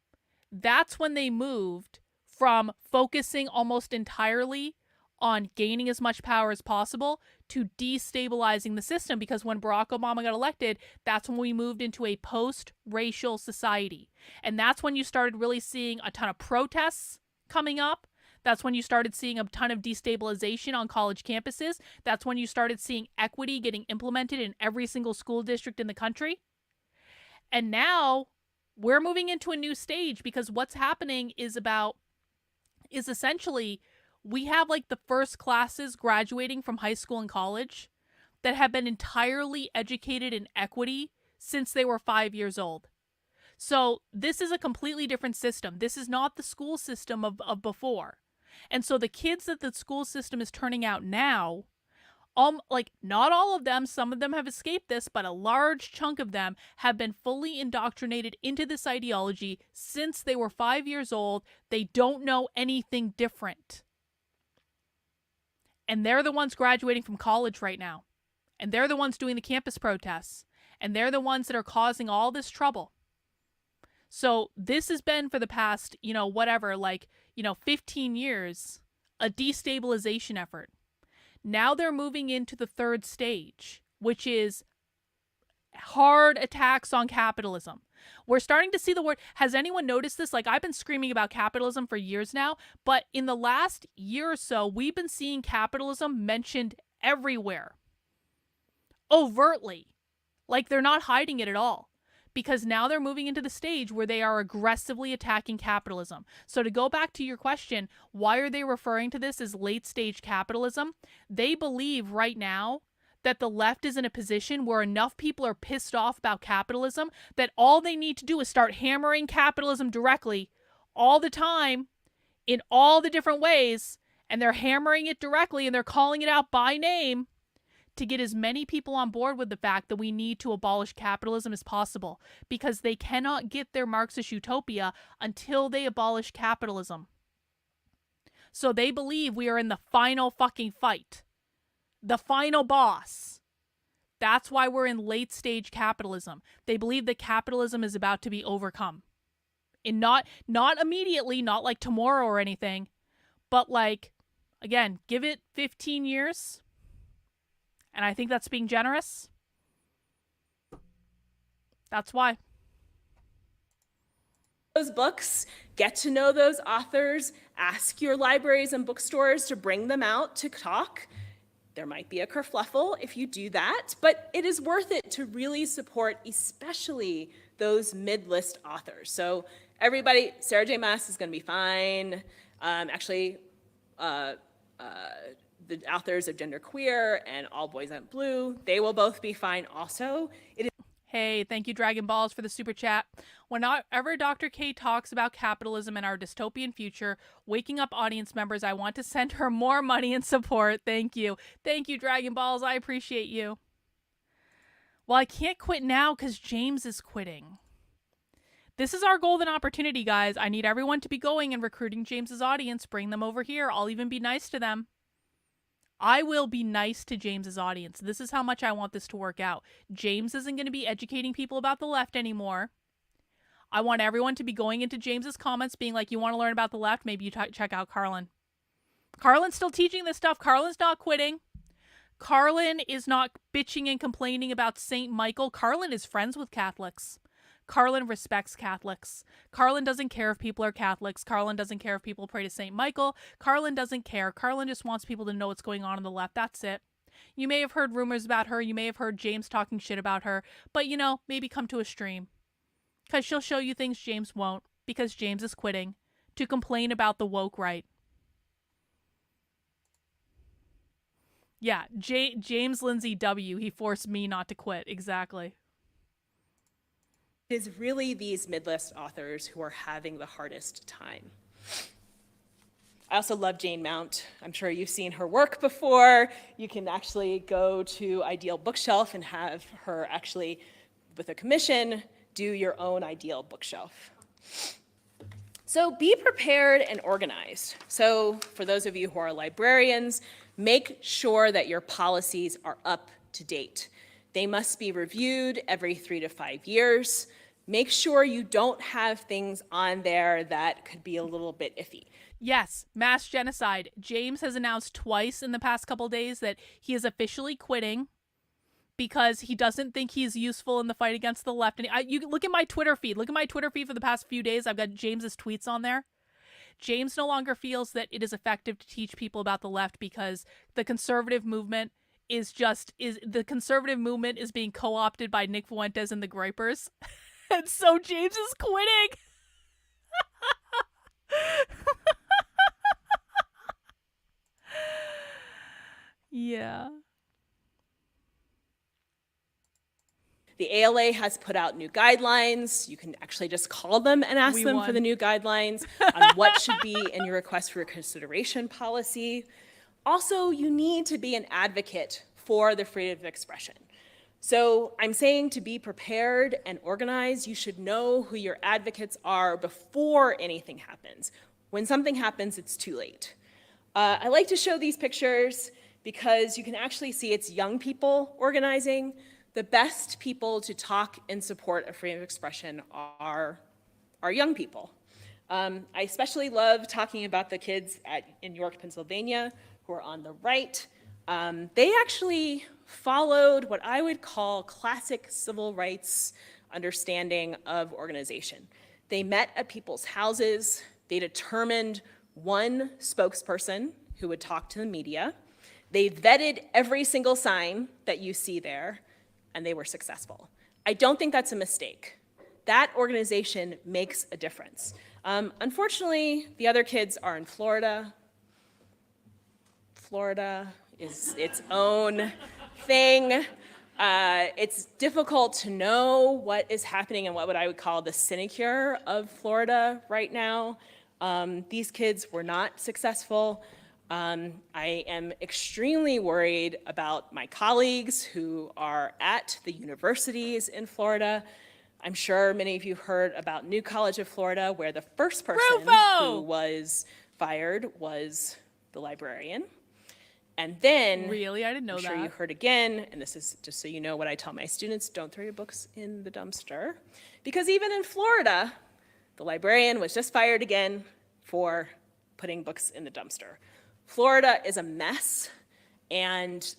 that's when they moved from focusing almost entirely on gaining as much power as possible to destabilizing the system, because when Barack Obama got elected, that's when we moved into a post-racial society. And that's when you started really seeing a ton of protests coming up. That's when you started seeing a ton of destabilization on college campuses. That's when you started seeing equity getting implemented in every single school district in the country. And now we're moving into a new stage, because what's happening is essentially we have like the first classes graduating from high school and college that have been entirely educated in equity since they were 5 years old. So this is a completely different system. This is not the school system of before. And so the kids that the school system is turning out now, like not all of them, some of them have escaped this, but a large chunk of them have been fully indoctrinated into this ideology since they were 5 years old. They don't know anything different. And they're the ones graduating from college right now. And they're the ones doing the campus protests. And they're the ones that are causing all this trouble. So this has been for the past, 15 years, a destabilization effort. Now they're moving into the third stage, which is hard attacks on capitalism. We're starting to see the word. Has anyone noticed this? Like, I've been screaming about capitalism for years now, but in the last year or so, we've been seeing capitalism mentioned everywhere. Overtly. Like, they're not hiding it at all. Because now they're moving into the stage where they are aggressively attacking capitalism. So to go back to your question, why are they referring to this as late stage capitalism? They believe right now that the left is in a position where enough people are pissed off about capitalism that all they need to do is start hammering capitalism directly all the time in all the different ways. And they're hammering it directly and they're calling it out by name to get as many people on board with the fact that we need to abolish capitalism as possible, because they cannot get their Marxist utopia until they abolish capitalism. So they believe we are in the final fucking fight. The final boss. That's why we're in late stage capitalism. They believe that capitalism is about to be overcome. And not immediately, not like tomorrow or anything, but like, again, give it 15 years. And I think that's being generous. That's why. Those books, get to know those authors, ask your libraries and bookstores to bring them out to talk. There might be a kerfluffle if you do that, but it is worth it to really support especially those mid-list authors. So everybody, Sarah J. Maas is going to be fine. The authors of Genderqueer and All Boys Aren't Blue, they will both be fine also. Hey, thank you, Dragon Balls, for the super chat. Whenever Dr. K talks about capitalism and our dystopian future, waking up audience members, I want to send her more money and support. Thank you. Thank you, Dragon Balls. I appreciate you. Well, I can't quit now because James is quitting. This is our golden opportunity, guys. I need everyone to be going and recruiting James's audience. Bring them over here. I'll even be nice to them. I will be nice to James's audience. This is how much I want this to work out. James isn't going to be educating people about the left anymore. I want everyone to be going into James's comments being like, you want to learn about the left? Maybe you check out Carlin. Carlin's still teaching this stuff. Carlin's not quitting. Carlin is not bitching and complaining about St. Michael. Carlin is friends with Catholics. Carlin respects Catholics. Carlin doesn't care if people are Catholics. Carlin doesn't care if people pray to St. Michael. Carlin doesn't care. Carlin just wants people to know what's going on the left. That's it. You may have heard rumors about her. You may have heard James talking shit about her. But, maybe come to a stream. Because she'll show you things James won't. Because James is quitting to complain about the woke right. Yeah, James Lindsay W. He forced me not to quit. Exactly. It is really these mid-list authors who are having the hardest time. I also love Jane Mount. I'm sure you've seen her work before. You can actually go to Ideal Bookshelf and have her actually, with a commission, do your own Ideal Bookshelf. So be prepared and organized. So for those of you who are librarians, make sure that your policies are up to date. They must be reviewed every 3 to 5 years. Make sure you don't have things on there that could be a little bit iffy. Yes, mass genocide. James has announced twice in the past couple days that he is officially quitting because he doesn't think he's useful in the fight against the left. And you look at my Twitter feed. Look at my Twitter feed for the past few days. I've got James's tweets on there. James no longer feels that it is effective to teach people about the left because the conservative movement is being co-opted by Nick Fuentes and the Gripers. And so James is quitting. Yeah. The ALA has put out new guidelines. You can actually just call them and ask them for the new guidelines on what should be in your request for consideration policy. Also, you need to be an advocate for the freedom of expression. So I'm saying to be prepared and organized, you should know who your advocates are before anything happens. When something happens, it's too late. I like to show these pictures because you can actually see it's young people organizing. The best people to talk in support of freedom of expression are young people. I especially love talking about the kids in York, Pennsylvania, who are on the right. They actually followed what I would call classic civil rights understanding of organization. They met at people's houses. They determined one spokesperson who would talk to the media. They vetted every single sign that you see there, and they were successful. I don't think that's a mistake. That organization makes a difference. Unfortunately, the other kids are in Florida. Florida is its own thing. It's difficult to know what is happening in what I would call the sinecure of Florida right now. These kids were not successful. I am extremely worried about my colleagues who are at the universities in Florida. I'm sure many of you heard about New College of Florida, where the first person who was fired was the librarian. And then, really, I didn't know I'm sure you heard again, and this is just so you know what I tell my students, don't throw your books in the dumpster. Because even in Florida, the librarian was just fired again for putting books in the dumpster. Florida is a mess, and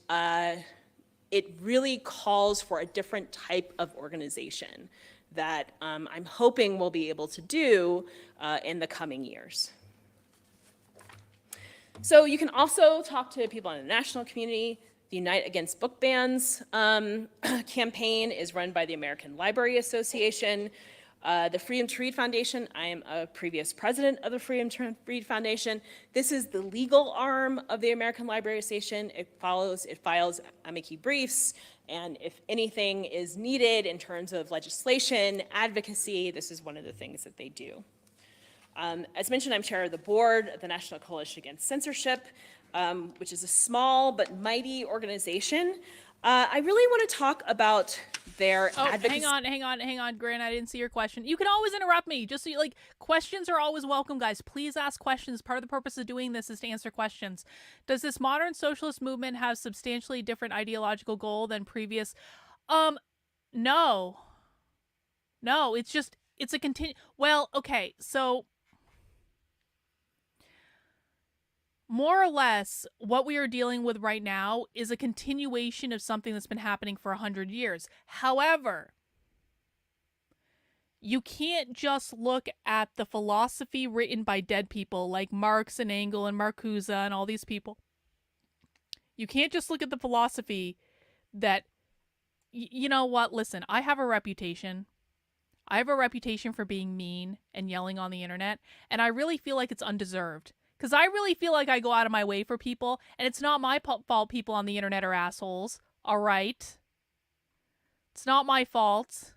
it really calls for a different type of organization that I'm hoping we'll be able to do in the coming years. So you can also talk to people in the national community. The Unite Against Book Bans campaign is run by the American Library Association. The Freedom to Read Foundation, I am a previous president of the Freedom to Read Foundation. This is the legal arm of the American Library Association. It files amici briefs, and if anything is needed in terms of legislation, advocacy, this is one of the things that they do. As mentioned, I'm chair of the board of the National Coalition Against Censorship, which is a small but mighty organization. I really want to talk about their advocacy. Hang on, Grant. I didn't see your question. You can always interrupt me. Just so you, questions are always welcome, guys. Please ask questions. Part of the purpose of doing this is to answer questions. Does this modern socialist movement have substantially different ideological goal than previous? No. No, it's a well, okay, so more or less, what we are dealing with right now is a continuation of something that's been happening for 100 years. However, you can't just look at the philosophy written by dead people like Marx and Engels and Marcuse and all these people. You can't just look at the philosophy that, you know what, listen, I have a reputation. I have a reputation for being mean and yelling on the internet, and I really feel like it's undeserved. Because I really feel like I go out of my way for people, and it's not my fault people on the internet are assholes, all right? It's not my fault.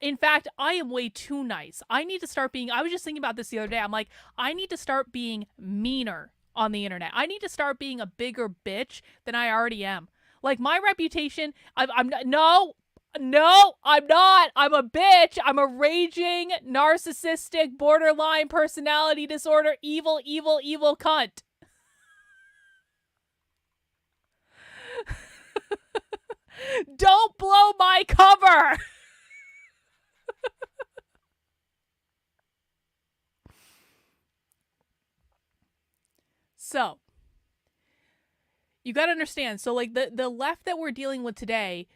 In fact, I am way too nice. I need to start being, I was just thinking about this the other day. I'm like, I need to start being meaner on the internet. I need to start being a bigger bitch than I already am. Like, my reputation, No, I'm not. I'm a bitch. I'm a raging, narcissistic, borderline personality disorder, evil cunt. Don't blow my cover. So, you got to understand. So, like, the left that we're dealing with today,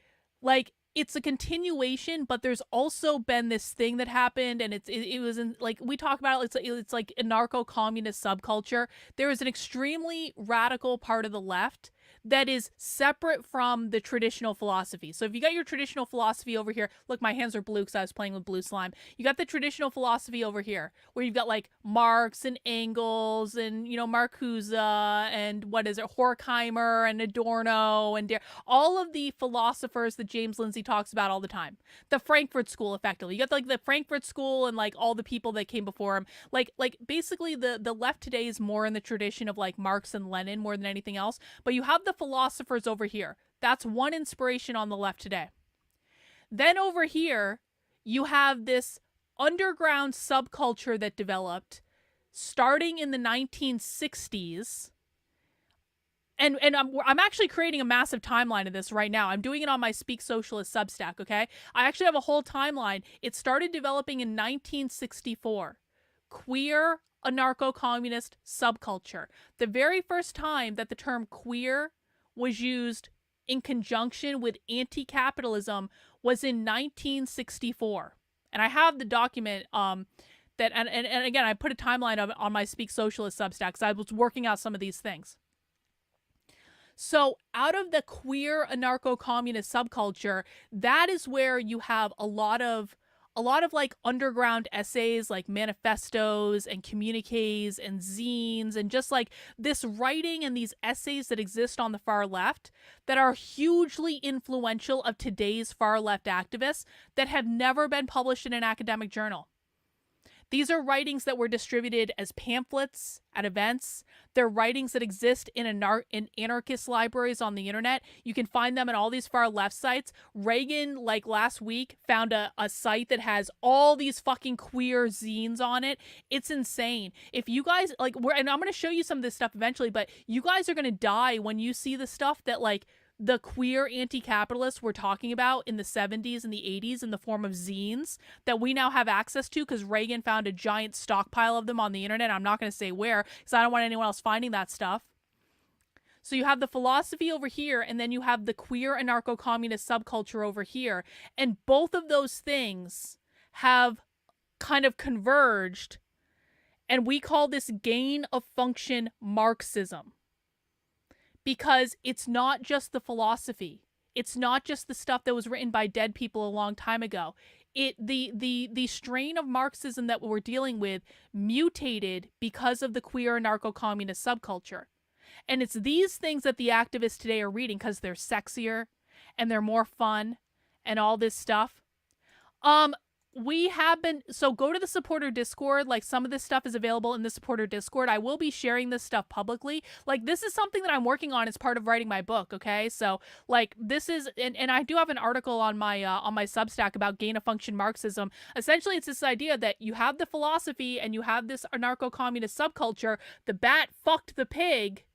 like, it's a continuation, but there's also been this thing that happened, and it was in, like, we talk about it, it's like a narco-communist subculture. There is an extremely radical part of the left that is separate from the traditional philosophy. So if you got your traditional philosophy over here, look, my hands are blue because I was playing with blue slime. You got the traditional philosophy over here, where you've got like Marx and Engels and, you know, Marcuse and what is it, Horkheimer and Adorno and all of the philosophers that James Lindsay talks about all the time. The Frankfurt School, effectively. You got like the Frankfurt School and like all the people that came before him. Like basically the left today is more in the tradition of like Marx and Lenin more than anything else. But you have the philosophers over here. That's one inspiration on the left today. Then over here, you have this underground subculture that developed starting in the 1960s. And I'm actually creating a massive timeline of this right now. I'm doing it on my Speak Socialist Substack, okay? I actually have a whole timeline. It started developing in 1964. Queer anarcho-communist subculture. The very first time that the term queer was used in conjunction with anti-capitalism was in 1964. And I have the document that, and again, I put a timeline of on my Speak Socialist Substack because I was working out some of these things. So out of the queer anarcho-communist subculture, that is where you have a lot of like underground essays like manifestos and communiques and zines and just like this writing and these essays that exist on the far left that are hugely influential of today's far left activists that have never been published in an academic journal. These are writings that were distributed as pamphlets at events. They're writings that exist in anarchist libraries on the internet. You can find them at all these far left sites. Reagan, like last week, found a site that has all these fucking queer zines on it. It's insane. If you guys, like, and I'm going to show you some of this stuff eventually, but you guys are going to die when you see the stuff that, like, the queer anti-capitalists were talking about in the 70s and the 80s in the form of zines that we now have access to because Reagan found a giant stockpile of them on the internet. I'm not going to say where because I don't want anyone else finding that stuff. So you have the philosophy over here, and then you have the queer anarcho-communist subculture over here. And both of those things have kind of converged, and we call this gain of function Marxism. Because it's not just the philosophy. It's not just the stuff that was written by dead people a long time ago. The strain of Marxism that we're dealing with mutated because of the queer anarcho-communist subculture. And it's these things that the activists today are reading because they're sexier and they're more fun and all this stuff. We have been, so go to the supporter Discord. Like, some of this stuff is available in the supporter Discord. I will be sharing this stuff publicly. Like, this is something that I'm working on as part of writing my book, okay? So, like, this is, and I do have an article on my Substack about gain of function Marxism. Essentially, it's this idea that you have the philosophy and you have this anarcho-communist subculture. The bat fucked the pig.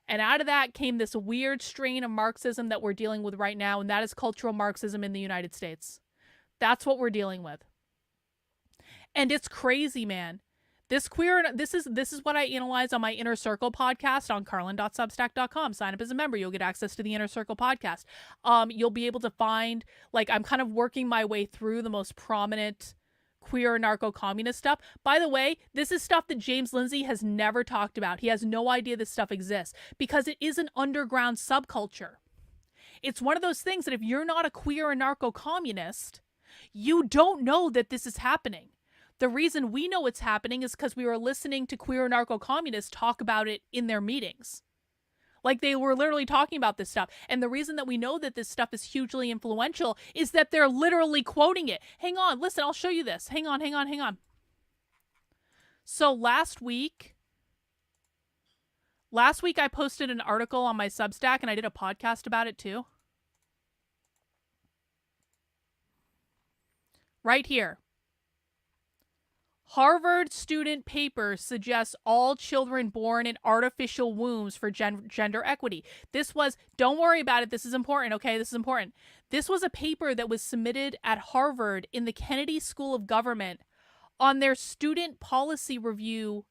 And out of that came this weird strain of Marxism that we're dealing with right now, and that is cultural Marxism in the United States. That's what we're dealing with. And it's crazy, man. This is what I analyze on my Inner Circle podcast on carlin.substack.com. Sign up as a member. You'll get access to the Inner Circle podcast. You'll be able to find, like, I'm kind of working my way through the most prominent queer anarcho-communist stuff. By the way, this is stuff that James Lindsay has never talked about. He has no idea this stuff exists because it is an underground subculture. It's one of those things that if you're not a queer anarcho-communist, you don't know that this is happening. The reason we know it's happening is because we were listening to queer anarcho-communists talk about it in their meetings. Like, they were literally talking about this stuff. And the reason that we know that this stuff is hugely influential is that they're literally quoting it. Hang on, listen, I'll show you this. Hang on. So last week I posted an article on my Substack, and I did a podcast about it too. Right here. Harvard student paper suggests all children born in artificial wombs for gender equity. This was, don't worry about it, this is important, okay? This is important. This was a paper that was submitted at Harvard in the Kennedy School of Government on their student policy review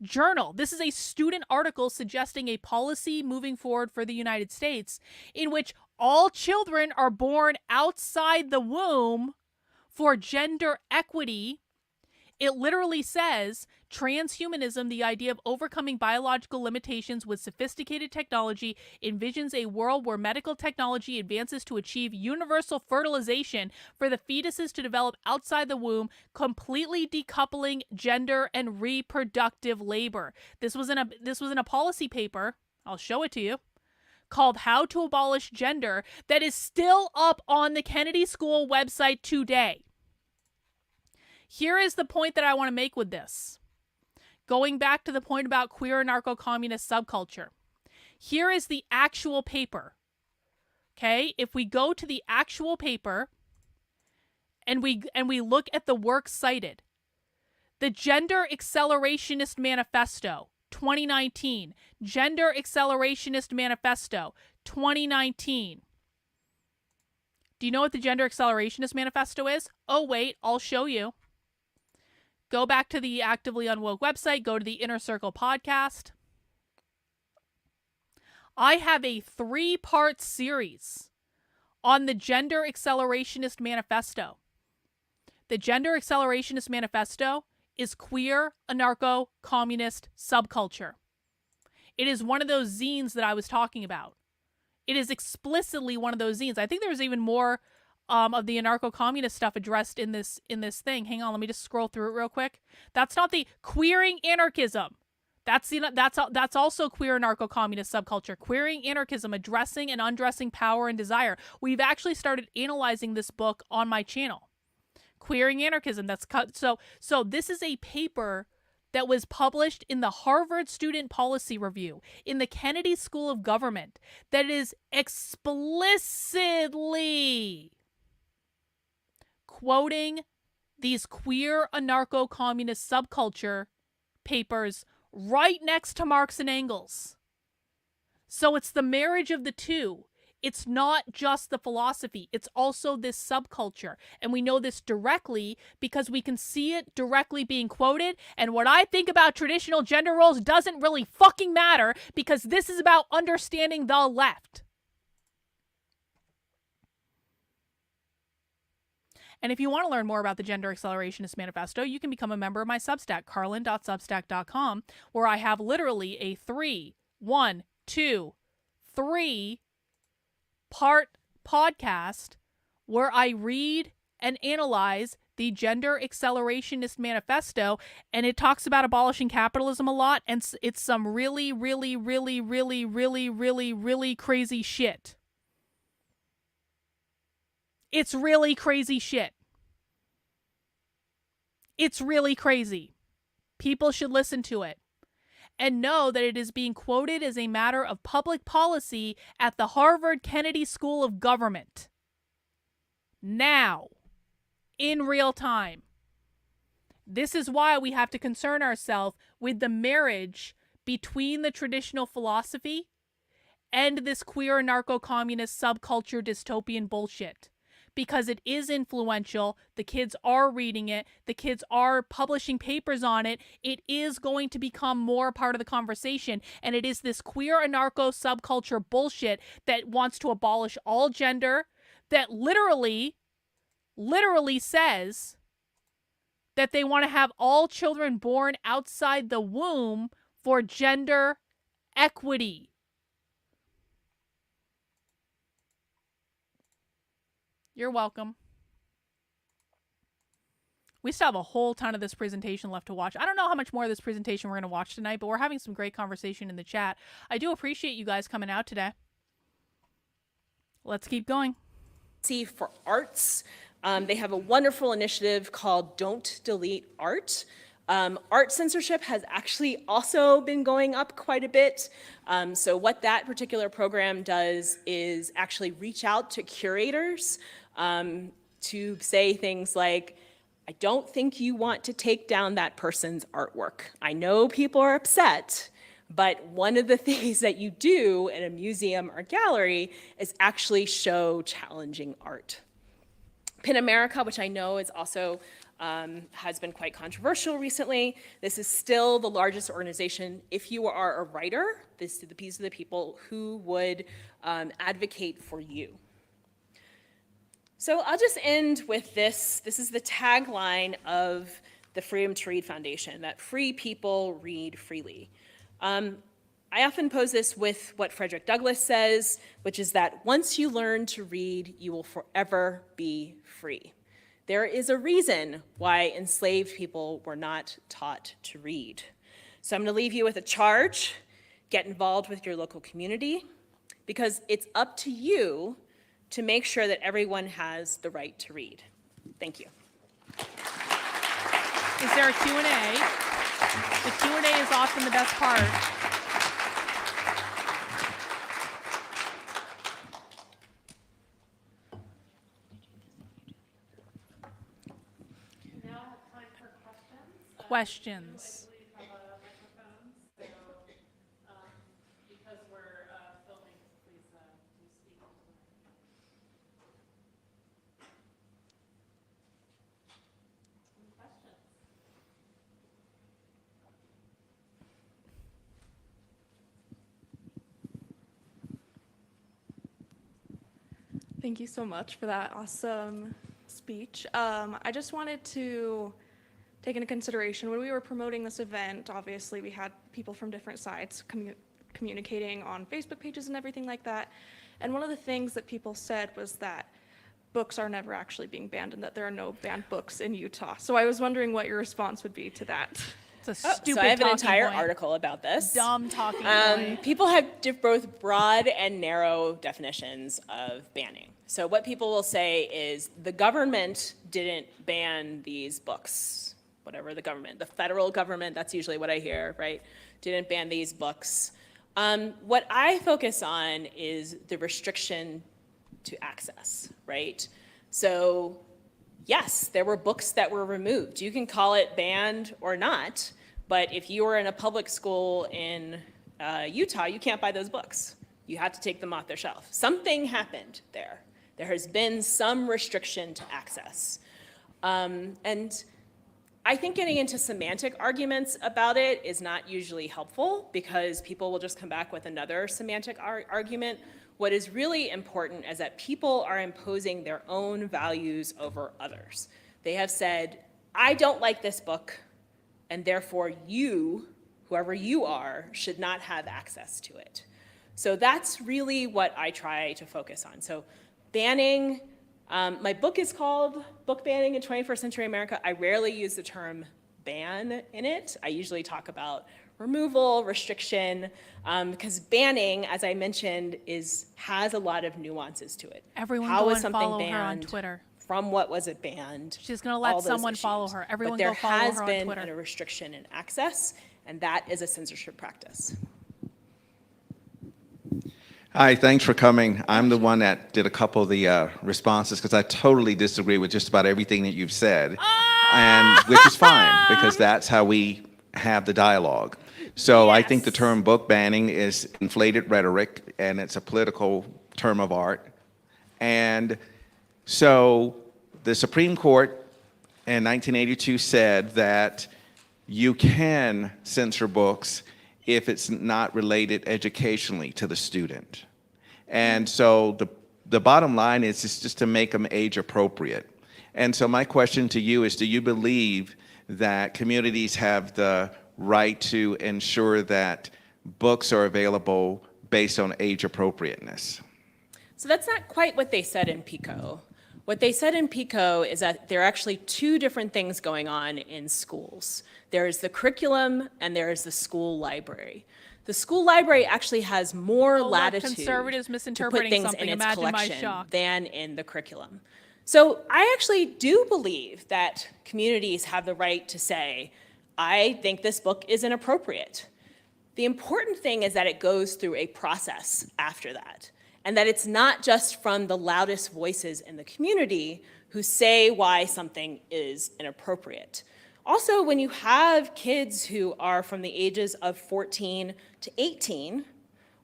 Journal. This is a student article suggesting a policy moving forward for the United States in which all children are born outside the womb for gender equity. It literally says transhumanism, the idea of overcoming biological limitations with sophisticated technology, envisions a world where medical technology advances to achieve universal fertilization for the fetuses to develop outside the womb, completely decoupling gender and reproductive labor. This was in a policy paper. I'll show it to you. Called How to Abolish Gender, that is still up on the Kennedy School website today. Here is the point that I want to make with this. Going back to the point about queer anarcho-communist subculture. Here is the actual paper. Okay? If we go to the actual paper and we look at the work cited. The Gender Accelerationist Manifesto, 2019. Gender Accelerationist Manifesto, 2019. Do you know what the Gender Accelerationist Manifesto is? Oh, wait, I'll show you. Go back to the Actively Unwoke website. Go to the Inner Circle podcast. I have a 3-part series on the Gender Accelerationist Manifesto. The Gender Accelerationist Manifesto is queer, anarcho-communist subculture. It is one of those zines that I was talking about. It is explicitly one of those zines. I think there's even more of the anarcho-communist stuff addressed in this thing. Hang on, let me just scroll through it real quick. That's not the queering anarchism. That's also queer anarcho-communist subculture. Queering anarchism, addressing and undressing power and desire. We've actually started analyzing this book on my channel. Queering anarchism. So this is a paper that was published in the Harvard Student Policy Review, in the Kennedy School of Government, that is explicitly quoting these queer anarcho-communist subculture papers right next to Marx and Engels. So it's the marriage of the two. It's not just the philosophy, it's also this subculture. And we know this directly because we can see it directly being quoted. And what I think about traditional gender roles doesn't really fucking matter, because this is about understanding the left. And if you want to learn more about the Gender Accelerationist Manifesto, you can become a member of my Substack, carlin.substack.com, where I have literally a 3-part podcast where I read and analyze the Gender Accelerationist Manifesto, and it talks about abolishing capitalism a lot, and it's some really, really, really, really, really, really, really crazy shit. It's really crazy shit. It's really crazy. People should listen to it and know that it is being quoted as a matter of public policy at the Harvard Kennedy School of Government. Now, in real time. This is why we have to concern ourselves with the marriage between the traditional philosophy and this queer anarcho-communist subculture dystopian bullshit. Because it is influential, the kids are reading it, the kids are publishing papers on it, it is going to become more part of the conversation, and it is this queer anarcho subculture bullshit that wants to abolish all gender, that literally says that they want to have all children born outside the womb for gender equity. You're welcome. We still have a whole ton of this presentation left to watch. I don't know how much more of this presentation we're going to watch tonight, but we're having some great conversation in the chat. I do appreciate you guys coming out today. Let's keep going. For arts, they have a wonderful initiative called Don't Delete Art. Art censorship has actually also been going up quite a bit. So what that particular program does is actually reach out to curators to say things like, I don't think you want to take down that person's artwork. I know people are upset, but one of the things that you do in a museum or gallery is actually show challenging art. PIN America, which I know is also has been quite controversial recently. This is still the largest organization, if you are a writer, these are the people who would advocate for you. So I'll just end with this. This is the tagline of the Freedom to Read Foundation, that free people read freely. I often pose this with what Frederick Douglass says, which is that once you learn to read, you will forever be free. There is a reason why enslaved people were not taught to read. So I'm going to leave you with a charge. Get involved with your local community, because it's up to you to make sure that everyone has the right to read. Thank you. Is there a Q&A? The Q&A is often the best part. Questions. Thank you so much for that awesome speech. I just wanted to take into consideration when we were promoting this event, obviously we had people from different sides communicating on Facebook pages and everything like that. And one of the things that people said was that books are never actually being banned and that there are no banned books in Utah. So I was wondering what your response would be to that. It's a stupid So I have an talking entire point. article about this. Dumb talking point. People have both broad and narrow definitions of banning. So what people will say is the government didn't ban these books, whatever the government, the federal government, that's usually what I hear, right? Didn't ban these books. What I focus on is the restriction to access, right? So yes, there were books that were removed. You can call it banned or not, but if you were in a public school in Utah, you can't buy those books. You have to take them off their shelf. Something happened there. There has been some restriction to access. And I think getting into semantic arguments about it is not usually helpful because people will just come back with another semantic argument. What is really important is that people are imposing their own values over others. They have said, I don't like this book, and therefore you, whoever you are, should not have access to it. So that's really what I try to focus on. So banning, my book is called Book Banning in 21st Century America. I rarely use the term ban in it. I usually talk about removal, restriction, because banning, as I mentioned, has a lot of nuances to it. Everyone How go is and something follow her on banned? Twitter. From what was it banned? She's going to all let those someone follow issues. her. Everyone but go follow her on there has Twitter. been a restriction in access, and that is a censorship practice. Hi, thanks for coming. I'm the one that did a couple of the responses because I totally disagree with just about everything that you've said, and which is fine because that's how we have the dialogue. So I think the term book banning is inflated rhetoric, and it's a political term of art. And so the Supreme Court in 1982 said that you can censor books if it's not related educationally to the student. And so the bottom line is just to make them age appropriate. And so my question to you is, do you believe that communities have the right to ensure that books are available based on age appropriateness? So that's not quite what they said in PICO. What they said in PICO is that there are actually two different things going on in schools. There is the curriculum and there is the school library. The school library actually has more latitude conservatives to put misinterpreting things something. in its Imagine my collection shock. than in the curriculum. So I actually do believe that communities have the right to say, I think this book is inappropriate. The important thing is that it goes through a process after that, and that it's not just from the loudest voices in the community who say why something is inappropriate. Also, when you have kids who are from the ages of 14 to 18,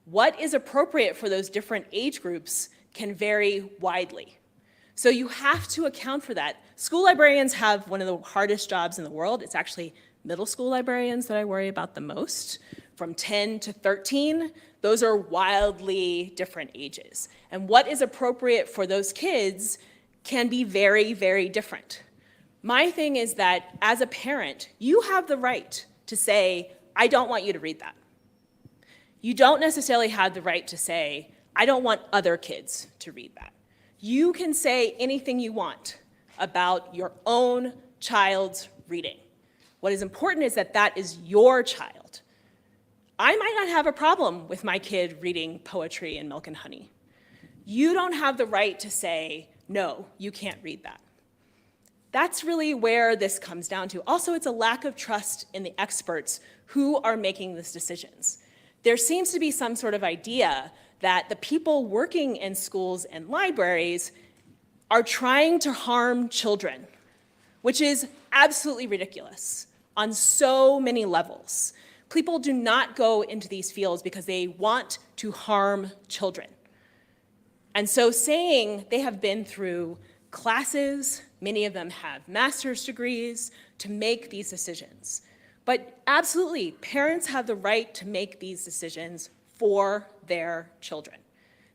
what is appropriate for those different age groups can vary widely. So you have to account for that. School librarians have one of the hardest jobs in the world. It's actually middle school librarians that I worry about the most. From 10 to 13, those are wildly different ages. And what is appropriate for those kids can be very, very different. My thing is that as a parent, you have the right to say, I don't want you to read that. You don't necessarily have the right to say, I don't want other kids to read that. You can say anything you want about your own child's reading. What is important is that that is your child. I might not have a problem with my kid reading poetry and Milk and Honey. You don't have the right to say, no, you can't read that. That's really where this comes down to. Also, it's a lack of trust in the experts who are making these decisions. There seems to be some sort of idea that the people working in schools and libraries are trying to harm children, which is absolutely ridiculous on so many levels. People do not go into these fields because they want to harm children. And so saying they have been through classes, many of them have master's degrees, to make these decisions. But absolutely, parents have the right to make these decisions for their children.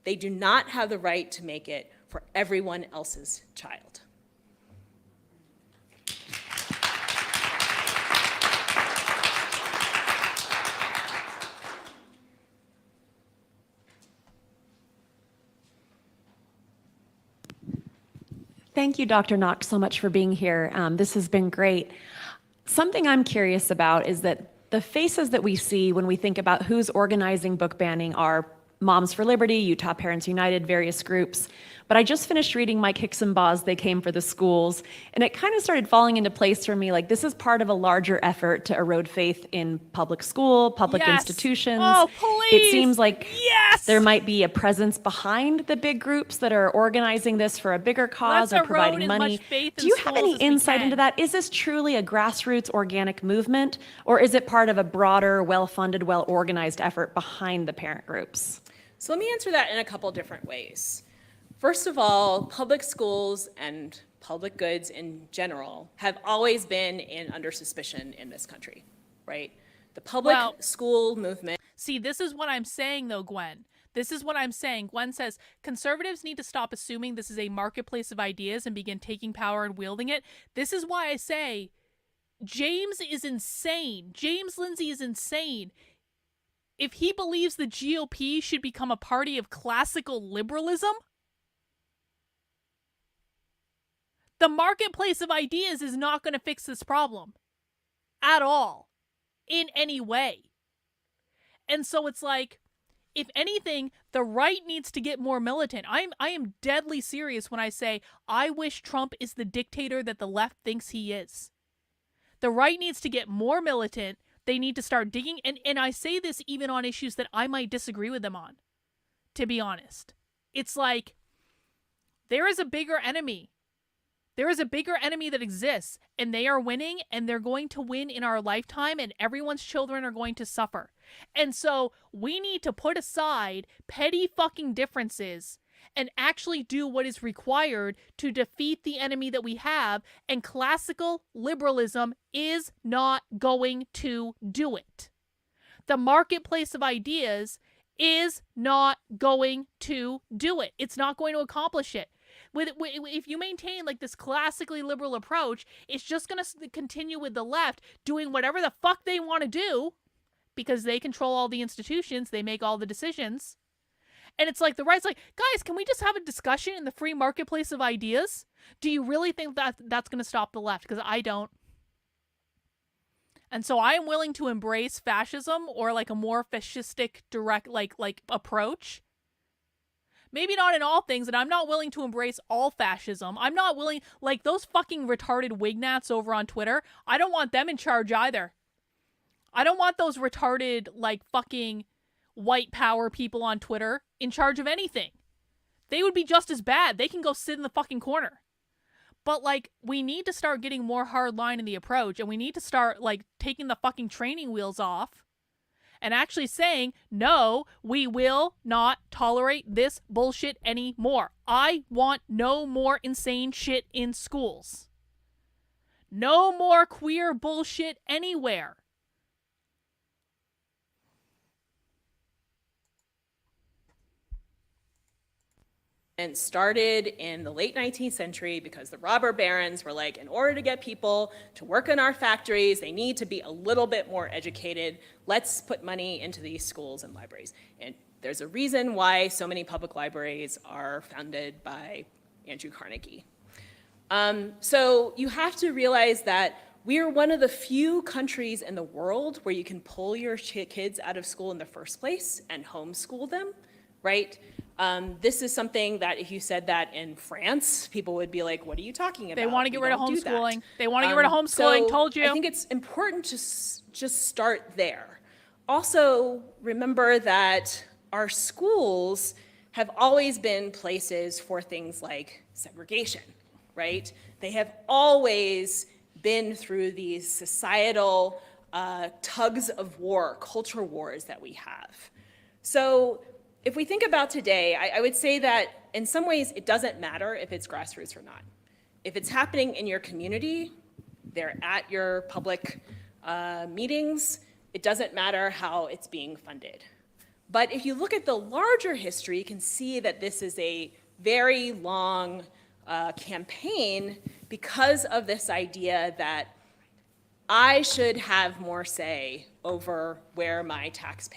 They do not have the right to make it for everyone else's child. Thank you, Dr. Knox, so much for being here. This has been great. Something I'm curious about is that the faces that we see when we think about who's organizing book banning are Moms for Liberty, Utah Parents United, various groups. But I just finished reading Mike Hixenbaugh's They Came for the Schools, and it kind of started falling into place for me. Like, this is part of a larger effort to erode faith in public school, public Yes. institutions. Oh, please. It seems like Yes. there might be a presence behind the big groups that are organizing this for a bigger cause Let's or providing erode as money. much faith in Do you have schools any as we insight can. into that? Is this truly a grassroots organic movement, or is it part of a broader, well-funded, well-organized effort behind the parent groups? So let me answer that in a couple different ways. First of all, public schools and public goods in general have always been under suspicion in this country, right? The public school movement. See, this is what I'm saying, though, Gwen. This is what I'm saying. Gwen says conservatives need to stop assuming this is a marketplace of ideas and begin taking power and wielding it. This is why I say James is insane. James Lindsay is insane. If he believes the GOP should become a party of classical liberalism, the marketplace of ideas is not going to fix this problem at all, in any way. And so it's like, if anything, the right needs to get more militant. I am deadly serious when I say I wish Trump is the dictator that the left thinks he is. The right needs to get more militant. They need to start digging. And I say this even on issues that I might disagree with them on, to be honest. It's like, there is a bigger enemy. There is a bigger enemy that exists, and they are winning, and they're going to win in our lifetime, and everyone's children are going to suffer. And so we need to put aside petty fucking differences and actually do what is required to defeat the enemy that we have, and classical liberalism is not going to do it. The marketplace of ideas is not going to do it. It's not going to accomplish it. If you maintain like this classically liberal approach, it's just going to continue with the left doing whatever the fuck they want to do because they control all the institutions, they make all the decisions. And it's like the right's like, guys, can we just have a discussion in the free marketplace of ideas? Do you really think that that's going to stop the left? Because I don't. And so I am willing to embrace fascism or like a more fascistic direct like approach. Maybe not in all things, and I'm not willing to embrace all fascism. I'm not willing, like those fucking retarded wignats over on Twitter, I don't want them in charge either. I don't want those retarded, like fucking white power people on Twitter in charge of anything. They would be just as bad. They can go sit in the fucking corner. But like, we need to start getting more hard line in the approach, and we need to start like taking the fucking training wheels off and actually saying, no, we will not tolerate this bullshit anymore. I want no more insane shit in schools. No more queer bullshit anywhere. And started in the late 19th century because the robber barons were like, in order to get people to work in our factories, they need to be a little bit more educated. Let's put money into these schools and libraries. And there's a reason why so many public libraries are founded by Andrew Carnegie. So you have to realize that we are one of the few countries in the world where you can pull your kids out of school in the first place and homeschool them, right? This is something that if you said that in France, people would be like, what are you talking about? They want to get rid of We don't do that. homeschooling. They want to get rid of homeschooling, So told you. I think it's important to just start there. Also, remember that our schools have always been places for things like segregation, right? They have always been through these societal tugs of war, culture wars that we have. So if we think about today, I would say that in some ways it doesn't matter if it's grassroots or not. If it's happening in your community, they're at your public meetings, it doesn't matter how it's being funded. But if you look at the larger history, you can see that this is a very long campaign because of this idea that I should have more say over where my tax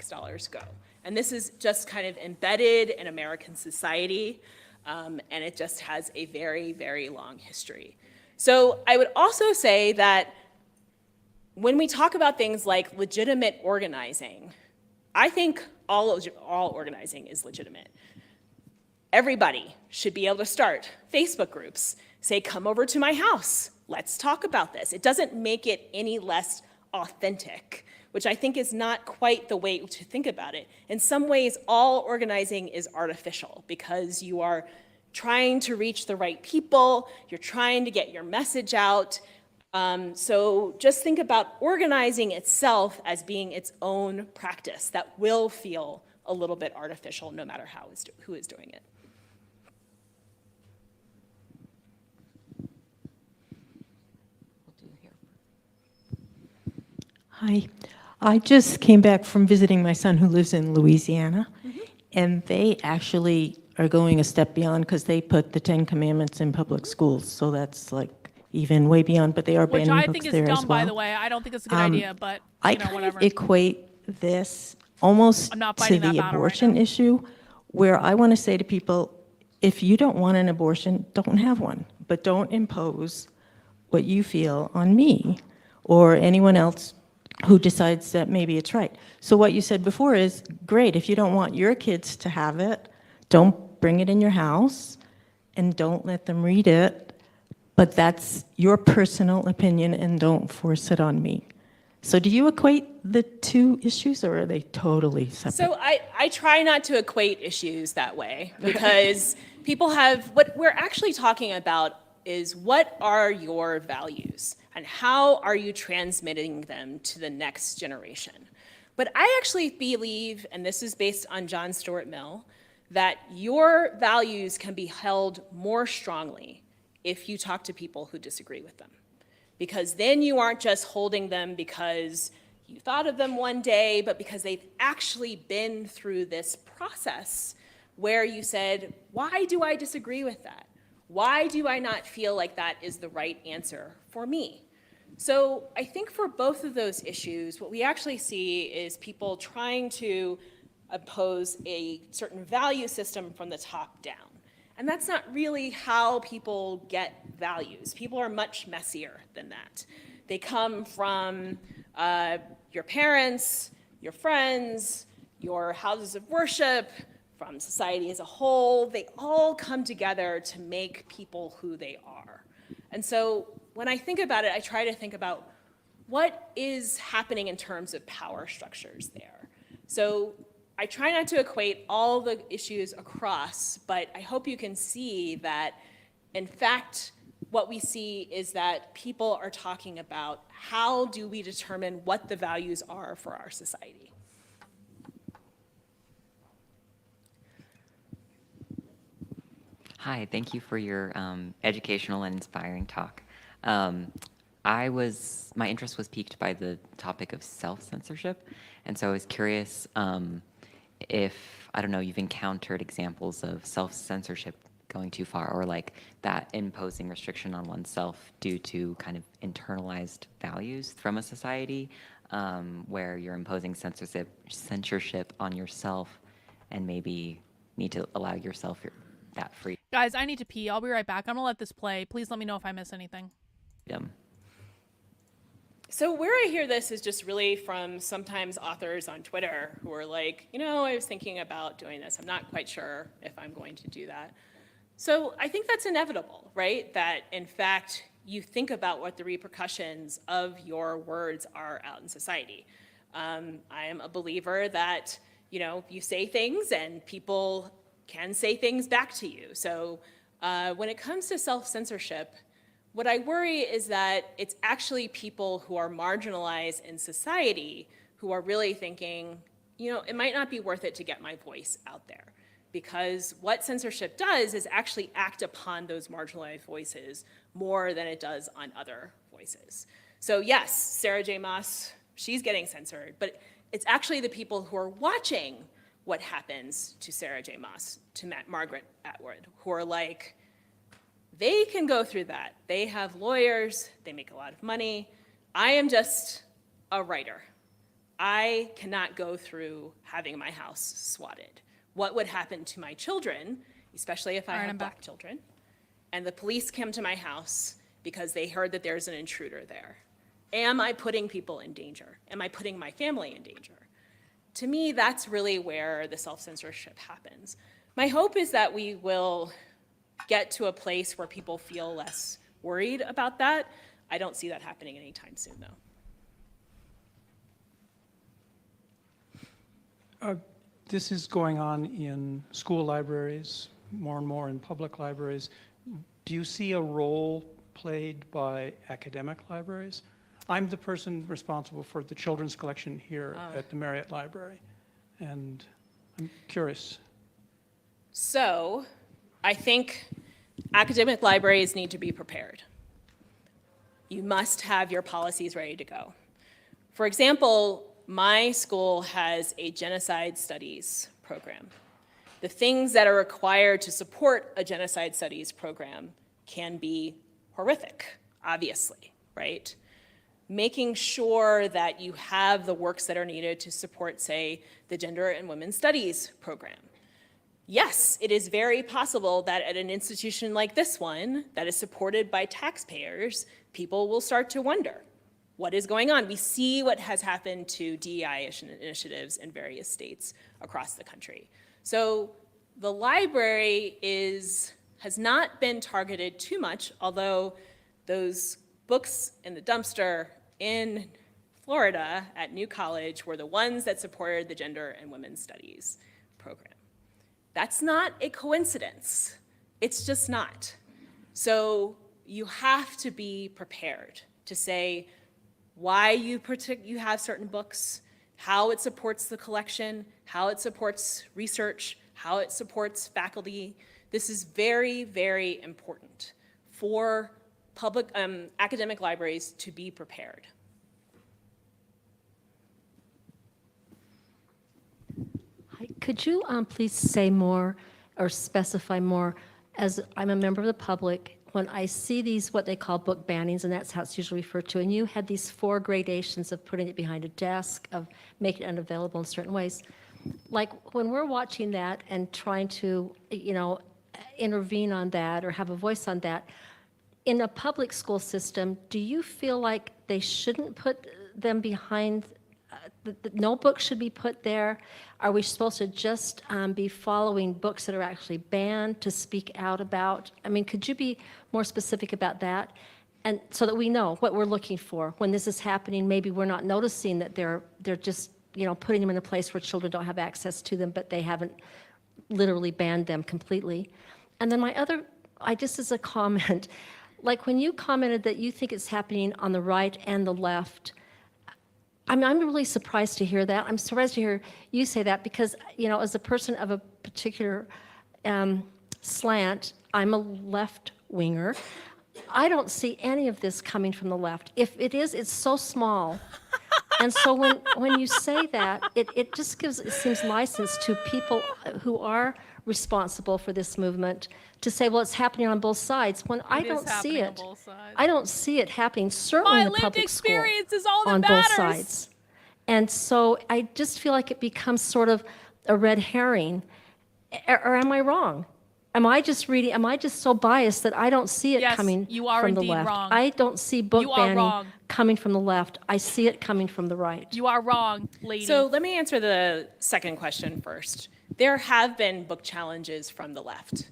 dollars go. And this is just kind of embedded in American society, and it just has a very, very long history. So I would also say that when we talk about things like legitimate organizing, I think all organizing is legitimate. Everybody should be able to start Facebook groups, say, come over to my house, let's talk about this. It doesn't make it any less authentic, which I think is not quite the way to think about it. In some ways, all organizing is artificial because you are trying to reach the right people, you're trying to get your message out. So just think about organizing itself as being its own practice that will feel a little bit artificial no matter who is doing it. Hi. I just came back from visiting my son who lives in Louisiana, and they actually are going a step beyond because they put the 10 Commandments in public schools, so that's like even way beyond, but they are Which banning I books think is there as dumb, well. by the way. I don't think it's a good idea, but I you know, kind whatever. of equate this almost I'm not to fighting that the battle right abortion now. issue, where I want to say to people, if you don't want an abortion, don't have one, but don't impose what you feel on me or anyone else who decides that maybe it's right. So what you said before is great. If you don't want your kids to have it, don't bring it in your house and don't let them read it. But that's your personal opinion and don't force it on me. So do you equate the two issues or are they totally separate? So I try not to equate issues that way because people have, what we're actually talking about is what are your values and how are you transmitting them to the next generation? But I actually believe, and this is based on John Stuart Mill, that your values can be held more strongly if you talk to people who disagree with them. Because then you aren't just holding them because you thought of them one day, but because they've actually been through this process where you said, why do I disagree with that? Why do I not feel like that is the right answer for me? So I think for both of those issues, what we actually see is people trying to impose a certain value system from the top down. And that's not really how people get values. People are much messier than that. They come from your parents, your friends, your houses of worship, from society as a whole. They all come together to make people who they are. And so when I think about it, I try to think about what is happening in terms of power structures there. So I try not to equate all the issues across, but I hope you can see that, in fact, what we see is that people are talking about how do we determine what the values are for our society. Hi, thank you for your educational and inspiring talk. My interest was piqued by the topic of self-censorship, and so I was curious if, I don't know, you've encountered examples of self-censorship going too far, or like that imposing restriction on oneself due to kind of internalized values from a society, where you're imposing censorship on yourself and maybe need to allow yourself that freedom. Guys, I need to pee. I'll be right back. I'm gonna let this play. Please let me know if I miss anything. So where I hear this is just really from sometimes authors on Twitter who are like, you know, I was thinking about doing this. I'm not quite sure if I'm going to do that. So I think that's inevitable, right? That in fact, you think about what the repercussions of your words are out in society. I am a believer that, you know, you say things and people can say things back to you. So when it comes to self-censorship, what I worry is that it's actually people who are marginalized in society who are really thinking, you know, it might not be worth it to get my voice out there. Because what censorship does is actually act upon those marginalized voices more than it does on other voices. So yes, Sarah J. Maas, she's getting censored, but it's actually the people who are watching what happens to Sarah J. Maas, to Margaret Atwood, who are like, they can go through that. They have lawyers, they make a lot of money. I am just a writer. I cannot go through having my house swatted. What would happen to my children, especially if I have Black children, and the police come to my house because they heard that there's an intruder there? Am I putting people in danger? Am I putting my family in danger? To me, that's really where the self-censorship happens. My hope is that we will get to a place where people feel less worried about that. I don't see that happening anytime soon, though. This is going on in school libraries, more and more in public libraries. Do you see a role played by academic libraries? I'm the person responsible for the children's collection here at the Marriott Library, and I'm curious. So I think academic libraries need to be prepared. You must have your policies ready to go. For example, my school has a genocide studies program. The things that are required to support a genocide studies program can be horrific, obviously, right? Making sure that you have the works that are needed to support, say, the Gender and Women's Studies program. Yes, it is very possible that at an institution like this one that is supported by taxpayers, people will start to wonder, what is going on? We see what has happened to DEI initiatives in various states across the country. So the library has not been targeted too much, although those books in the dumpster in Florida at New College were the ones that supported the Gender and Women's Studies program. That's not a coincidence. It's just not. So you have to be prepared to say why you have certain books, how it supports the collection, how it supports research, how it supports faculty. This is very, very important for public academic libraries to be prepared. Hi, could you please say more or specify more? As I'm a member of the public, when I see these, what they call book bannings, and that's how it's usually referred to, and you had these 4 gradations of putting it behind a desk, of making it unavailable in certain ways. Like when we're watching that and trying to, you know, intervene on that or have a voice on that, in a public school system, do you feel like they shouldn't put them behind, no book should be put there? Are we supposed to just be following books that are actually banned to speak out about? I mean, could you be more specific about that? And so that we know what we're looking for. When this is happening, maybe we're not noticing that they're just, you know, putting them in a place where children don't have access to them, but they haven't literally banned them completely. And then my other, just as a comment, like when you commented that you think it's happening on the right and the left, I mean, I'm really surprised to hear that. I'm surprised to hear you say that because, you know, as a person of a particular slant, I'm a left winger. I don't see any of this coming from the left. If it is, it's so small. And so when you say that, it just gives, it seems license to people who are responsible for this movement to say, well, it's happening on both sides, when I It is don't see happening on it. both sides. I don't see it happening, certainly My in the lived public school, experience is all that on both matters. sides. And so I just feel like it becomes sort of a red herring. Or am I wrong? Am I just so biased that I don't see it Yes, coming you are from the indeed left? wrong. I don't see book You are banning wrong. coming from the left. I see it coming from the right. You are wrong, lady. So let me answer the second question first. There have been book challenges from the left.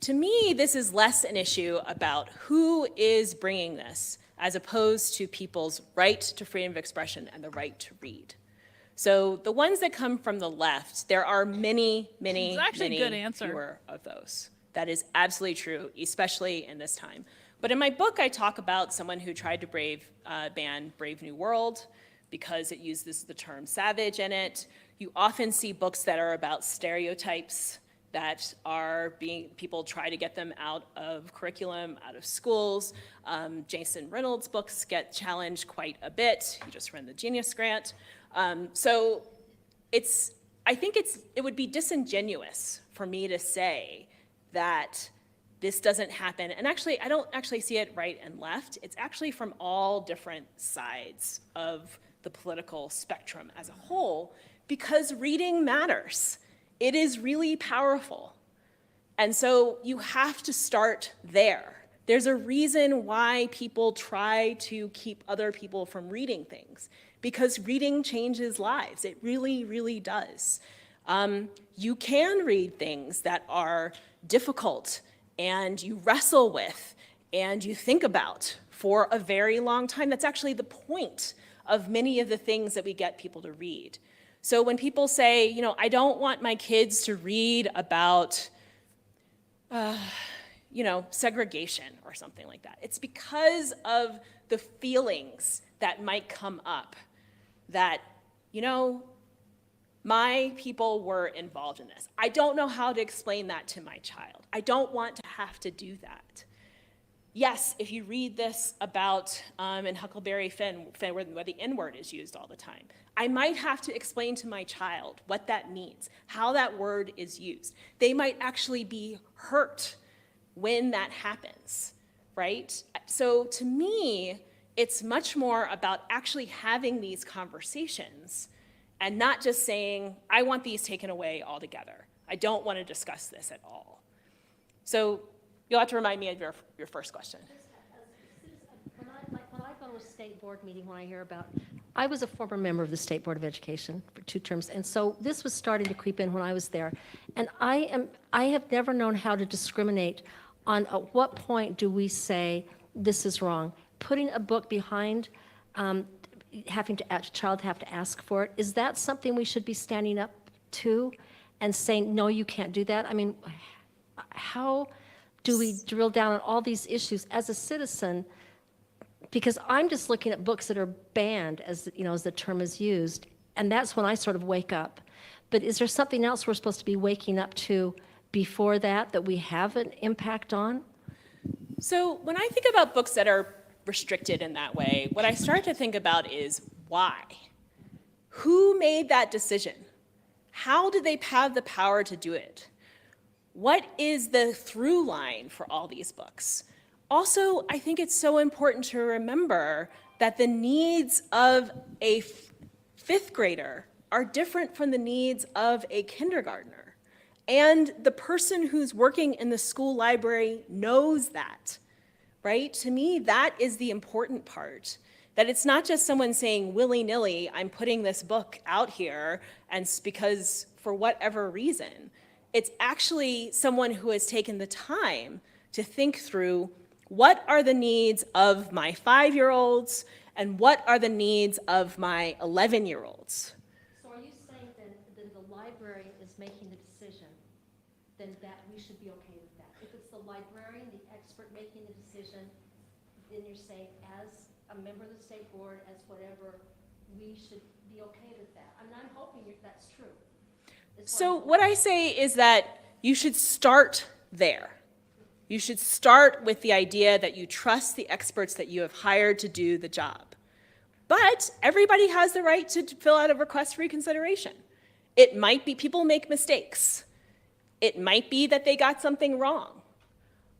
To me, this is less an issue about who is bringing this as opposed to people's right to freedom of expression and the right to read. So the ones that come from the left, there are many, many, It's actually a many good answer. fewer of those. That is absolutely true, especially in this time. But in my book, I talk about someone who tried to ban Brave New World because it uses the term savage in it. You often see books that are about stereotypes that are people try to get them out of curriculum, out of schools. Jason Reynolds' books get challenged quite a bit. He just ran the Genius Grant. So I think it would be disingenuous for me to say that this doesn't happen. And actually, I don't actually see it right and left. It's actually from all different sides of the political spectrum as a whole, because reading matters. It is really powerful. And so you have to start there. There's a reason why people try to keep other people from reading things, because reading changes lives. It really, really does. You can read things that are difficult and you wrestle with and you think about for a very long time. That's actually the point of many of the things that we get people to read. So when people say, you know, I don't want my kids to read about, segregation or something like that, it's because of the feelings that might come up that, my people were involved in this. I don't know how to explain that to my child. I don't want to have to do that. Yes, if you read this about in Huckleberry Finn where the N-word is used all the time, I might have to explain to my child what that means, how that word is used. They might actually be hurt when that happens, right? So to me, it's much more about actually having these conversations and not just saying, I want these taken away altogether. I don't want to discuss this at all. So you'll have to remind me of your first question. When I go to a state board meeting, when I hear about, I was a former member of the State Board of Education for 2 terms, and so this was starting to creep in when I was there. And I have never known how to discriminate on at what point do we say this is wrong. Putting a book behind having to a child have to ask for it, is that something we should be standing up to and saying, no, you can't do that? I mean, how do we drill down on all these issues as a citizen? Because I'm just looking at books that are banned, as the term is used, and that's when I sort of wake up. But is there something else we're supposed to be waking up to before that we have an impact on? So when I think about books that are restricted in that way, what I start to think about is why? Who made that decision? How did they have the power to do it? What is the through line for all these books? Also, I think it's so important to remember that the needs of a fifth grader are different from the needs of a kindergartner. And the person who's working in the school library knows that, right? To me, that is the important part. That it's not just someone saying willy-nilly, I'm putting this book out here, and because for whatever reason. It's actually someone who has taken the time to think through what are the needs of my 5-year-olds and what are the needs of my 11-year-olds. So are you saying then that the library is making the decision, then that we should be okay with that? If it's the librarian, the expert making the decision, then you're saying as a member of the state board, as whatever, we should be okay with that. I mean, I'm hoping that's true. So what I say is that you should start there. You should start with the idea that you trust the experts that you have hired to do the job. But everybody has the right to fill out a request for reconsideration. It might be people make mistakes. It might be that they got something wrong.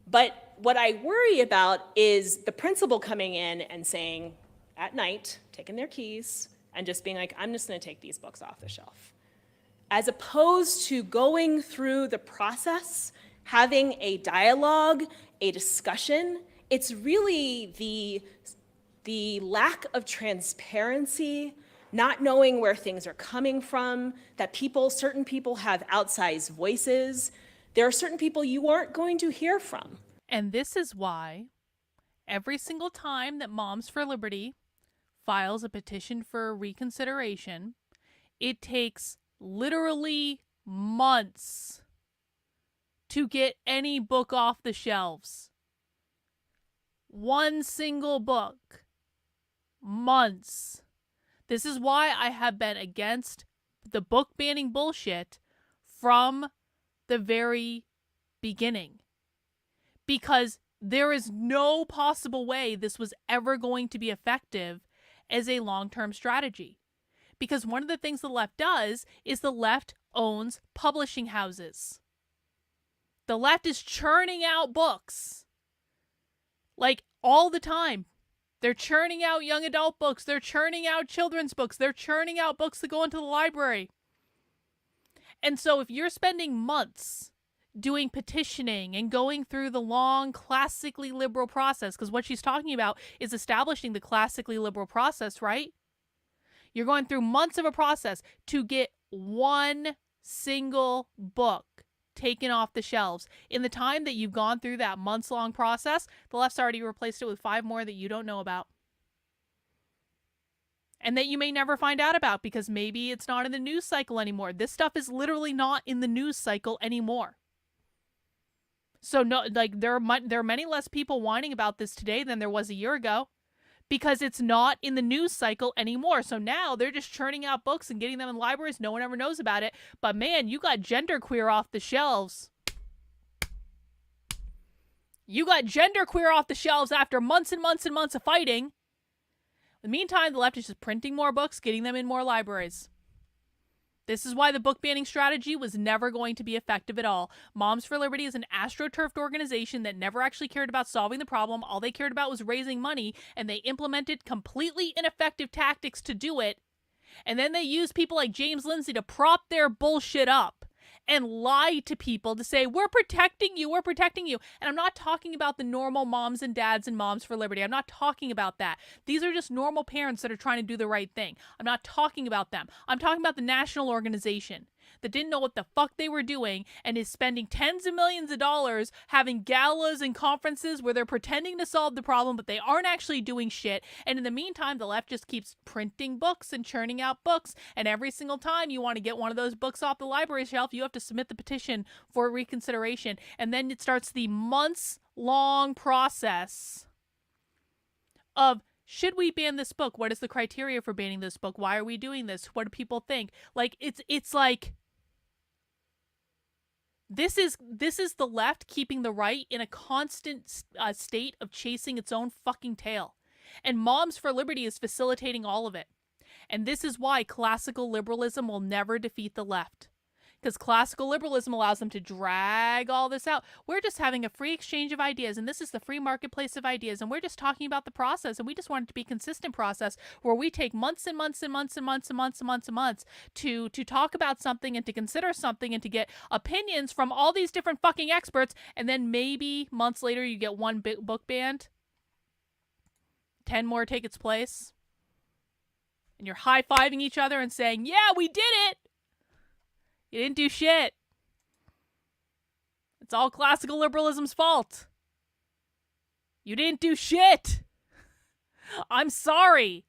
But what I worry about is the principal coming in and saying, at night, taking their keys, and just being like, I'm just gonna take these books off the shelf. As opposed to going through the process, having a dialogue, a discussion. It's really the lack of transparency, not knowing where things are coming from, that certain people have outsized voices. There are certain people you aren't going to hear from. And this is why every single time that Moms for Liberty files a petition for reconsideration, it takes literally months to get any book off the shelves. One single book. Months. This is why I have been against the book banning bullshit from the very beginning. Because there is no possible way this was ever going to be effective as a long-term strategy. Because one of the things the left does is the left owns publishing houses. The left is churning out books. Like, all the time. They're churning out young adult books. They're churning out children's books. They're churning out books that go into the library. And so if you're spending months doing petitioning and going through the long classically liberal process, because what she's talking about is establishing the classically liberal process, right? You're going through months of a process to get one single book taken off the shelves. In the time that you've gone through that months-long process, the left's already replaced it with 5 more that you don't know about. And that you may never find out about because maybe it's not in the news cycle anymore. This stuff is literally not in the news cycle anymore. So no, like there are many less people whining about this today than there was a year ago. Because it's not in the news cycle anymore. So now they're just churning out books and getting them in libraries. No one ever knows about it. But man, you got genderqueer off the shelves. You got genderqueer off the shelves after months and months and months of fighting. In the meantime, the left is just printing more books, getting them in more libraries. This is why the book banning strategy was never going to be effective at all. Moms for Liberty is an astroturfed organization that never actually cared about solving the problem. All they cared about was raising money, and they implemented completely ineffective tactics to do it. And then they used people like James Lindsay to prop their bullshit up and lie to people to say, we're protecting you, we're protecting you. And I'm not talking about the normal moms and dads and Moms for Liberty. I'm not talking about that. These are just normal parents that are trying to do the right thing. I'm not talking about them. I'm talking about the national organization that didn't know what the fuck they were doing and is spending tens of millions of dollars having galas and conferences where they're pretending to solve the problem, but they aren't actually doing shit. And in the meantime, the left just keeps printing books and churning out books. And every single time you want to get one of those books off the library shelf, you have to submit the petition for reconsideration. And then it starts the months-long process of, should we ban this book? What is the criteria for banning this book? Why are we doing this? What do people think? Like, it's like, this is the left keeping the right in a constant state of chasing its own fucking tail. And Moms for Liberty is facilitating all of it. And this is why classical liberalism will never defeat the left. Because classical liberalism allows them to drag all this out. We're just having a free exchange of ideas, and this is the free marketplace of ideas, and we're just talking about the process, and we just want it to be a consistent process where we take months and months and months and months and months and months and months to talk about something and to consider something and to get opinions from all these different fucking experts, and then maybe months later you get one book banned, 10 more take its place, and you're high-fiving each other and saying, yeah, we did it! You didn't do shit. It's all classical liberalism's fault. You didn't do shit. I'm sorry.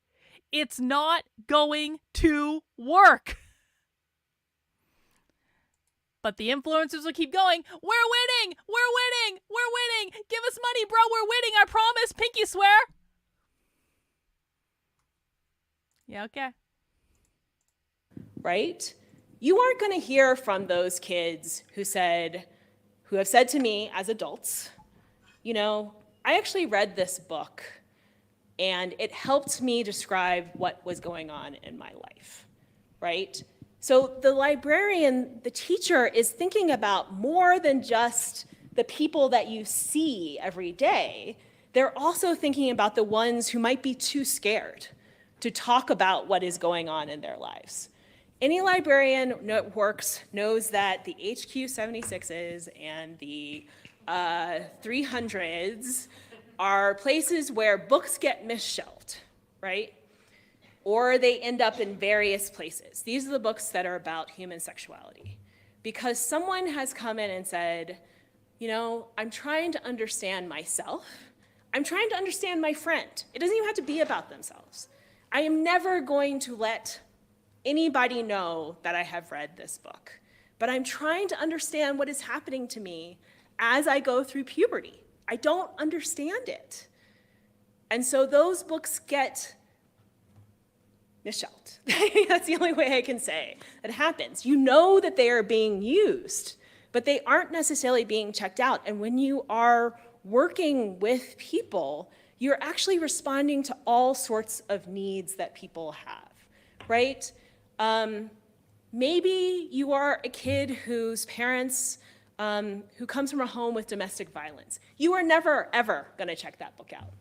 It's not going to work. But the influencers will keep going, we're winning, we're winning, we're winning, give us money, bro, we're winning, I promise, pinky swear. Yeah, okay. Right? You aren't going to hear from those kids who have said to me as adults, you know, I actually read this book and it helped me describe what was going on in my life, right? So the librarian, the teacher, is thinking about more than just the people that you see every day. They're also thinking about the ones who might be too scared to talk about what is going on in their lives. Any librarian that works knows that the HQ 76s and the 300s are places where books get misshelved, right? Or they end up in various places. These are the books that are about human sexuality. Because someone has come in and said, you know, I'm trying to understand myself. I'm trying to understand my friend. It doesn't even have to be about themselves. I am never going to let anybody know that I have read this book. But I'm trying to understand what is happening to me as I go through puberty. I don't understand it. And so those books get misshelved. That's the only way I can say it happens. You know that they are being used, but they aren't necessarily being checked out. And when you are working with people, you're actually responding to all sorts of needs that people have, right? Maybe you are a kid whose parents, who comes from a home with domestic violence. You are never, ever gonna check that book out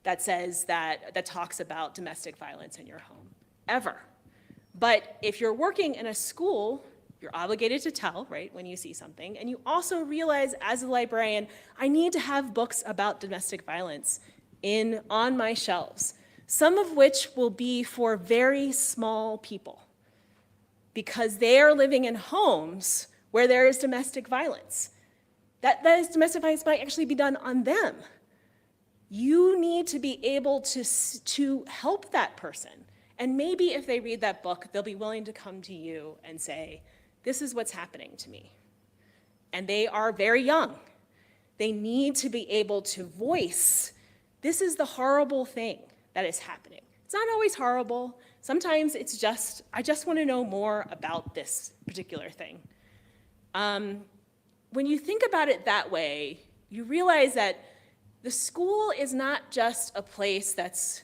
that says that talks about domestic violence in your home, ever. But if you're working in a school, you're obligated to tell, right, when you see something, and you also realize as a librarian, I need to have books about domestic violence on my shelves, some of which will be for very small people because they are living in homes where there is domestic violence. That is domestic violence might actually be done on them. You need to be able to help that person. And maybe if they read that book, they'll be willing to come to you and say, this is what's happening to me. And they are very young. They need to be able to voice, this is the horrible thing that is happening. It's not always horrible. Sometimes it's just, I just want to know more about this particular thing. When you think about it that way, you realize that the school is not just a place that's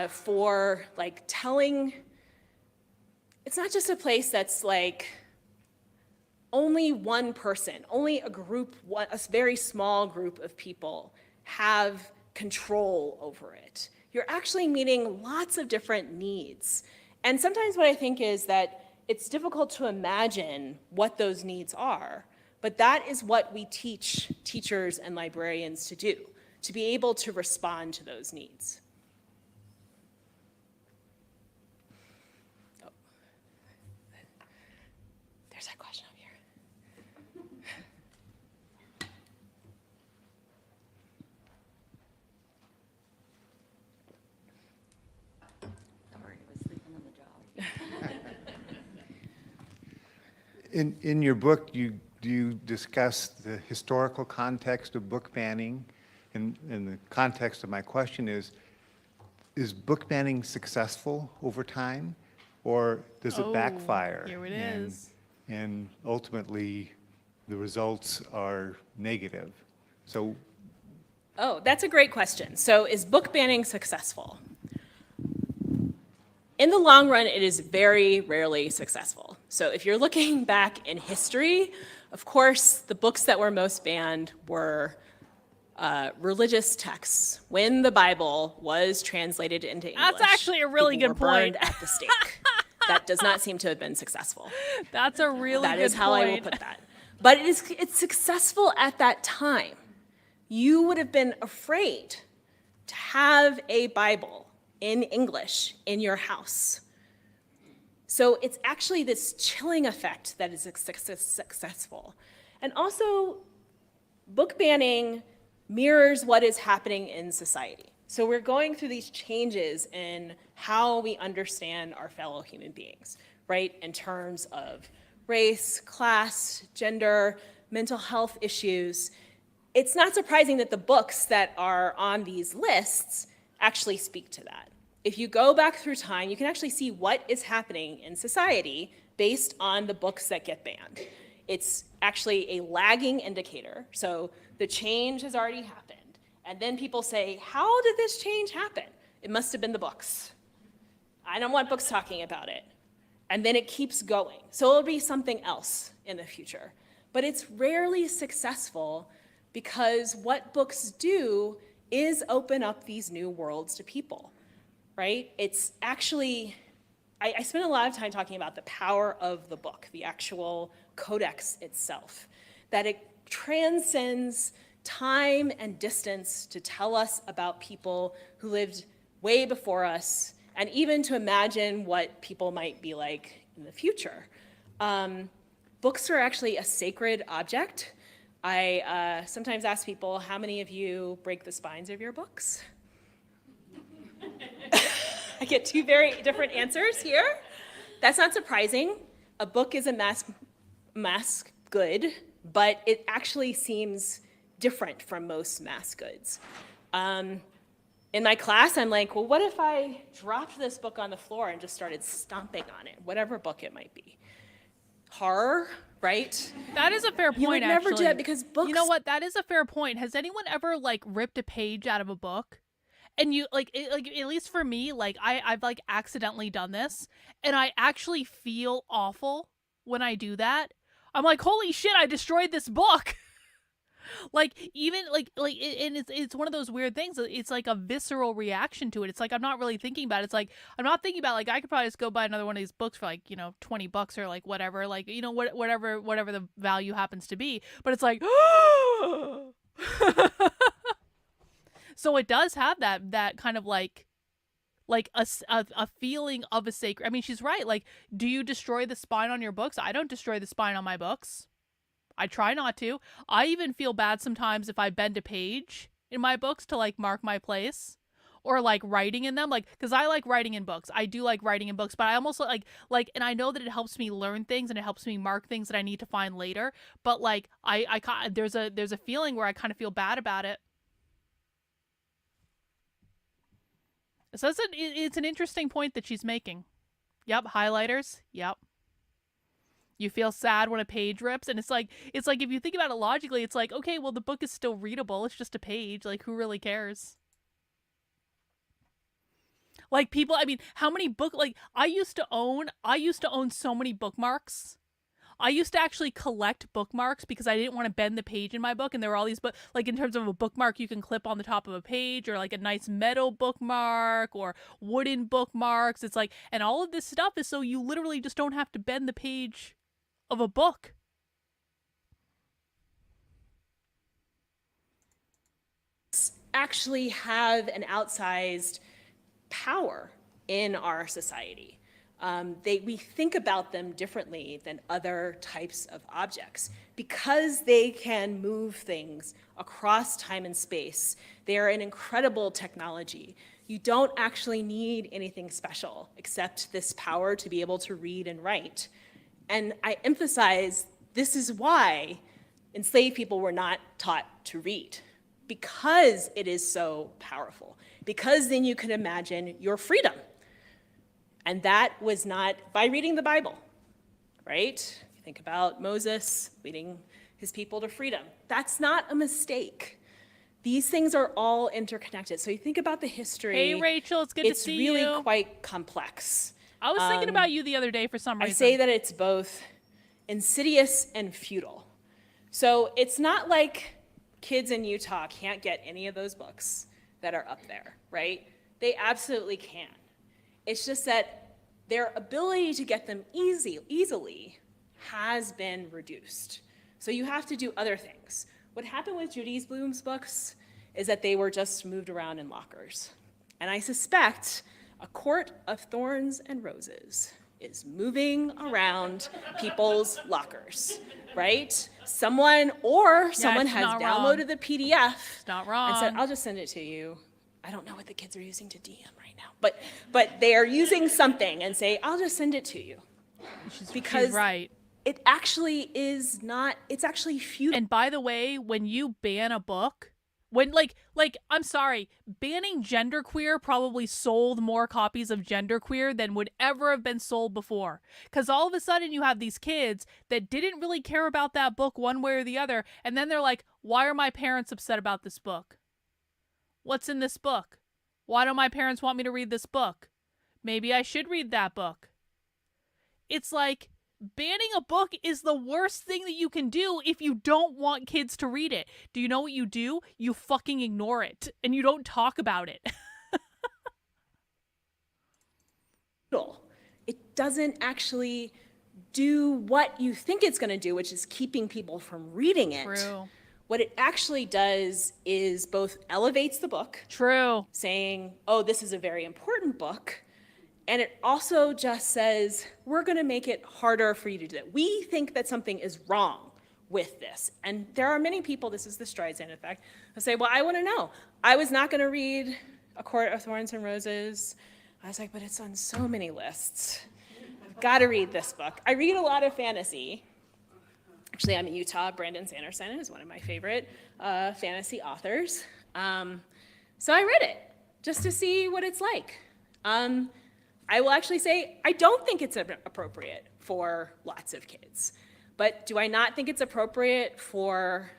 for like telling, it's not just a place that's like only one person, only a group, a very small group of people have control over it. You're actually meeting lots of different needs. And sometimes what I think is that it's difficult to imagine what those needs are, but that is what we teach teachers and librarians to do, to be able to respond to those needs. Oh. There's that question over here. In your book, you discuss the historical context of book banning, and the context of my question is book banning successful over time, or does it backfire? Here it is. And ultimately, the results are negative. So, oh, that's a great question. So is book banning successful? In the long run, it is very rarely successful. So if you're looking back in history, of course, the books that were most banned were religious texts. When the Bible was translated into English, That's actually a really people good were burned point. at the stake. That does not seem to have been successful. That's a really good point. That is how I will put that. But it's successful at that time. You would have been afraid to have a Bible in English in your house. So it's actually this chilling effect that is successful. And also, book banning mirrors what is happening in society. So we're going through these changes in how we understand our fellow human beings, right? In terms of race, class, gender, mental health issues, it's not surprising that the books that are on these lists actually speak to that. If you go back through time, you can actually see what is happening in society based on the books that get banned. It's actually a lagging indicator. So the change has already happened. And then people say, how did this change happen? It must have been the books. I don't want books talking about it. And then it keeps going. So it'll be something else in the future. But it's rarely successful because what books do is open up these new worlds to people, right? It's actually, I spend a lot of time talking about the power of the book, the actual codex itself, that it transcends time and distance to tell us about people who lived way before us, and even to imagine what people might be like in the future. Books are actually a sacred object. I sometimes ask people, how many of you break the spines of your books? I get two very different answers here. That's not surprising. A book is a mass good, but it actually seems different from most mass goods. In my class, I'm like, well, what if I dropped this book on the floor and just started stomping on it, whatever book it might be? Horror, right? That is a fair point, You would never do actually. that because books... You know what? That is a fair point. Has anyone ever, like, ripped a page out of a book? And you, like, at least for me, like, I've, like, accidentally done this, and I actually feel awful when I do that. I'm like, holy shit, I destroyed this book! Like, even, and it's one of those weird things. It's like a visceral reaction to it. It's like, I'm not really thinking about it. It's like, I'm not thinking about, like, I could probably just go buy another one of these books for, like, $20 or, like, whatever. Like, whatever the value happens to be. But it's like, so it does have that kind of, like a feeling of a sacred. I mean, she's right. Like, do you destroy the spine on your books? I don't destroy the spine on my books. I try not to. I even feel bad sometimes if I bend a page in my books to, like, mark my place, or, like, writing in them, like, because I like writing in books. I do like writing in books, but I almost like, and I know that it helps me learn things and it helps me mark things that I need to find later. But, like, there's a feeling where I kind of feel bad about it. So it's an interesting point that she's making. Yep, highlighters. Yep. You feel sad when a page rips, and it's like if you think about it logically, it's like, okay, well, the book is still readable. It's just a page. Like, who really cares? Like, people, I mean, how many I used to own so many bookmarks. I used to actually collect bookmarks because I didn't want to bend the page in my book, and there were all these like, in terms of a bookmark you can clip on the top of a page, or like a nice metal bookmark or wooden bookmarks. It's like, and all of this stuff is so you literally just don't have to bend the page of a book. Actually have an outsized power in our society. We think about them differently than other types of objects because they can move things across time and space. They are an incredible technology. You don't actually need anything special except this power to be able to read and write. And I emphasize this is why enslaved people were not taught to read, because it is so powerful, because then you can imagine your freedom. And that was not by reading the Bible, right? You think about Moses leading his people to freedom. That's not a mistake. These things are all interconnected. So you think about the history. Hey, Rachel, it's good to see you. It's really quite complex. I was thinking about you the other day for some reason. I say that it's both insidious and futile. So it's not like kids in Utah can't get any of those books that are up there, right? They absolutely can. It's just that their ability to get them easily has been reduced. So you have to do other things. What happened with Judy Blume's books is that they were just moved around in lockers. And I suspect a court of thorns and roses is moving around people's lockers, right? Someone has downloaded the PDF and said, I'll just send it to you. I don't know what the kids are using to DM right now, but they are using something and say, I'll just send it to you. She's right. it actually is not, it's actually futile. And by the way, when you ban a book, when I'm sorry, banning genderqueer probably sold more copies of genderqueer than would ever have been sold before. Because all of a sudden you have these kids that didn't really care about that book one way or the other, and then they're like, why are my parents upset about this book? What's in this book? Why don't my parents want me to read this book? Maybe I should read that book. It's like, banning a book is the worst thing that you can do if you don't want kids to read it. Do you know what you do? You fucking ignore it and you don't talk about it. It doesn't actually do what you think it's going to do, which is keeping people from reading it. True. What it actually does is both elevates the book. True. Saying, oh, this is a very important book. And it also just says, we're going to make it harder for you to do that. We think that something is wrong with this. And there are many people, this is the Streisand effect, who say, well, I want to know. I was not going to read A Court of Thorns and Roses. I was like, but it's on so many lists. I've got to read this book. I read a lot of fantasy. Actually, I'm in Utah. Brandon Sanderson is one of my favorite fantasy authors. So I read it just to see what it's like. I will actually say I don't think it's appropriate for lots of kids. But do I not think it's appropriate for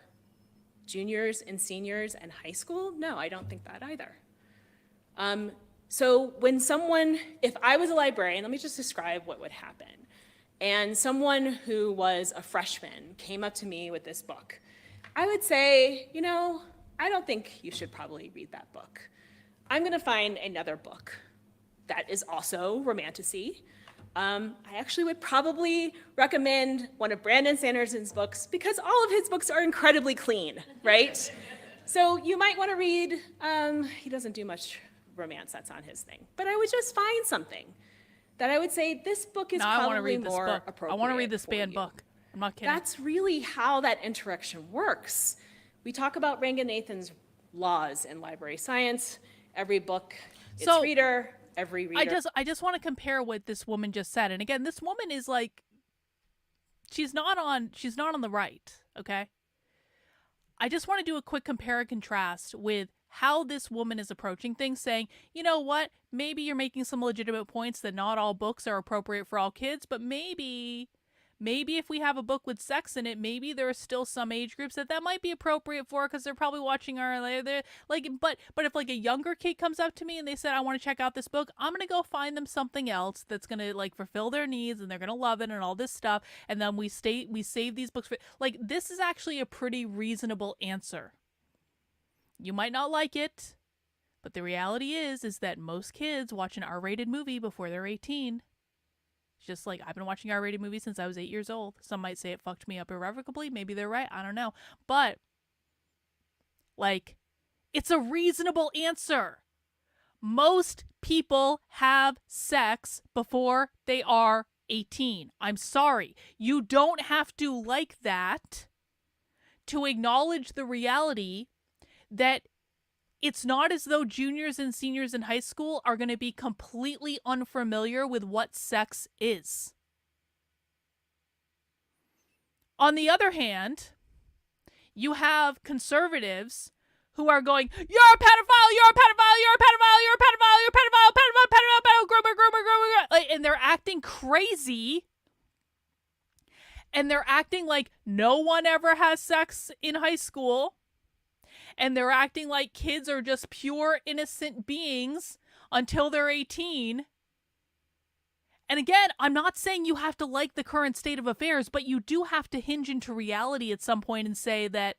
juniors and seniors and high school? No, I don't think that either. So when someone, if I was a librarian, let me just describe what would happen. And someone who was a freshman came up to me with this book, I would say, you know, I don't think you should probably read that book. I'm going to find another book that is also romantasy. I actually would probably recommend one of Brandon Sanderson's books because all of his books are incredibly clean, right? So you might want to read, he doesn't do much romance, that's not his thing. But I would just find something that I would say, this book is probably more appropriate. I want to read this banned book. I'm not kidding. That's really how that interaction works. We talk about Ranganathan's laws in library science. Every book, its reader, every reader. I just want to compare what this woman just said. And again, this woman is like, she's not on the right, okay? I just want to do a quick compare and contrast with how this woman is approaching things, saying, you know what, maybe you're making some legitimate points that not all books are appropriate for all kids, but maybe if we have a book with sex in it, maybe there are still some age groups that might be appropriate for, because they're probably watching our, but if like a younger kid comes up to me and they said, I want to check out this book, I'm going to go find them something else that's going to like fulfill their needs and they're going to love it and all this stuff. And then we save these books for, like, this is actually a pretty reasonable answer. You might not like it, but the reality is that most kids watch an R-rated movie before they're 18. Just like, I've been watching R-rated movies since I was 8 years old. Some might say it fucked me up irrevocably. Maybe they're right. I don't know. But, like, it's a reasonable answer. Most people have sex before they are 18. I'm sorry. You don't have to like that to acknowledge the reality that it's not as though juniors and seniors in high school are going to be completely unfamiliar with what sex is. On the other hand, you have conservatives who are going, you're a pedophile, you're a pedophile, you're a pedophile, you're a pedophile, you're a pedophile, pedophile, groomer, and they're acting crazy. And they're acting like no one ever has sex in high school. And they're acting like kids are just pure, innocent beings until they're 18. And again, I'm not saying you have to like the current state of affairs, but you do have to hinge into reality at some point and say that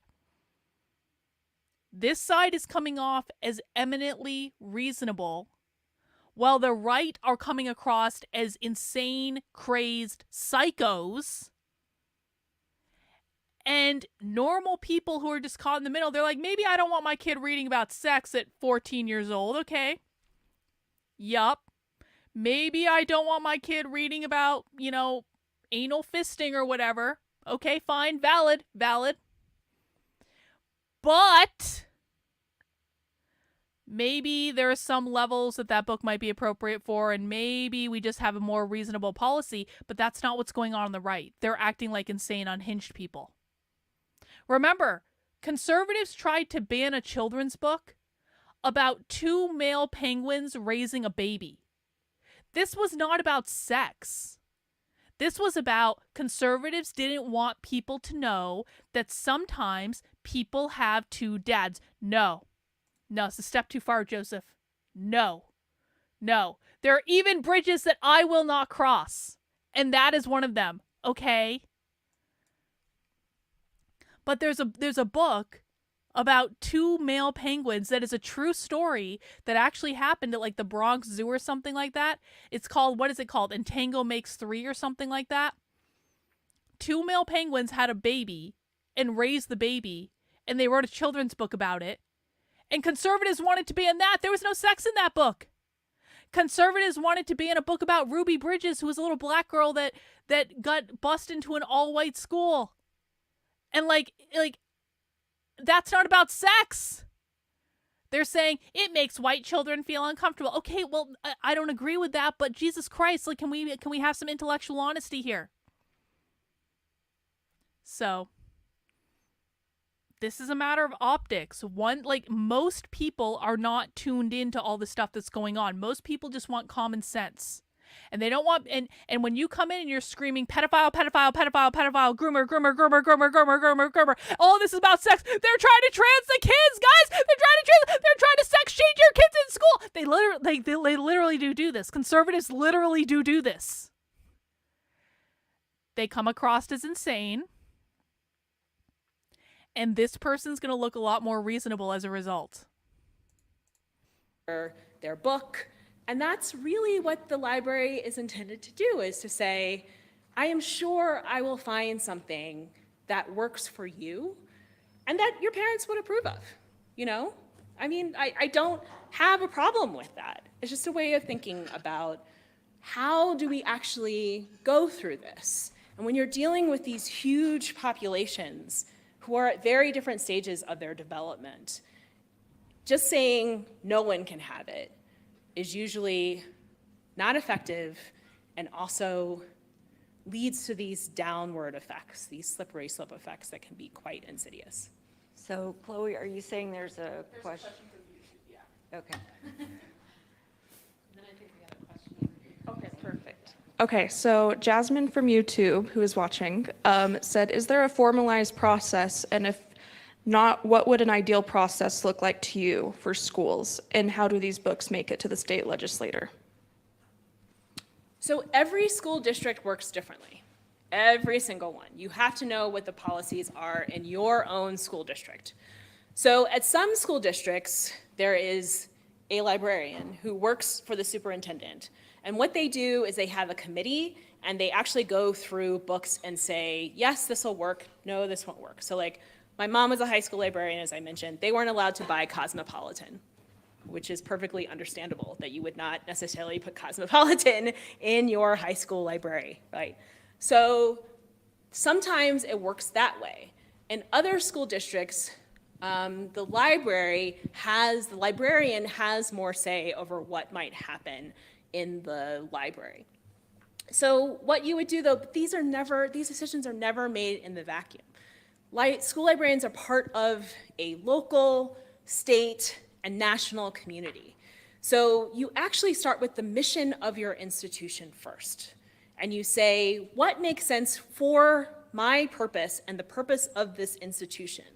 this side is coming off as eminently reasonable, while the right are coming across as insane, crazed psychos. And normal people who are just caught in the middle, they're like, maybe I don't want my kid reading about sex at 14 years old. Okay. Yup. Maybe I don't want my kid reading about, anal fisting or whatever. Okay, fine. Valid. But maybe there are some levels that book might be appropriate for, and maybe we just have a more reasonable policy, but that's not what's going on the right. They're acting like insane, unhinged people. Remember, conservatives tried to ban a children's book about 2 male penguins raising a baby. This was not about sex. This was about conservatives didn't want people to know that sometimes people have 2 dads. No, it's a step too far, Joseph. No. There are even bridges that I will not cross, and that is one of them, okay? But there's a book about 2 male penguins that is a true story that actually happened at like the Bronx Zoo or something like that. It's called, what is it called? And Tango Makes 3 or something like that. 2 male penguins had a baby and raised the baby, and they wrote a children's book about it. And conservatives wanted to be in that. There was no sex in that book. Conservatives wanted to be in a book about Ruby Bridges, who was a little black girl that got bussed into an all-white school. And like that's not about sex. They're saying it makes white children feel uncomfortable. Okay, well, I don't agree with that, but Jesus Christ, like, can we have some intellectual honesty here? So this is a matter of optics. Most people are not tuned into all the stuff that's going on. Most people just want common sense. And they don't want, and when you come in and you're screaming pedophile, groomer, all this is about sex. They're trying to trans the kids, guys. They're trying to sex change your kids in school. They literally do this. Conservatives literally do this. They come across as insane. And this person's going to look a lot more reasonable as a result. Their book. And that's really what the library is intended to do, is to say, I am sure I will find something that works for you and that your parents would approve of, you know? I mean, I don't have a problem with that. It's just a way of thinking about how do we actually go through this? And when you're dealing with these huge populations who are at very different stages of their development, just saying no one can have it is usually not effective and also leads to these downward effects, these slippery slope effects that can be quite insidious. So, Chloe, are you saying there's a question? Yeah. Okay. Okay, perfect. Okay, so Jasmine from YouTube, who is watching, said, is there a formalized process, and if not, what would an ideal process look like to you for schools, and how do these books make it to the state legislator? So every school district works differently. Every single one. You have to know what the policies are in your own school district. So at some school districts, there is a librarian who works for the superintendent. And what they do is they have a committee, and they actually go through books and say, yes, this will work. No, this won't work. So like, my mom was a high school librarian, as I mentioned. They weren't allowed to buy Cosmopolitan, which is perfectly understandable that you would not necessarily put Cosmopolitan in your high school library, right? So sometimes it works that way. In other school districts, the librarian has more say over what might happen in the library. So what you would do, though, these decisions are never made in the vacuum. School librarians are part of a local, state, and national community. So you actually start with the mission of your institution first. And you say, what makes sense for my purpose and the purpose of this institution?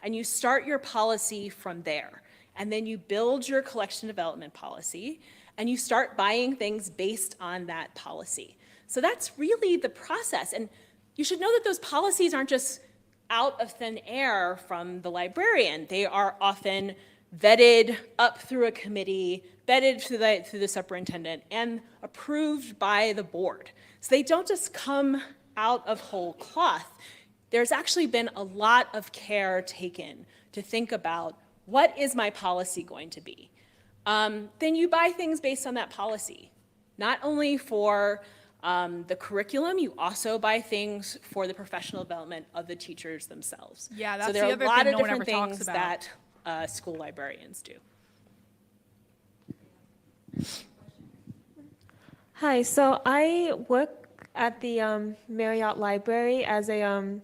And you start your policy from there. And then you build your collection development policy, and you start buying things based on that policy. So that's really the process. And you should know that those policies aren't just out of thin air from the librarian. They are often vetted up through a committee, vetted through the superintendent, and approved by the board. So they don't just come out of whole cloth. There's actually been a lot of care taken to think about, what is my policy going to be? Then you buy things based on that policy, not only for the curriculum, you also buy things for the professional development of the teachers themselves. Yeah, that's so there the are other a lot thing of no one different ever talks things about. that school librarians do. Hi, so I work at the Marriott Library as a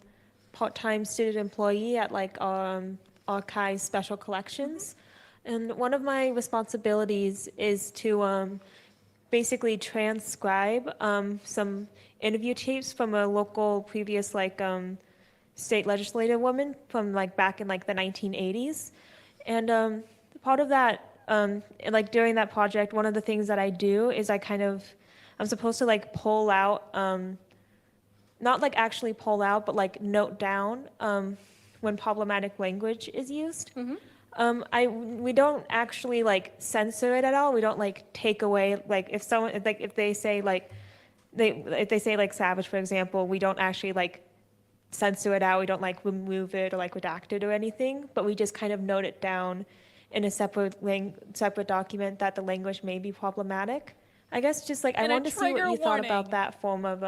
part-time student employee at like archive special collections. And one of my responsibilities is to basically transcribe some interview tapes from a local previous like state legislative woman from like back in like the 1980s. And part of that, like during that project, one of the things that I do is I'm supposed to like pull out, not like actually pull out, but like note down when problematic language is used. We don't actually like censor it at all. We don't like take away like if they say like if they say like savage, for example, we don't actually like censor it out. We don't like remove it or like redact it or anything, but we just kind of note it down in a separate document that the language may be problematic. I guess just like I And a wanted to see what trigger you thought about warning. that form of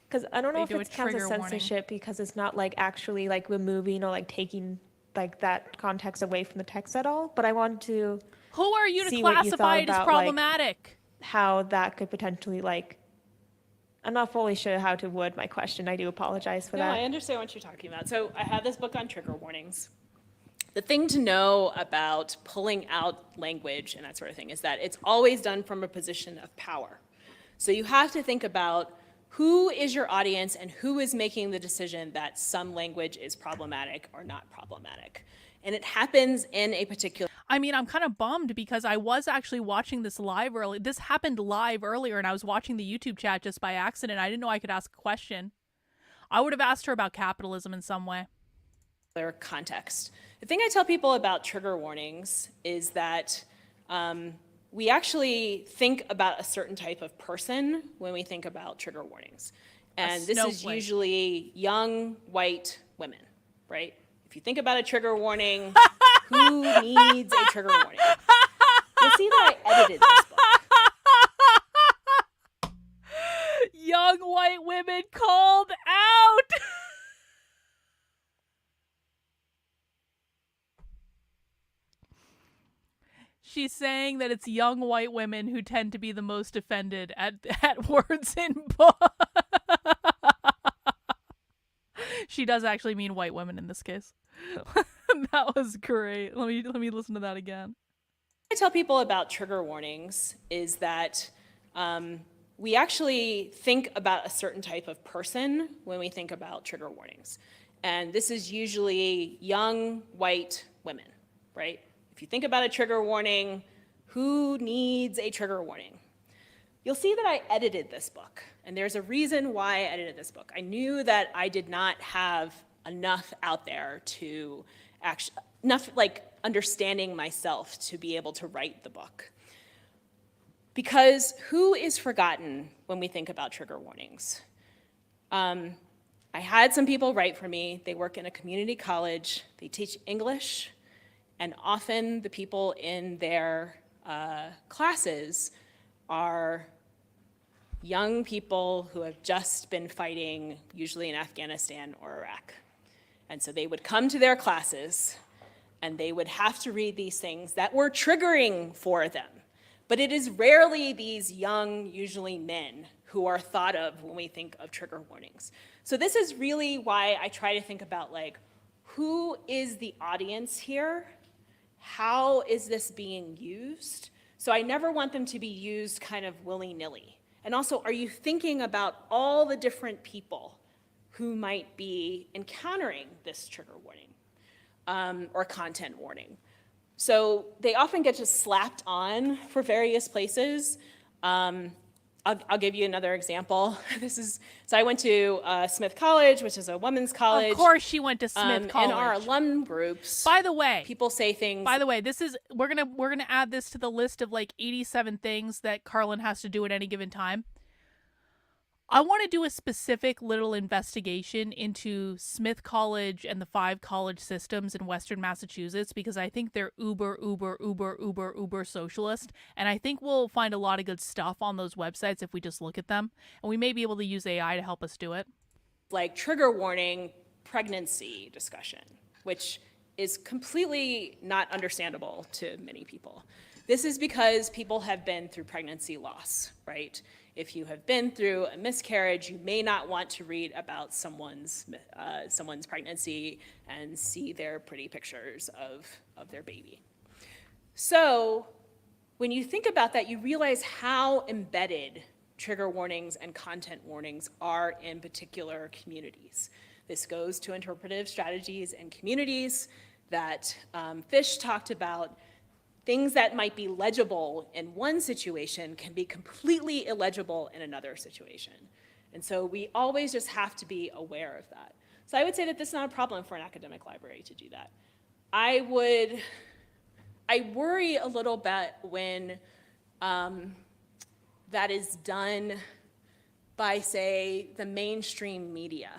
because I don't know They if do a it counts as trigger warning. censorship because it's not like actually like removing or like taking like that context away from the text at all. But I wanted to Who are you to see what you classify thought it as about, problematic? how that could potentially like. I'm not fully sure how to word my question. I do apologize for No, that. I understand what you're talking about. So I have this book on trigger warnings. The thing to know about pulling out language and that sort of thing is that it's always done from a position of power. So you have to think about who is your audience and who is making the decision that some language is problematic or not problematic. And it happens in a particular. I mean, I'm kind of bummed because I was actually watching this live early. This happened live earlier, and I was watching the YouTube chat just by accident. I didn't know I could ask a question. I would have asked her about capitalism in some way. Context. The thing I tell people about trigger warnings is that we actually think about a certain type of person when we think about trigger warnings. And this is usually young, white women, right? If you think about a trigger warning, who needs a trigger warning? You'll see that I edited this book. Young white women called out! She's saying that it's young white women who tend to be the most offended at words in books. She does actually mean white women in this case. That was great. Let me listen to that again. What I tell people about trigger warnings is that we actually think about a certain type of person when we think about trigger warnings. And this is usually young, white women, right? If you think about a trigger warning, who needs a trigger warning? You'll see that I edited this book, and there's a reason why I edited this book. I knew that I did not have enough out there to enough like understanding myself to be able to write the book. Because who is forgotten when we think about trigger warnings? I had some people write for me. They work in a community college. They teach English, and often the people in their classes are young people who have just been fighting, usually in Afghanistan or Iraq. And so they would come to their classes and they would have to read these things that were triggering for them. But it is rarely these young, usually men, who are thought of when we think of trigger warnings. So this is really why I try to think about like, who is the audience here? How is this being used? So I never want them to be used kind of willy-nilly. And also, are you thinking about all the different people who might be encountering this trigger warning or content warning? So they often get just slapped on for various places. I'll give you another example. So I went to Smith College, which is a women's college. Of course she went to Smith College. In our alum groups, by the way, people say things. By the way, we're gonna add this to the list of like 87 things that Carlin has to do at any given time. I want to do a specific little investigation into Smith College and the 5 college systems in Western Massachusetts because I think they're uber socialist, and I think we'll find a lot of good stuff on those websites if we just look at them, and we may be able to use AI to help us do it. Like trigger warning pregnancy discussion, which is completely not understandable to many people. This is because people have been through pregnancy loss, right? If you have been through a miscarriage, you may not want to read about someone's pregnancy and see their pretty pictures of their baby. So when you think about that, you realize how embedded trigger warnings and content warnings are in particular communities. This goes to interpretive strategies and communities that Fish talked about. Things that might be legible in one situation can be completely illegible in another situation. And so we always just have to be aware of that. So I would say that this is not a problem for an academic library to do that. I worry a little bit when that is done by, say, the mainstream media,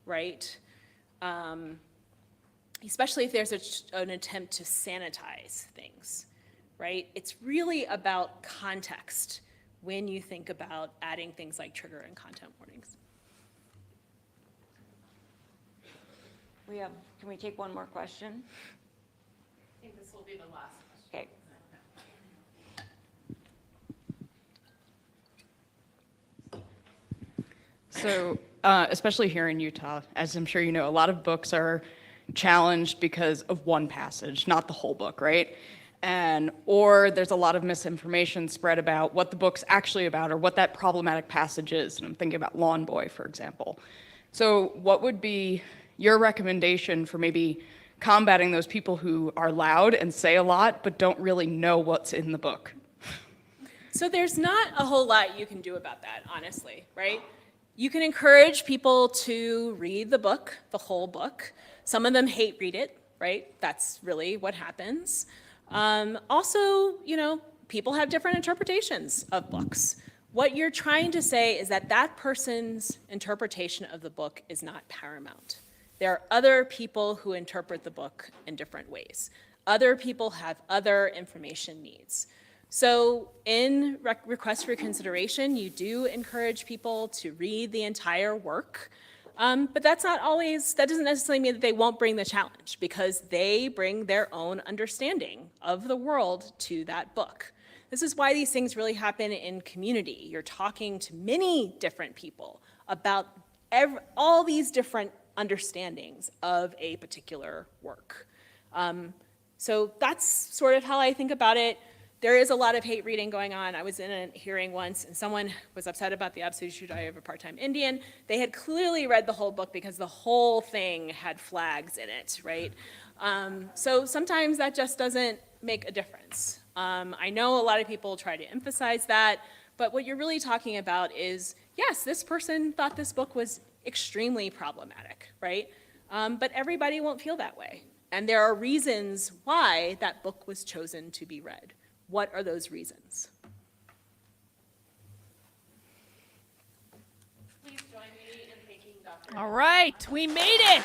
right? Especially if there's an attempt to sanitize things, right? It's really about context when you think about adding things like trigger and content warnings. Can we take one more question? I think this will be the last question. Okay. So, especially here in Utah, as I'm sure you know, a lot of books are challenged because of one passage, not the whole book, right? Or there's a lot of misinformation spread about what the book's actually about or what that problematic passage is. And I'm thinking about Lawn Boy, for example. So what would be your recommendation for maybe combating those people who are loud and say a lot but don't really know what's in the book? So there's not a whole lot you can do about that, honestly, right? You can encourage people to read the book, the whole book. Some of them hate read it, right? That's really what happens. Also, people have different interpretations of books. What you're trying to say is that that person's interpretation of the book is not paramount. There are other people who interpret the book in different ways. Other people have other information needs. So in request for consideration, you do encourage people to read the entire work, but that doesn't necessarily mean that they won't bring the challenge, because they bring their own understanding of the world to that book. This is why these things really happen in community. You're talking to many different people about all these different understandings of a particular work. So that's sort of how I think about it. There is a lot of hate reading going on. I was in a hearing once, and someone was upset about the absolute diary of a part-time Indian. They had clearly read the whole book because the whole thing had flags in it, right? So sometimes that just doesn't make a difference. I know a lot of people try to emphasize that, but what you're really talking about is, yes, this person thought this book was extremely problematic, right? But everybody won't feel that way. And there are reasons why that book was chosen to be read. What are those reasons? Please join me in thanking Dr. All right, we made it.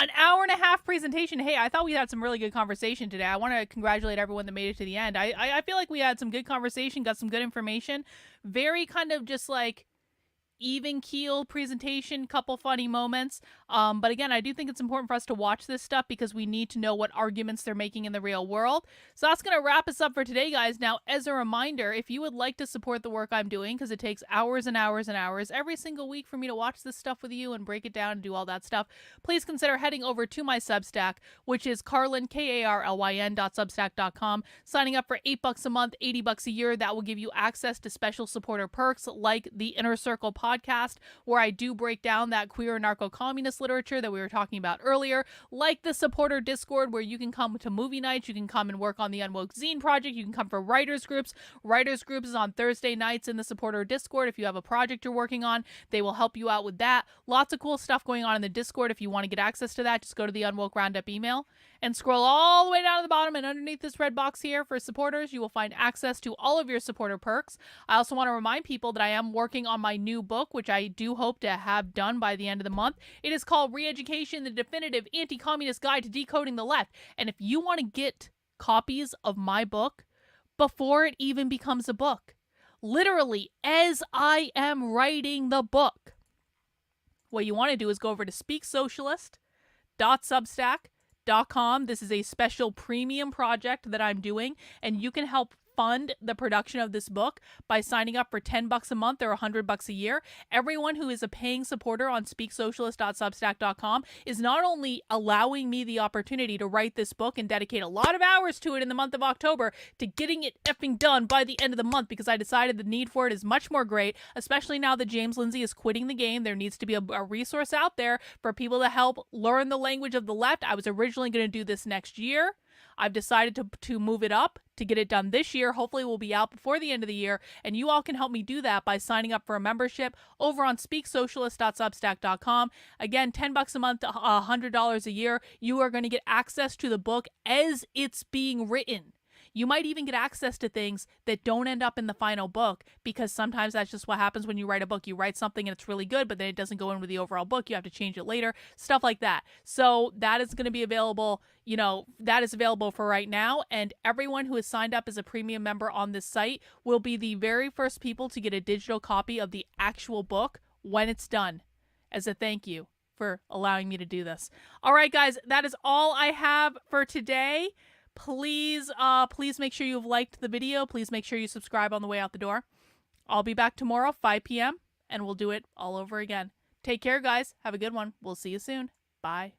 An hour and a half presentation. Hey, I thought we had some really good conversation today. I want to congratulate everyone that made it to the end. I feel like we had some good conversation, got some good information. Very kind of just like even keel presentation, couple funny moments. But again, I do think it's important for us to watch this stuff because we need to know what arguments they're making in the real world. So that's going to wrap us up for today, guys. Now, as a reminder, if you would like to support the work I'm doing, because it takes hours and hours and hours every single week for me to watch this stuff with you and break it down and do all that stuff, please consider heading over to my Substack, which is Carlyn, KARLYN.substack.com. Signing up for $8 a month, $80 a year. That will give you access to special supporter perks like the Inner Circle podcast, where I do break down that queer anarcho-communist literature that we were talking about earlier, like the supporter Discord, where you can come to movie nights, you can come and work on the Unwoke Zine project, you can come for writers groups. Writers groups is on Thursday nights in the supporter Discord. If you have a project you're working on, they will help you out with that. Lots of cool stuff going on in the Discord. If you want to get access to that, just go to the Unwoke Roundup email and scroll all the way down to the bottom, and underneath this red box here for supporters, you will find access to all of your supporter perks. I also want to remind people that I am working on my new book, which I do hope to have done by the end of the month. It is called Re-Education, the Definitive Anti-Communist Guide to Decoding the Left. And if you want to get copies of my book before it even becomes a book, literally as I am writing the book, what you want to do is go over to speaksocialist.substack.com Substack.com. This is a special premium project that I'm doing, and you can help fund the production of this book by signing up for $10 a month or $100 a year. Everyone who is a paying supporter on speaksocialist.substack.com is not only allowing me the opportunity to write this book and dedicate a lot of hours to it in the month of October to getting it effing done by the end of the month, because I decided the need for it is much more great, especially now that James Lindsay is quitting the game. There needs to be a resource out there for people to help learn the language of the left. I was originally going to do this next year. I've decided to move it up to get it done this year. Hopefully we'll be out before the end of the year, and you all can help me do that by signing up for a membership over on speaksocialist.substack.com. Again, $10 a month, $100 a year. You are going to get access to the book as it's being written. You might even get access to things that don't end up in the final book, because sometimes that's just what happens when you write a book. You write something and it's really good, but then it doesn't go in with the overall book. You have to change it later, stuff like that. So that is going to be available, that is available for right now. And everyone who is signed up as a premium member on this site will be the very first people to get a digital copy of the actual book when it's done, as a thank you for allowing me to do this. All right, guys, that is all I have for today. Please make sure you've liked the video. Please make sure you subscribe on the way out the door. I'll be back tomorrow, 5 p.m., and we'll do it all over again. Take care, guys. Have a good one. We'll see you soon. Bye.